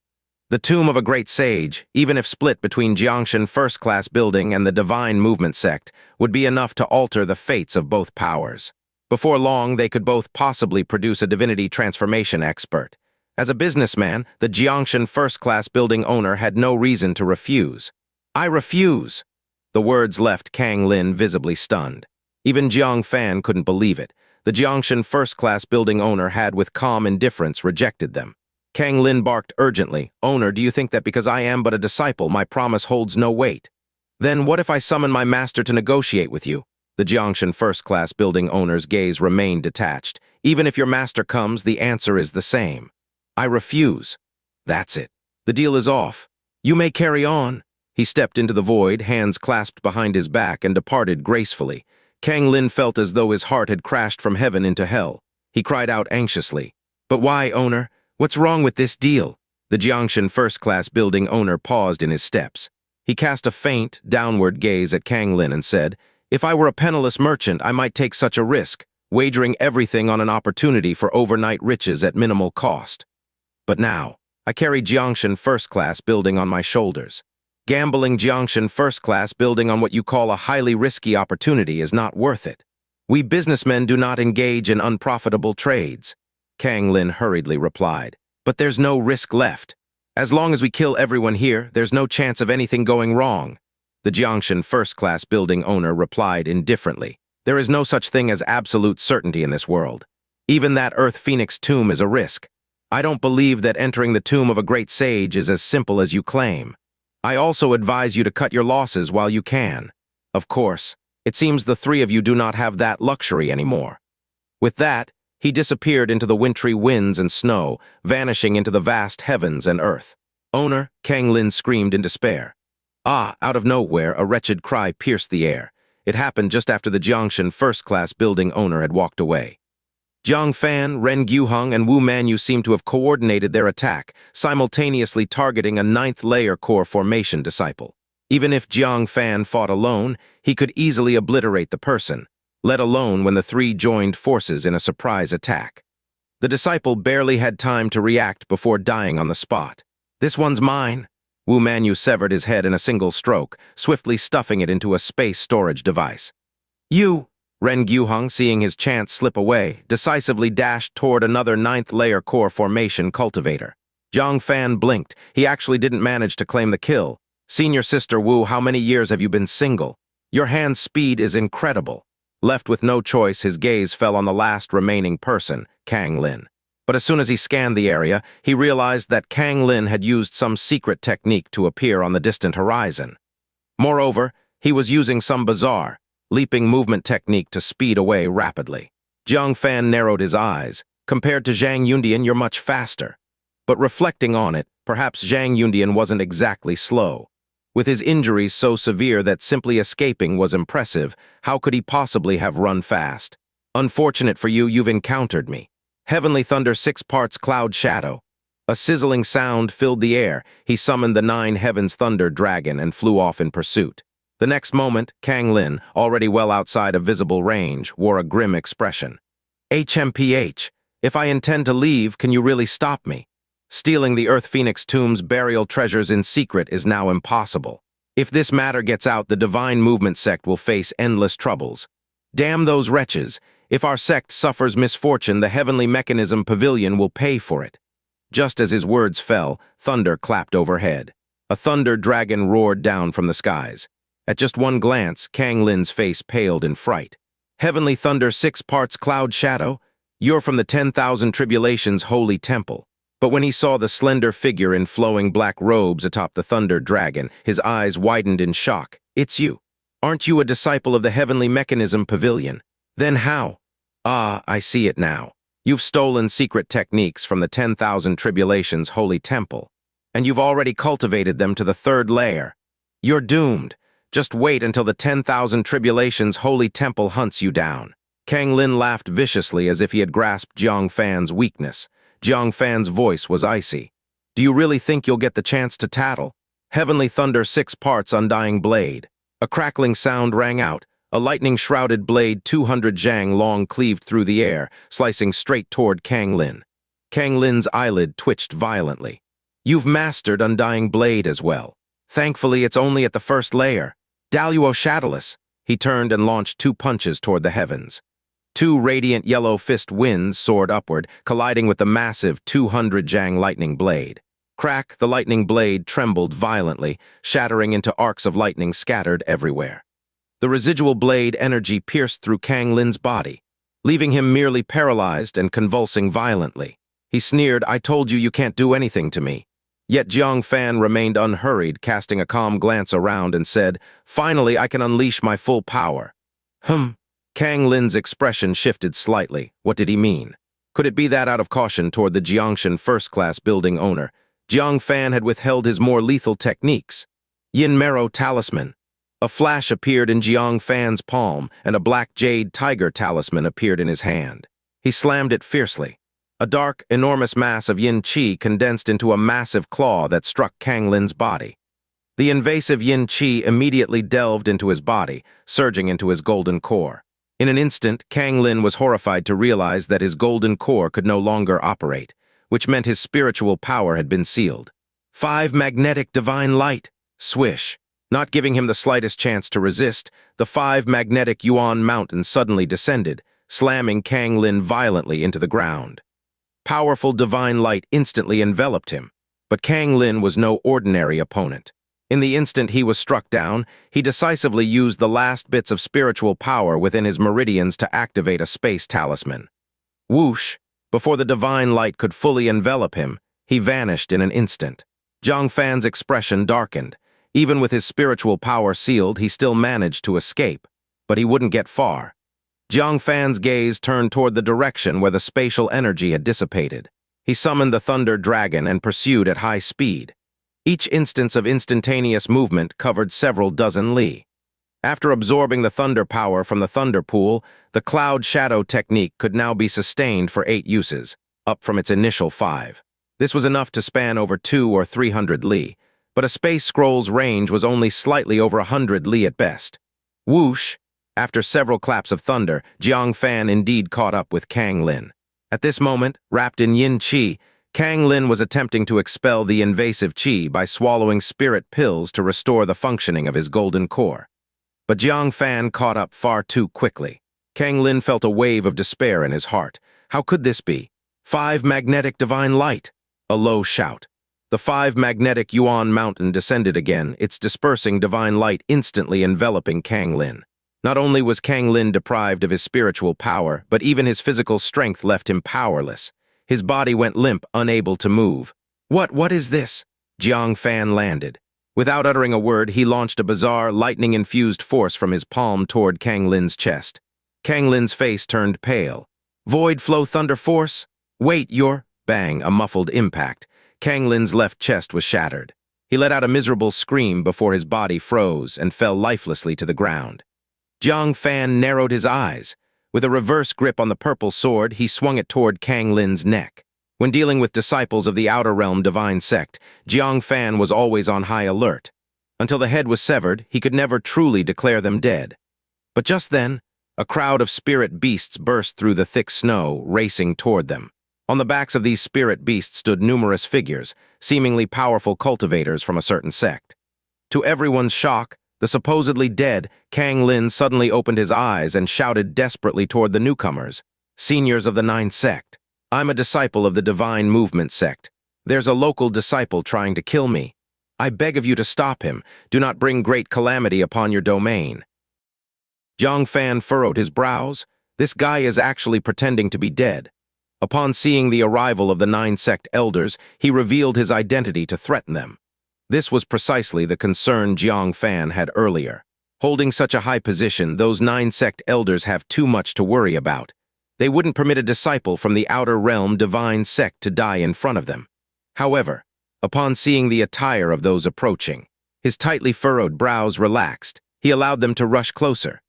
The tomb of a great sage, even if split between Xianxia first-class building and the Divine Movement Sect, would be enough to alter the fates of both powers. Before long, they could both possibly produce a divinity transformation expert. As a businessman, the Xianxia first-class building owner had no reason to refuse. I refuse. The words left Kang Lin visibly stunned. Even Jiang Fan couldn't believe it. The Xianxia first-class building owner had with calm indifference rejected them. Kang Lin barked urgently, "Owner, do you think that because I am but a disciple, my promise holds no weight? Then what if I summon my master to negotiate with you?" The Xianxia first-class building owner's gaze remained detached. "Even if your master comes, the answer is the same. I refuse." "That's it. The deal is off. You may carry on." He stepped into the void, hands clasped behind his back, and departed gracefully. Kang Lin felt as though his heart had crashed from heaven into hell. He cried out anxiously, "But why, owner? What's wrong with this deal?" The Xianxia first-class building owner paused in his steps. He cast a faint, downward gaze at Kang Lin and said, "If I were a penniless merchant, I might take such a risk, wagering everything on an opportunity for overnight riches at minimal cost. But now, I carry Xianxia first-class building on my shoulders. Gambling Xianxia first-class building on what you call a highly risky opportunity is not worth it. We businessmen do not engage in unprofitable trades." Kang Lin hurriedly replied, "But there's no risk left. As long as we kill everyone here, there's no chance of anything going wrong." The Xianxia first-class building owner replied indifferently, "There is no such thing as absolute certainty in this world. Even that Earth Phoenix tomb is a risk. I don't believe that entering the tomb of a great sage is as simple as you claim. I also advise you to cut your losses while you can. Of course, it seems the three of you do not have that luxury anymore." With that, he disappeared into the wintry winds and snow, vanishing into the vast heavens and earth. "Owner," Kang Lin screamed in despair. Ah, out of nowhere, a wretched cry pierced the air. It happened just after the Xianxia first-class building owner had walked away. Jiang Fan, Ren Guheng, and Wu Manyu seemed to have coordinated their attack, simultaneously targeting a ninth-layer core formation disciple. Even if Jiang Fan fought alone, he could easily obliterate the person, let alone when the three joined forces in a surprise attack. The disciple barely had time to react before dying on the spot. "This one's mine." Wu Manyu severed his head in a single stroke, swiftly stuffing it into a space storage device. "You!" Ren Guheng, seeing his chance slip away, decisively dashed toward another ninth-layer core formation cultivator. Jiang Fan blinked. He actually didn't manage to claim the kill. "Senior Sister Wu, how many years have you been single? Your hand speed is incredible." Left with no choice, his gaze fell on the last remaining person, Kang Lin. But as soon as he scanned the area, he realized that Kang Lin had used some secret technique to appear on the distant horizon. Moreover, he was using some bizarre, leaping movement technique to speed away rapidly. Jiang Fan narrowed his eyes. "Compared to Zhang Yundian, you're much faster." But reflecting on it, perhaps Zhang Yundian wasn't exactly slow. With his injuries so severe that simply escaping was impressive, how could he possibly have run fast? "Unfortunate for you, you've encountered me. Heavenly Thunder 6 parts Cloud Shadow." A sizzling sound filled the air. He summoned the 9 Heavens Thunder Dragon and flew off in pursuit. The next moment, Kang Lin, already well outside of visible range, wore a grim expression. "HMPH, if I intend to leave, can you really stop me? Stealing the Earth Phoenix Tomb's burial treasures in secret is now impossible. If this matter gets out, the Divine Movement Sect will face endless troubles. Damn those wretches. If our sect suffers misfortune, the Heavenly Mechanism Pavilion will pay for it." Just as his words fell, thunder clapped overhead. A thunder dragon roared down from the skies. At just one glance, Kang Lin's face paled in fright. Heavenly thunder 6 parts cloud shadow? You're from the 10,000 tribulations holy temple. But when he saw the slender figure in flowing black robes atop the thunder dragon, his eyes widened in shock. It's you. Aren't you a disciple of the heavenly mechanism pavilion? Then how? Ah, I see it now. You've stolen secret techniques from the 10,000 tribulations holy temple, and you've already cultivated them to the 3rd layer. You're doomed. Just wait until the 10,000 tribulations holy temple hunts you down. Kang Lin laughed viciously as if he had grasped Jiang Fan's weakness. Jiang Fan's voice was icy. Do you really think you'll get the chance to tattle? Heavenly thunder 6 parts undying blade. A crackling sound rang out. A lightning-shrouded blade 200 zhang long cleaved through the air, slicing straight toward Kang Lin. Kang Lin's eyelid twitched violently. You've mastered undying blade as well. Thankfully, it's only at the 1st layer. Daluo Shadowless. He turned and launched 2 punches toward the heavens. 2 radiant yellow fist winds soared upward, colliding with the massive 200 zhang lightning blade. Crack, the lightning blade trembled violently, shattering into arcs of lightning scattered everywhere. The residual blade energy pierced through Kang Lin's body, leaving him merely paralyzed and convulsing violently. He sneered, I told you you can't do anything to me. Yet Jiang Fan remained unhurried, casting a calm glance around and said, Finally, I can unleash my full power. Kang Lin's expression shifted slightly. What did he mean? Could it be that out of caution toward the Jiangshan first-class building owner, Jiang Fan had withheld his more lethal techniques? Yin Marrow Talisman. A flash appeared in Jiang Fan's palm, and a black jade tiger talisman appeared in his hand. He slammed it fiercely. A dark, enormous mass of yin qi condensed into a massive claw that struck Kang Lin's body. The invasive yin qi immediately delved into his body, surging into his golden core. In an instant, Kang Lin was horrified to realize that his golden core could no longer operate, which meant his spiritual power had been sealed. 5 magnetic divine light. Swish. Not giving him the slightest chance to resist, the 5 magnetic Yuan mountains suddenly descended, slamming Kang Lin violently into the ground. Powerful divine light instantly enveloped him, but Kang Lin was no ordinary opponent. In the instant he was struck down, he decisively used the last bits of spiritual power within his meridians to activate a space talisman. Whoosh! Before the divine light could fully envelop him, he vanished in an instant. Jiang Fan's expression darkened. Even with his spiritual power sealed, he still managed to escape, but he wouldn't get far. Jiang Fan's gaze turned toward the direction where the spatial energy had dissipated. He summoned the Thunder Dragon and pursued at high speed. Each instance of instantaneous movement covered several dozen li. After absorbing the thunder power from the thunder pool, the cloud shadow technique could now be sustained for 8 uses, up from its initial 5. This was enough to span over 200 or 300 li, but a space scroll's range was only slightly over 100 li at best. Whoosh! After several claps of thunder, Jiang Fan indeed caught up with Kang Lin. At this moment, wrapped in yin qi, Kang Lin was attempting to expel the invasive qi by swallowing spirit pills to restore the functioning of his golden core. But Jiang Fan caught up far too quickly. Kang Lin felt a wave of despair in his heart. How could this be? 5 magnetic divine light! A low shout. The 5 magnetic Yuan mountain descended again, its dispersing divine light instantly enveloping Kang Lin. Not only was Kang Lin deprived of his spiritual power, but even his physical strength left him powerless. His body went limp, unable to move. What is this? Jiang Fan landed. Without uttering a word, he launched a bizarre, lightning-infused force from his palm toward Kang Lin's chest. Kang Lin's face turned pale. Void Flow Thunder Force? Wait, you're... Bang, a muffled impact. Kang Lin's left chest was shattered. He let out a miserable scream before his body froze and fell lifelessly to the ground. Jiang Fan narrowed his eyes. With a reverse grip on the purple sword, he swung it toward Kang Lin's neck. When dealing with disciples of the Outer Realm Divine Sect, Jiang Fan was always on high alert. Until the head was severed, he could never truly declare them dead. But just then, a crowd of spirit beasts burst through the thick snow, racing toward them. On the backs of these spirit beasts stood numerous figures, seemingly powerful cultivators from a certain sect. To everyone's shock, the supposedly dead Kang Lin suddenly opened his eyes and shouted desperately toward the newcomers. Seniors of the 9th Sect. I'm a disciple of the Divine Movement Sect. There's a local disciple trying to kill me. I beg of you to stop him. Do not bring great calamity upon your domain. Jiang Fan furrowed his brows. This guy is actually pretending to be dead. Upon seeing the arrival of the 9 Sect elders, he revealed his identity to threaten them. This was precisely the concern Jiang Fan had earlier. Holding such a high position, those 9 Sect elders have too much to worry about. They wouldn't permit a disciple from the outer realm divine sect to die in front of them. However, upon seeing the attire of those approaching, his tightly furrowed brows relaxed. He allowed them to rush closer.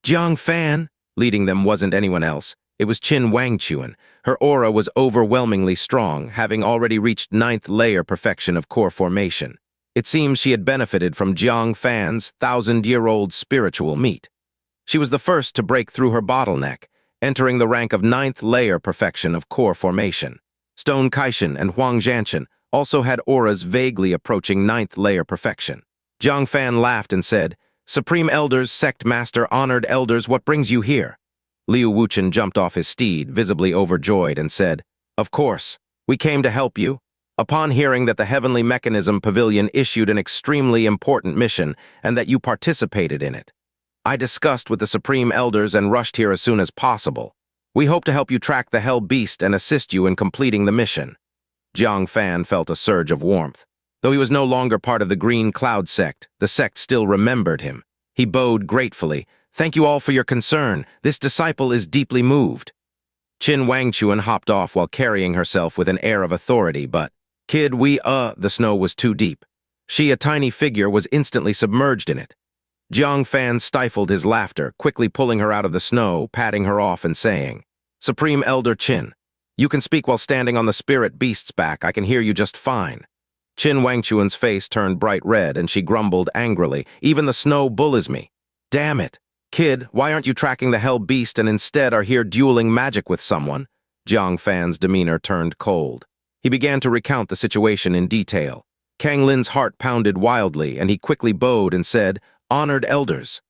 Jiang Fan, leading them, wasn't anyone else. It was Qin Wangchuan. Her aura was overwhelmingly strong, having already reached 9th layer perfection of core formation. It seems she had benefited from Jiang Fan's 1,000-year-old spiritual meat. She was the first to break through her bottleneck, entering the rank of 9th layer perfection of core formation. Stone Kaishan and Huang Zhanshan also had auras vaguely approaching 9th layer perfection. Jiang Fan laughed and said, "Supreme Elders, Sect Master, Honored Elders, what brings you here?" Liu Wuchen jumped off his steed, visibly overjoyed, and said, "Of course, we came to help you." Upon hearing that the Heavenly Mechanism Pavilion issued an extremely important mission and that you participated in it, I discussed with the Supreme Elders and rushed here as soon as possible. We hope to help you track the Hell Beast and assist you in completing the mission." Jiang Fan felt a surge of warmth. Though he was no longer part of the Green Cloud Sect, the sect still remembered him. He bowed gratefully. "Thank you all for your concern. This disciple is deeply moved." Qin Wangchuan hopped off while carrying herself with an air of authority, but, "Kid, the snow was too deep." She, a tiny figure, was instantly submerged in it. Jiang Fan stifled his laughter, quickly pulling her out of the snow, patting her off and saying, "Supreme Elder Qin, you can speak while standing on the spirit beast's back. I can hear you just fine." Qin Wangchuan's face turned bright red and she grumbled angrily, "Even the snow bullies me." "Damn it. Kid, why aren't you tracking the Hell Beast and instead are here dueling magic with someone?" Jiang Fan's demeanor turned cold. He began to recount the situation in detail. Kang Lin's heart pounded wildly and he quickly bowed and said, "Honored Elders,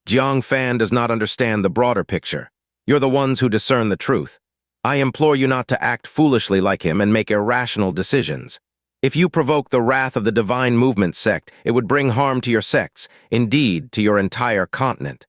Jiang Fan does not understand the broader picture. You're the ones who discern the truth. I implore you not to act foolishly like him and make irrational decisions. If you provoke the wrath of the Divine Movement sect, it would bring harm to your sects, indeed, to your entire continent."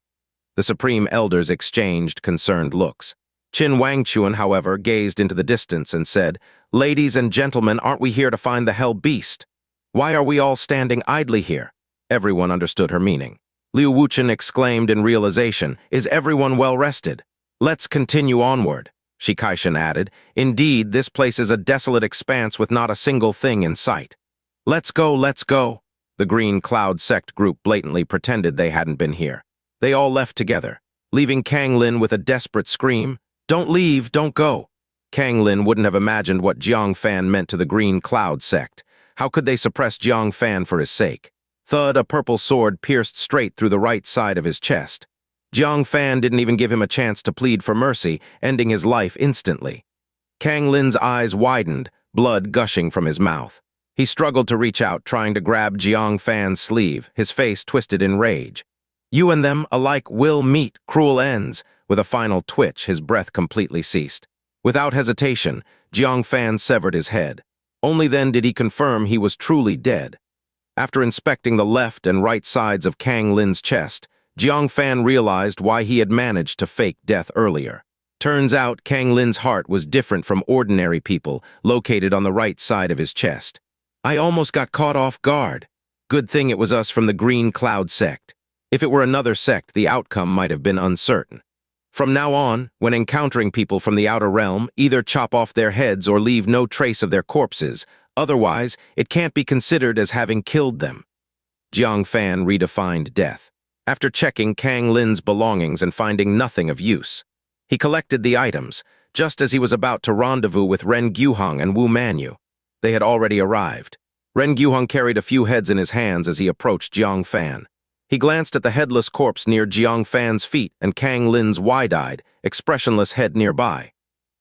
The Supreme Elders exchanged concerned looks. Qin Wangchuan, however, gazed into the distance and said, "Ladies and gentlemen, aren't we here to find the Hell Beast? Why are we all standing idly here?" Everyone understood her meaning. Liu Wuchen exclaimed in realization, "Is everyone well rested? Let's continue onward." Shi Kaishan added, "Indeed, this place is a desolate expanse with not a single thing in sight." "Let's go, let's go." The Green Cloud Sect group blatantly pretended they hadn't been here. They all left together, leaving Kang Lin with a desperate scream, "Don't leave, don't go." Kang Lin wouldn't have imagined what Jiang Fan meant to the Green Cloud Sect. How could they suppress Jiang Fan for his sake? Thud, a purple sword pierced straight through the right side of his chest. Jiang Fan didn't even give him a chance to plead for mercy, ending his life instantly. Kang Lin's eyes widened, blood gushing from his mouth. He struggled to reach out, trying to grab Jiang Fan's sleeve, his face twisted in rage. "You and them alike will meet cruel ends." With a final twitch, his breath completely ceased. Without hesitation, Jiang Fan severed his head. Only then did he confirm he was truly dead. After inspecting the left and right sides of Kang Lin's chest, Jiang Fan realized why he had managed to fake death earlier. Turns out Kang Lin's heart was different from ordinary people, located on the right side of his chest. "I almost got caught off guard. Good thing it was us from the Green Cloud Sect. If it were another sect, the outcome might have been uncertain. From now on, when encountering people from the outer realm, either chop off their heads or leave no trace of their corpses. Otherwise, it can't be considered as having killed them." Jiang Fan redefined death. After checking Kang Lin's belongings and finding nothing of use, he collected the items, just as he was about to rendezvous with Ren Guhong and Wu Manyu. They had already arrived. Ren Guhong carried a few heads in his hands as he approached Jiang Fan. He glanced at the headless corpse near Jiang Fan's feet and Kang Lin's wide-eyed, expressionless head nearby.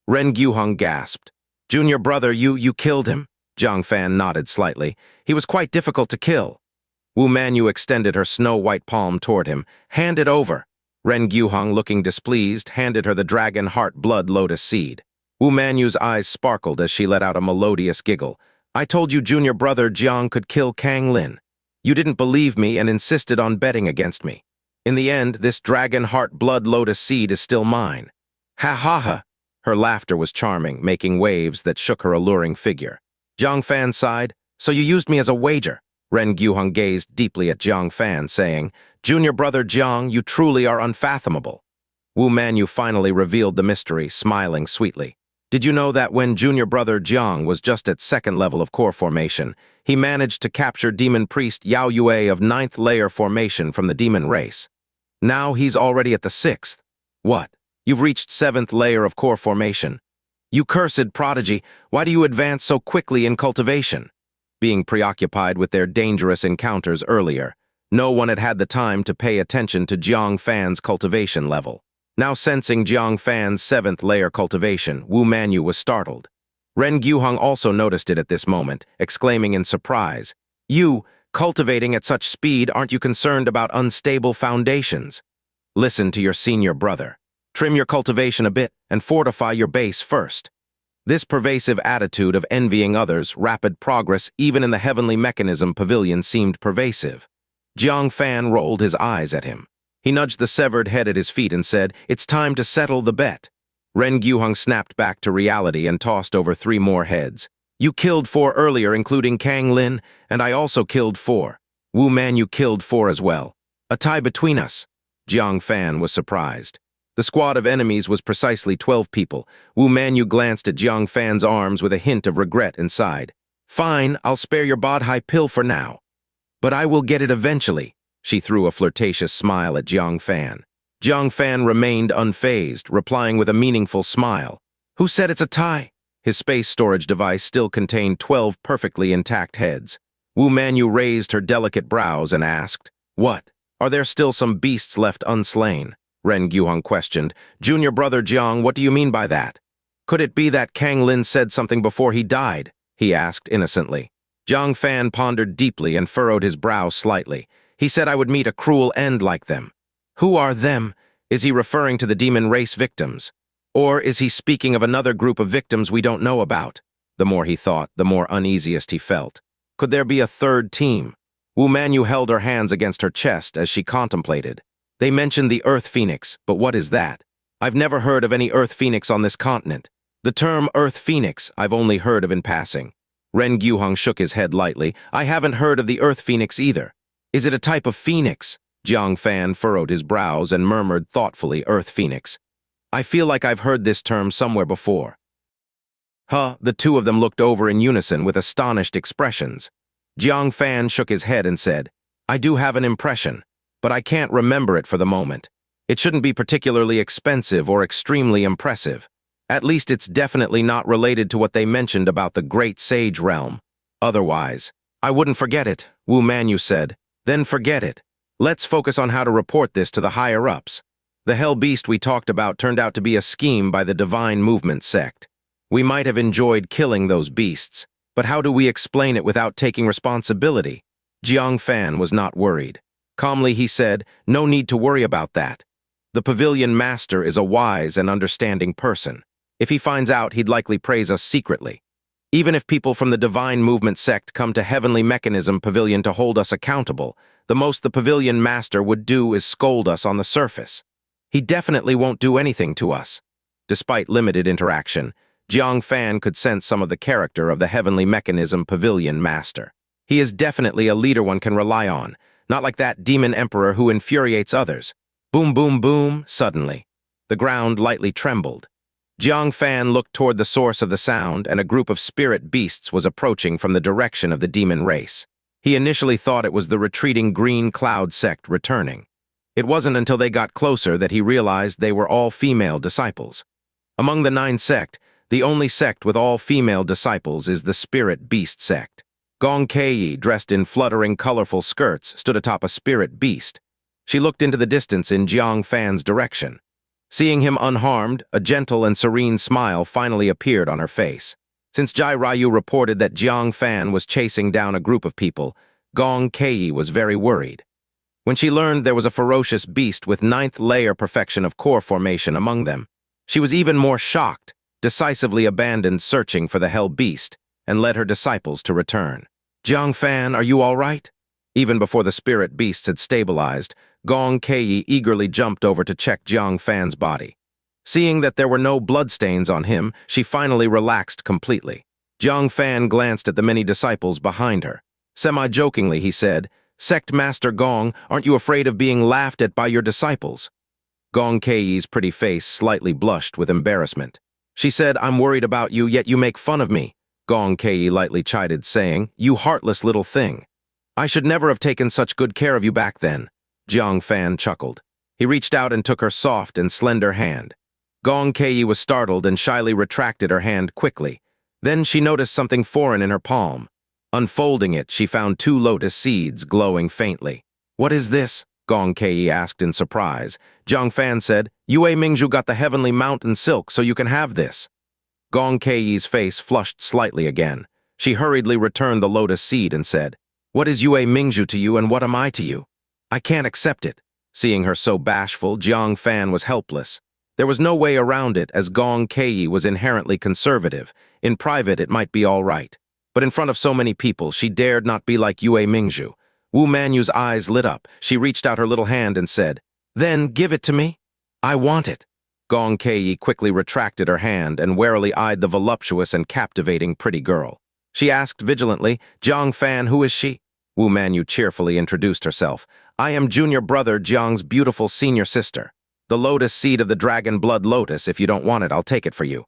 Ren Guhong gasped, "Junior brother, you killed him?" Jiang Fan nodded slightly. "He was quite difficult to kill." Wu Manyu extended her snow-white palm toward him. "Hand it over." Ren Guhong, looking displeased, handed her the dragon heart blood lotus seed. Wu Manyu's eyes sparkled as she let out a melodious giggle. "I told you junior brother Jiang could kill Kang Lin. You didn't believe me and insisted on betting against me." In the end, this dragon heart blood lotus seed is still mine. Ha ha ha! Her laughter was charming, making waves that shook her alluring figure. Jiang Fan sighed. So you used me as a wager. Ren Guheng gazed deeply at Jiang Fan, saying, Junior brother Jiang, you truly are unfathomable. Wu Manyu finally revealed the mystery, smiling sweetly. Did you know that when junior brother Jiang was just at second level of core formation, he managed to capture demon priest Yao Yue of 9th layer formation from the demon race? Now he's already at the 6th. What? You've reached 7th layer of core formation. You cursed prodigy, why do you advance so quickly in cultivation? Being preoccupied with their dangerous encounters earlier, no one had had the time to pay attention to Jiang Fan's cultivation level. Now sensing Jiang Fan's 7th layer cultivation, Wu Manyu was startled. Ren Guheng also noticed it at this moment, exclaiming in surprise, You, cultivating at such speed, aren't you concerned about unstable foundations? Listen to your senior brother. Trim your cultivation a bit and fortify your base first. This pervasive attitude of envying others' rapid progress even in the heavenly mechanism pavilion seemed pervasive. Jiang Fan rolled his eyes at him. He nudged the severed head at his feet and said, It's time to settle the bet. Ren Guheng snapped back to reality and tossed over 3 more heads. You killed 4 earlier, including Kang Lin, and I also killed 4. Wu Manyu killed 4 as well. A tie between us. Jiang Fan was surprised. The squad of enemies was precisely 12 people. Wu Manyu glanced at Jiang Fan's arms with a hint of regret and sighed. Fine, I'll spare your Bodhi pill for now. But I will get it eventually. She threw a flirtatious smile at Jiang Fan. Jiang Fan remained unfazed, replying with a meaningful smile. Who said it's a tie? His space storage device still contained 12 perfectly intact heads. Wu Manyu raised her delicate brows and asked, What? Are there still some beasts left unslain? Ren Guheng questioned. Junior brother Jiang, what do you mean by that? Could it be that Kang Lin said something before he died? He asked innocently. Jiang Fan pondered deeply and furrowed his brow slightly. He said I would meet a cruel end like them. Who are them? Is he referring to the demon race victims? Or is he speaking of another group of victims we don't know about? The more he thought, the more uneasiest he felt. Could there be a third team? Wu Manyu held her hands against her chest as she contemplated. They mentioned the Earth Phoenix, but what is that? I've never heard of any Earth Phoenix on this continent. The term Earth Phoenix I've only heard of in passing. Ren Guheng shook his head lightly. I haven't heard of the Earth Phoenix either. Is it a type of phoenix? Jiang Fan furrowed his brows and murmured thoughtfully, Earth Phoenix. I feel like I've heard this term somewhere before. The 2 of them looked over in unison with astonished expressions. Jiang Fan shook his head and said, I do have an impression, but I can't remember it for the moment. It shouldn't be particularly expensive or extremely impressive. At least it's definitely not related to what they mentioned about the Great Sage Realm. Otherwise, I wouldn't forget it, Wu Manyu said. Then forget it. Let's focus on how to report this to the higher-ups. The hell beast we talked about turned out to be a scheme by the Divine Movement Sect. We might have enjoyed killing those beasts, but how do we explain it without taking responsibility? Jiang Fan was not worried. Calmly he said, No need to worry about that. The Pavilion Master is a wise and understanding person. If he finds out, he'd likely praise us secretly. Even if people from the Divine Movement Sect come to Heavenly Mechanism Pavilion to hold us accountable, the most the Pavilion Master would do is scold us on the surface. He definitely won't do anything to us. Despite limited interaction, Jiang Fan could sense some of the character of the Heavenly Mechanism Pavilion Master. He is definitely a leader one can rely on, not like that demon emperor who infuriates others. Boom, boom, boom, suddenly. The ground lightly trembled. Jiang Fan looked toward the source of the sound, and a group of spirit beasts was approaching from the direction of the demon race. He initially thought it was the retreating Green Cloud sect returning. It wasn't until they got closer that he realized they were all female disciples. Among the 9 sect, the only sect with all female disciples is the Spirit Beast sect. Gong Kei, dressed in fluttering, colorful skirts, stood atop a spirit beast. She looked into the distance in Jiang Fan's direction. Seeing him unharmed, a gentle and serene smile finally appeared on her face. Since Jai Ryu reported that Jiang Fan was chasing down a group of people, Gong Kei was very worried. When she learned there was a ferocious beast with 9th layer perfection of core formation among them, she was even more shocked, decisively abandoned searching for the hell beast, and led her disciples to return. Jiang Fan, are you all right? Even before the spirit beasts had stabilized, Gong Kei eagerly jumped over to check Jiang Fan's body. Seeing that there were no bloodstains on him, she finally relaxed completely. Jiang Fan glanced at the many disciples behind her. Semi-jokingly, he said, "Sect Master Gong, aren't you afraid of being laughed at by your disciples?" Gong Kei's pretty face slightly blushed with embarrassment. She said, "I'm worried about you, yet you make fun of me." Gong Kei lightly chided, saying, "You heartless little thing. I should never have taken such good care of you back then." Jiang Fan chuckled. He reached out and took her soft and slender hand. Gong Kei was startled and shyly retracted her hand quickly. Then she noticed something foreign in her palm. Unfolding it, she found 2 lotus seeds glowing faintly. "What is this?" Gong Kei asked in surprise. Jiang Fan said, "Yue Mingzhu got the heavenly mountain silk, so you can have this." Gong Kei's face flushed slightly again. She hurriedly returned the lotus seed and said, "What is Yue Mingzhu to you and what am I to you? I can't accept it." Seeing her so bashful, Jiang Fan was helpless. There was no way around it, as Gong Kei was inherently conservative. In private, it might be all right. But in front of so many people, she dared not be like Yue Mingzhu. Wu Manyu's eyes lit up. She reached out her little hand and said, "Then give it to me. I want it." Gong Kei quickly retracted her hand and warily eyed the voluptuous and captivating pretty girl. She asked vigilantly, "Jiang Fan, who is she?" Wu Manyu cheerfully introduced herself. "I am junior brother Jiang's beautiful senior sister. The lotus seed of the dragon blood lotus. If you don't want it, I'll take it for you."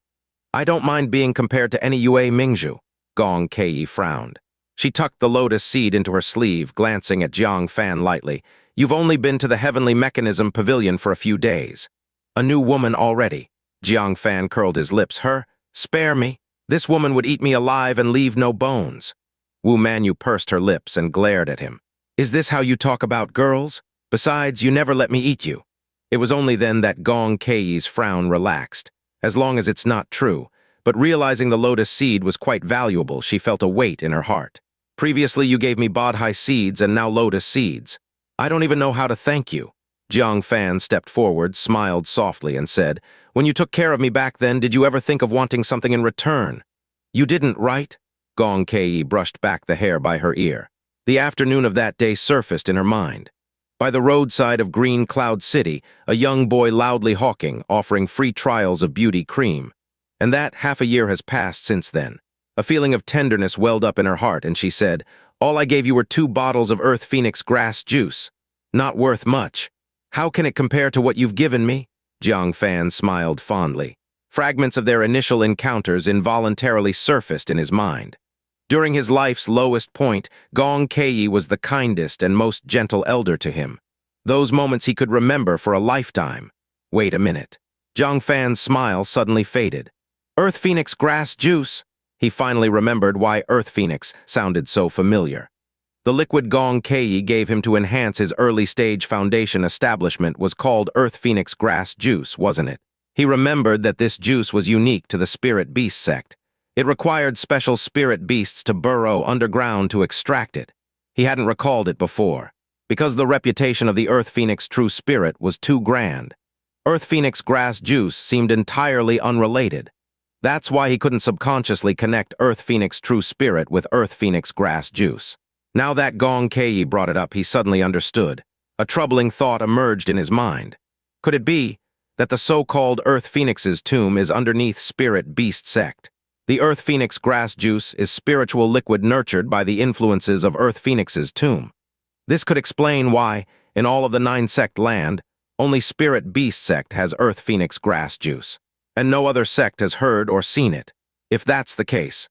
"I don't mind being compared to any Yue Mingzhu." Gong Kei frowned. She tucked the lotus seed into her sleeve, glancing at Jiang Fan lightly. "You've only been to the heavenly mechanism pavilion for a few days. A new woman already." Jiang Fan curled his lips. "Her? Spare me. This woman would eat me alive and leave no bones." Wu Manyu pursed her lips and glared at him. "Is this how you talk about girls? Besides, you never let me eat you." It was only then that Gong Kei's frown relaxed. As long as it's not true. But realizing the lotus seed was quite valuable, she felt a weight in her heart. "Previously you gave me bodhi seeds and now lotus seeds. I don't even know how to thank you." Jiang Fan stepped forward, smiled softly, and said, "When you took care of me back then, did you ever think of wanting something in return?" "You didn't, right?" Gong Kei brushed back the hair by her ear. The afternoon of that day surfaced in her mind. By the roadside of Green Cloud City, a young boy loudly hawking, offering free trials of beauty cream. And that half a year has passed since then. A feeling of tenderness welled up in her heart, and she said, "All I gave you were 2 bottles of Earth Phoenix grass juice. Not worth much. How can it compare to what you've given me?" Jiang Fan smiled fondly. Fragments of their initial encounters involuntarily surfaced in his mind. During his life's lowest point, Gong Kei was the kindest and most gentle elder to him. Those moments he could remember for a lifetime. Wait a minute. Jiang Fan's smile suddenly faded. "Earth Phoenix grass juice." He finally remembered why Earth Phoenix sounded so familiar. The liquid Gong Kei gave him to enhance his early-stage foundation establishment was called Earth Phoenix grass juice, wasn't it? He remembered that this juice was unique to the Spirit Beast sect. It required special spirit beasts to burrow underground to extract it. He hadn't recalled it before, because the reputation of the Earth Phoenix True Spirit was too grand. Earth Phoenix grass juice seemed entirely unrelated. That's why he couldn't subconsciously connect Earth Phoenix True Spirit with Earth Phoenix grass juice. Now that Gong Kei brought it up, he suddenly understood. A troubling thought emerged in his mind. Could it be that the so-called Earth Phoenix's tomb is underneath Spirit Beast sect? The Earth Phoenix grass juice is spiritual liquid nurtured by the influences of Earth Phoenix's tomb. This could explain why, in all of the 9-sect land, only Spirit Beast sect has Earth Phoenix grass juice, and no other sect has heard or seen it. If that's the case,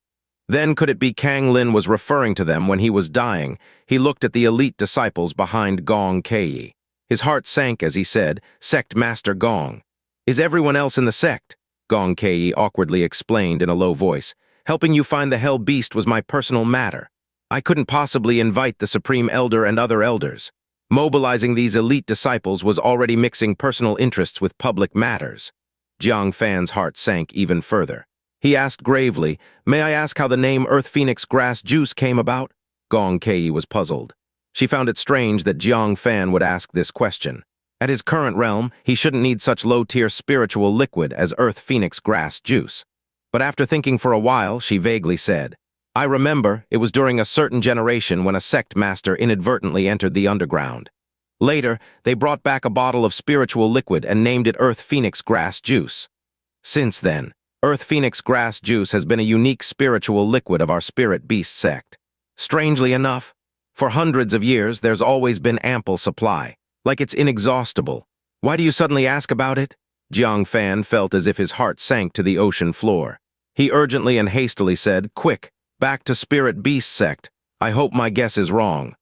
then could it be Kang Lin was referring to them when he was dying? He looked at the elite disciples behind Gong Kei. His heart sank as he said, "Sect Master Gong. Is everyone else in the sect?" Gong Kei awkwardly explained in a low voice. "Helping you find the Hell Beast was my personal matter. I couldn't possibly invite the Supreme Elder and other elders. Mobilizing these elite disciples was already mixing personal interests with public matters." Jiang Fan's heart sank even further. He asked gravely, "May I ask how the name Earth Phoenix grass juice came about?" Gong Kei was puzzled. She found it strange that Jiang Fan would ask this question. At his current realm, he shouldn't need such low-tier spiritual liquid as Earth Phoenix grass juice. But after thinking for a while, she vaguely said, "I remember it was during a certain generation when a sect master inadvertently entered the underground. Later, they brought back a bottle of spiritual liquid and named it Earth Phoenix Grass Juice. Since then, Earth Phoenix Grass Juice has been a unique spiritual liquid of our spirit beast sect. Strangely enough, for hundreds of years there's always been ample supply, like it's inexhaustible. Why do you suddenly ask about it? Jiang Fan felt as if his heart sank to the ocean floor. He urgently and hastily said, "Quick, back to Spirit Beast Sect. I hope my guess is wrong."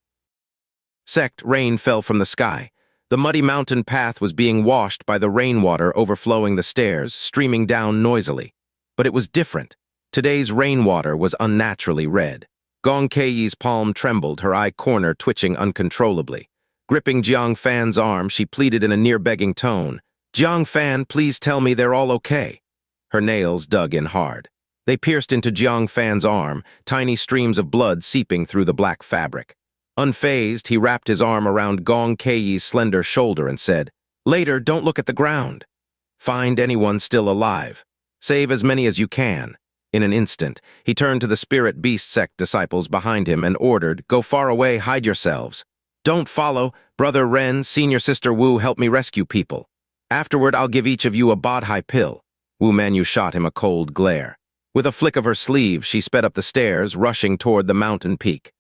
Sect, rain fell from the sky. The muddy mountain path was being washed by the rainwater overflowing the stairs, streaming down noisily. But it was different. Today's rainwater was unnaturally red. Gong Keiyi's palm trembled, her eye corner twitching uncontrollably. Gripping Jiang Fan's arm, she pleaded in a near-begging tone, "Jiang Fan, please tell me they're all okay." Her nails dug in hard. They pierced into Jiang Fan's arm, tiny streams of blood seeping through the black fabric. Unfazed, he wrapped his arm around Gong Keiyi's slender shoulder and said, "Later, don't look at the ground. Find anyone still alive. Save as many as you can." In an instant, he turned to the Spirit Beast Sect disciples behind him and ordered, "Go far away, hide yourselves. Don't follow. Brother Ren, Senior Sister Wu, help me rescue people. Afterward, I'll give each of you a Bodhi pill." Wu Manyu shot him a cold glare. With a flick of her sleeve, she sped up the stairs, rushing toward the mountain peak.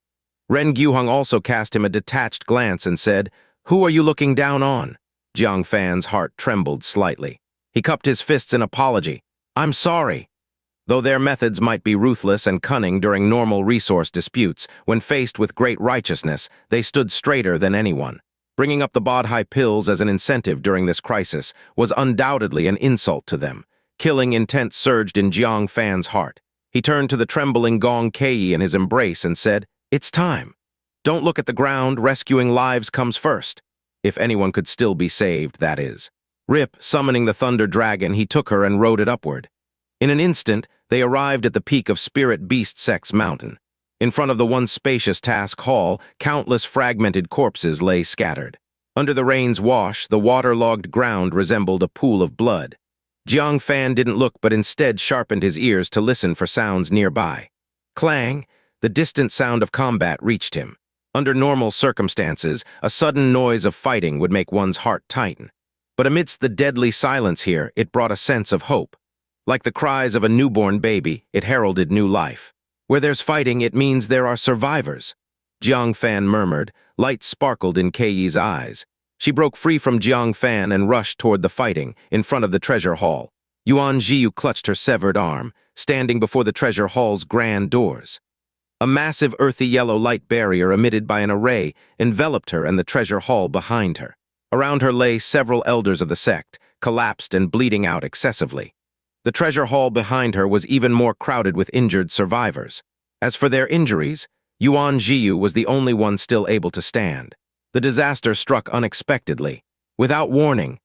Ren Gyuheng also cast him a detached glance and said, "Who are you looking down on?" Jiang Fan's heart trembled slightly. He cupped his fists in apology. "I'm sorry." Though their methods might be ruthless and cunning during normal resource disputes, when faced with great righteousness, they stood straighter than anyone. Bringing up the Bodhi pills as an incentive during this crisis was undoubtedly an insult to them. Killing intent surged in Jiang Fan's heart. He turned to the trembling Gong Keiyi in his embrace and said, "It's time. Don't look at the ground, rescuing lives comes first." If anyone could still be saved, that is. Rip, summoning the Thunder Dragon, he took her and rode it upward. In an instant, they arrived at the peak of Spirit Beast Sect's mountain. In front of the once spacious task hall, countless fragmented corpses lay scattered. Under the rain's wash, the waterlogged ground resembled a pool of blood. Jiang Fan didn't look but instead sharpened his ears to listen for sounds nearby. Clang! The distant sound of combat reached him. Under normal circumstances, a sudden noise of fighting would make one's heart tighten. But amidst the deadly silence here, it brought a sense of hope. Like the cries of a newborn baby, it heralded new life. Where there's fighting, it means there are survivors. Jiang Fan murmured. Light sparkled in Keiyi's eyes. She broke free from Jiang Fan and rushed toward the fighting, in front of the treasure hall. Yuan Jiyu clutched her severed arm, standing before the treasure hall's grand doors. A massive earthy yellow light barrier emitted by an array enveloped her and the treasure hall behind her. Around her lay several elders of the sect, collapsed and bleeding out excessively. The treasure hall behind her was even more crowded with injured survivors. As for their injuries, Yuan Jiyu was the only one still able to stand. The disaster struck unexpectedly. Without warning,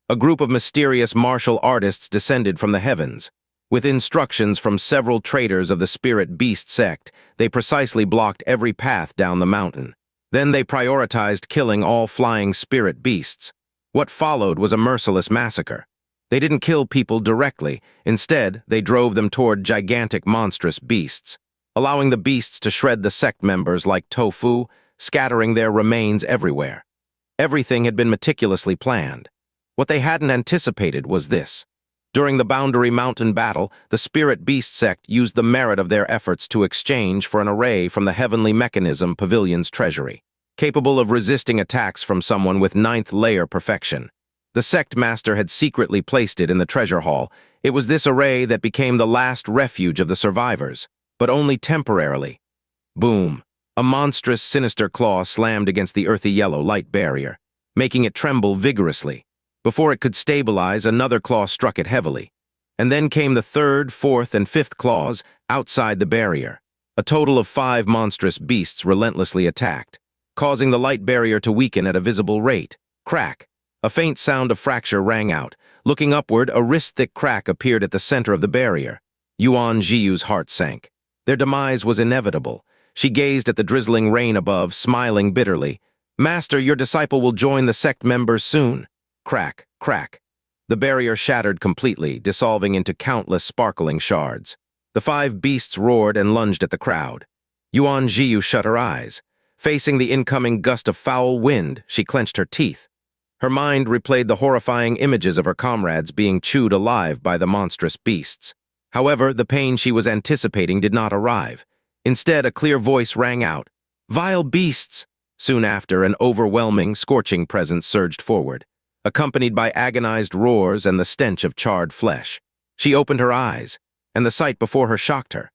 a group of mysterious martial artists descended from the heavens. With instructions from several traders of the Spirit Beast Sect, they precisely blocked every path down the mountain. Then they prioritized killing all flying spirit beasts. What followed was a merciless massacre. They didn't kill people directly. Instead, they drove them toward gigantic monstrous beasts, allowing the beasts to shred the sect members like tofu, scattering their remains everywhere. Everything had been meticulously planned. What they hadn't anticipated was this. During the Boundary Mountain battle, the Spirit Beast Sect used the merit of their efforts to exchange for an array from the Heavenly Mechanism Pavilion's treasury, capable of resisting attacks from someone with 9th layer perfection. The sect master had secretly placed it in the treasure hall. It was this array that became the last refuge of the survivors, but only temporarily. Boom! A monstrous, sinister claw slammed against the earthy yellow light barrier, making it tremble vigorously. Before it could stabilize, another claw struck it heavily. And then came the 3rd, 4th, and 5th claws outside the barrier. A total of 5 monstrous beasts relentlessly attacked, causing the light barrier to weaken at a visible rate. Crack! A faint sound of fracture rang out. Looking upward, a wrist-thick crack appeared at the center of the barrier. Yuan Jiyu's heart sank. Their demise was inevitable. She gazed at the drizzling rain above, smiling bitterly. "Master, your disciple will join the sect members soon." Crack, crack. The barrier shattered completely, dissolving into countless sparkling shards. The 5 beasts roared and lunged at the crowd. Yuan Jiyu shut her eyes. Facing the incoming gust of foul wind, she clenched her teeth. Her mind replayed the horrifying images of her comrades being chewed alive by the monstrous beasts. However, the pain she was anticipating did not arrive. Instead, a clear voice rang out, "Vile beasts!" Soon after, an overwhelming, scorching presence surged forward, accompanied by agonized roars and the stench of charred flesh. She opened her eyes, and the sight before her shocked her.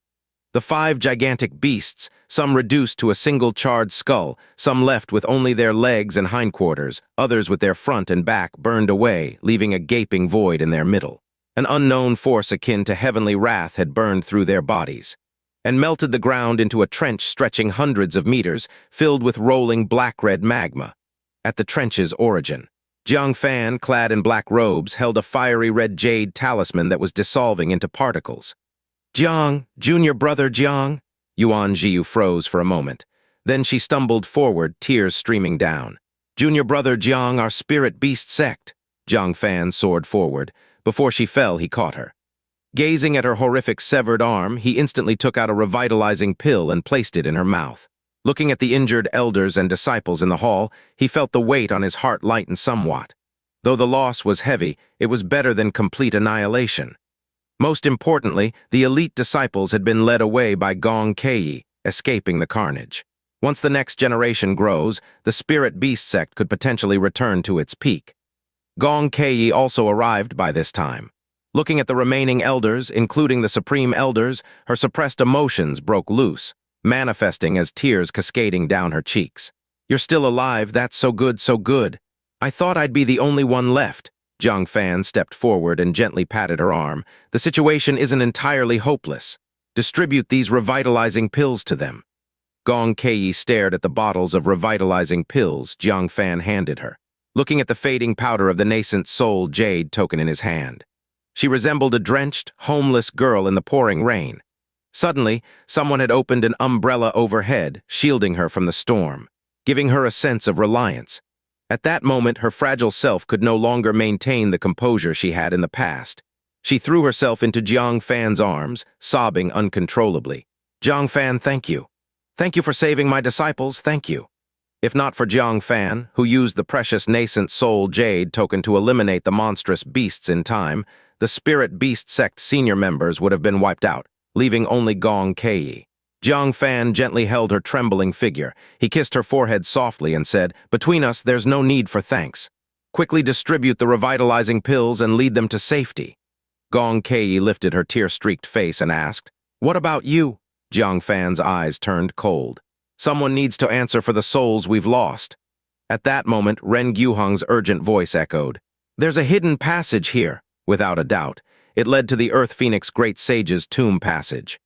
The 5 gigantic beasts, some reduced to a single charred skull, some left with only their legs and hindquarters, others with their front and back burned away, leaving a gaping void in their middle. An unknown force akin to heavenly wrath had burned through their bodies and melted the ground into a trench stretching hundreds of meters, filled with rolling black-red magma. At the trench's origin, Jiang Fan, clad in black robes, held a fiery red jade talisman that was dissolving into particles. "Jiang, junior brother Jiang?" Yuan Jiu froze for a moment. Then she stumbled forward, tears streaming down. "Junior brother Jiang, our spirit beast sect." Jiang Fan soared forward. Before she fell, he caught her. Gazing at her horrific severed arm, he instantly took out a revitalizing pill and placed it in her mouth. Looking at the injured elders and disciples in the hall, he felt the weight on his heart lighten somewhat. Though the loss was heavy, it was better than complete annihilation. Most importantly, the elite disciples had been led away by Gong Kei, escaping the carnage. Once the next generation grows, the spirit beast sect could potentially return to its peak. Gong Kei also arrived by this time. Looking at the remaining elders, including the Supreme Elders, her suppressed emotions broke loose, manifesting as tears cascading down her cheeks. "You're still alive, that's so good, so good. I thought I'd be the only one left." Jiang Fan stepped forward and gently patted her arm. "The situation isn't entirely hopeless. Distribute these revitalizing pills to them." Gong Kei stared at the bottles of revitalizing pills Jiang Fan handed her, looking at the fading powder of the nascent soul jade token in his hand. She resembled a drenched, homeless girl in the pouring rain. Suddenly, someone had opened an umbrella overhead, shielding her from the storm, giving her a sense of reliance. At that moment, her fragile self could no longer maintain the composure she had in the past. She threw herself into Jiang Fan's arms, sobbing uncontrollably. "Jiang Fan, thank you. Thank you for saving my disciples, thank you." If not for Jiang Fan, who used the precious nascent soul jade token to eliminate the monstrous beasts in time, the spirit beast sect senior members would have been wiped out, leaving only Gong Kei. Jiang Fan gently held her trembling figure. He kissed her forehead softly and said, "Between us, there's no need for thanks. Quickly distribute the revitalizing pills and lead them to safety." Gong Kei lifted her tear-streaked face and asked, "What about you?" Jiang Fan's eyes turned cold. "Someone needs to answer for the souls we've lost." At that moment, Ren Gyuheng's urgent voice echoed, "There's a hidden passage here." Without a doubt, it led to the Earth Phoenix Great Sage's tomb passage.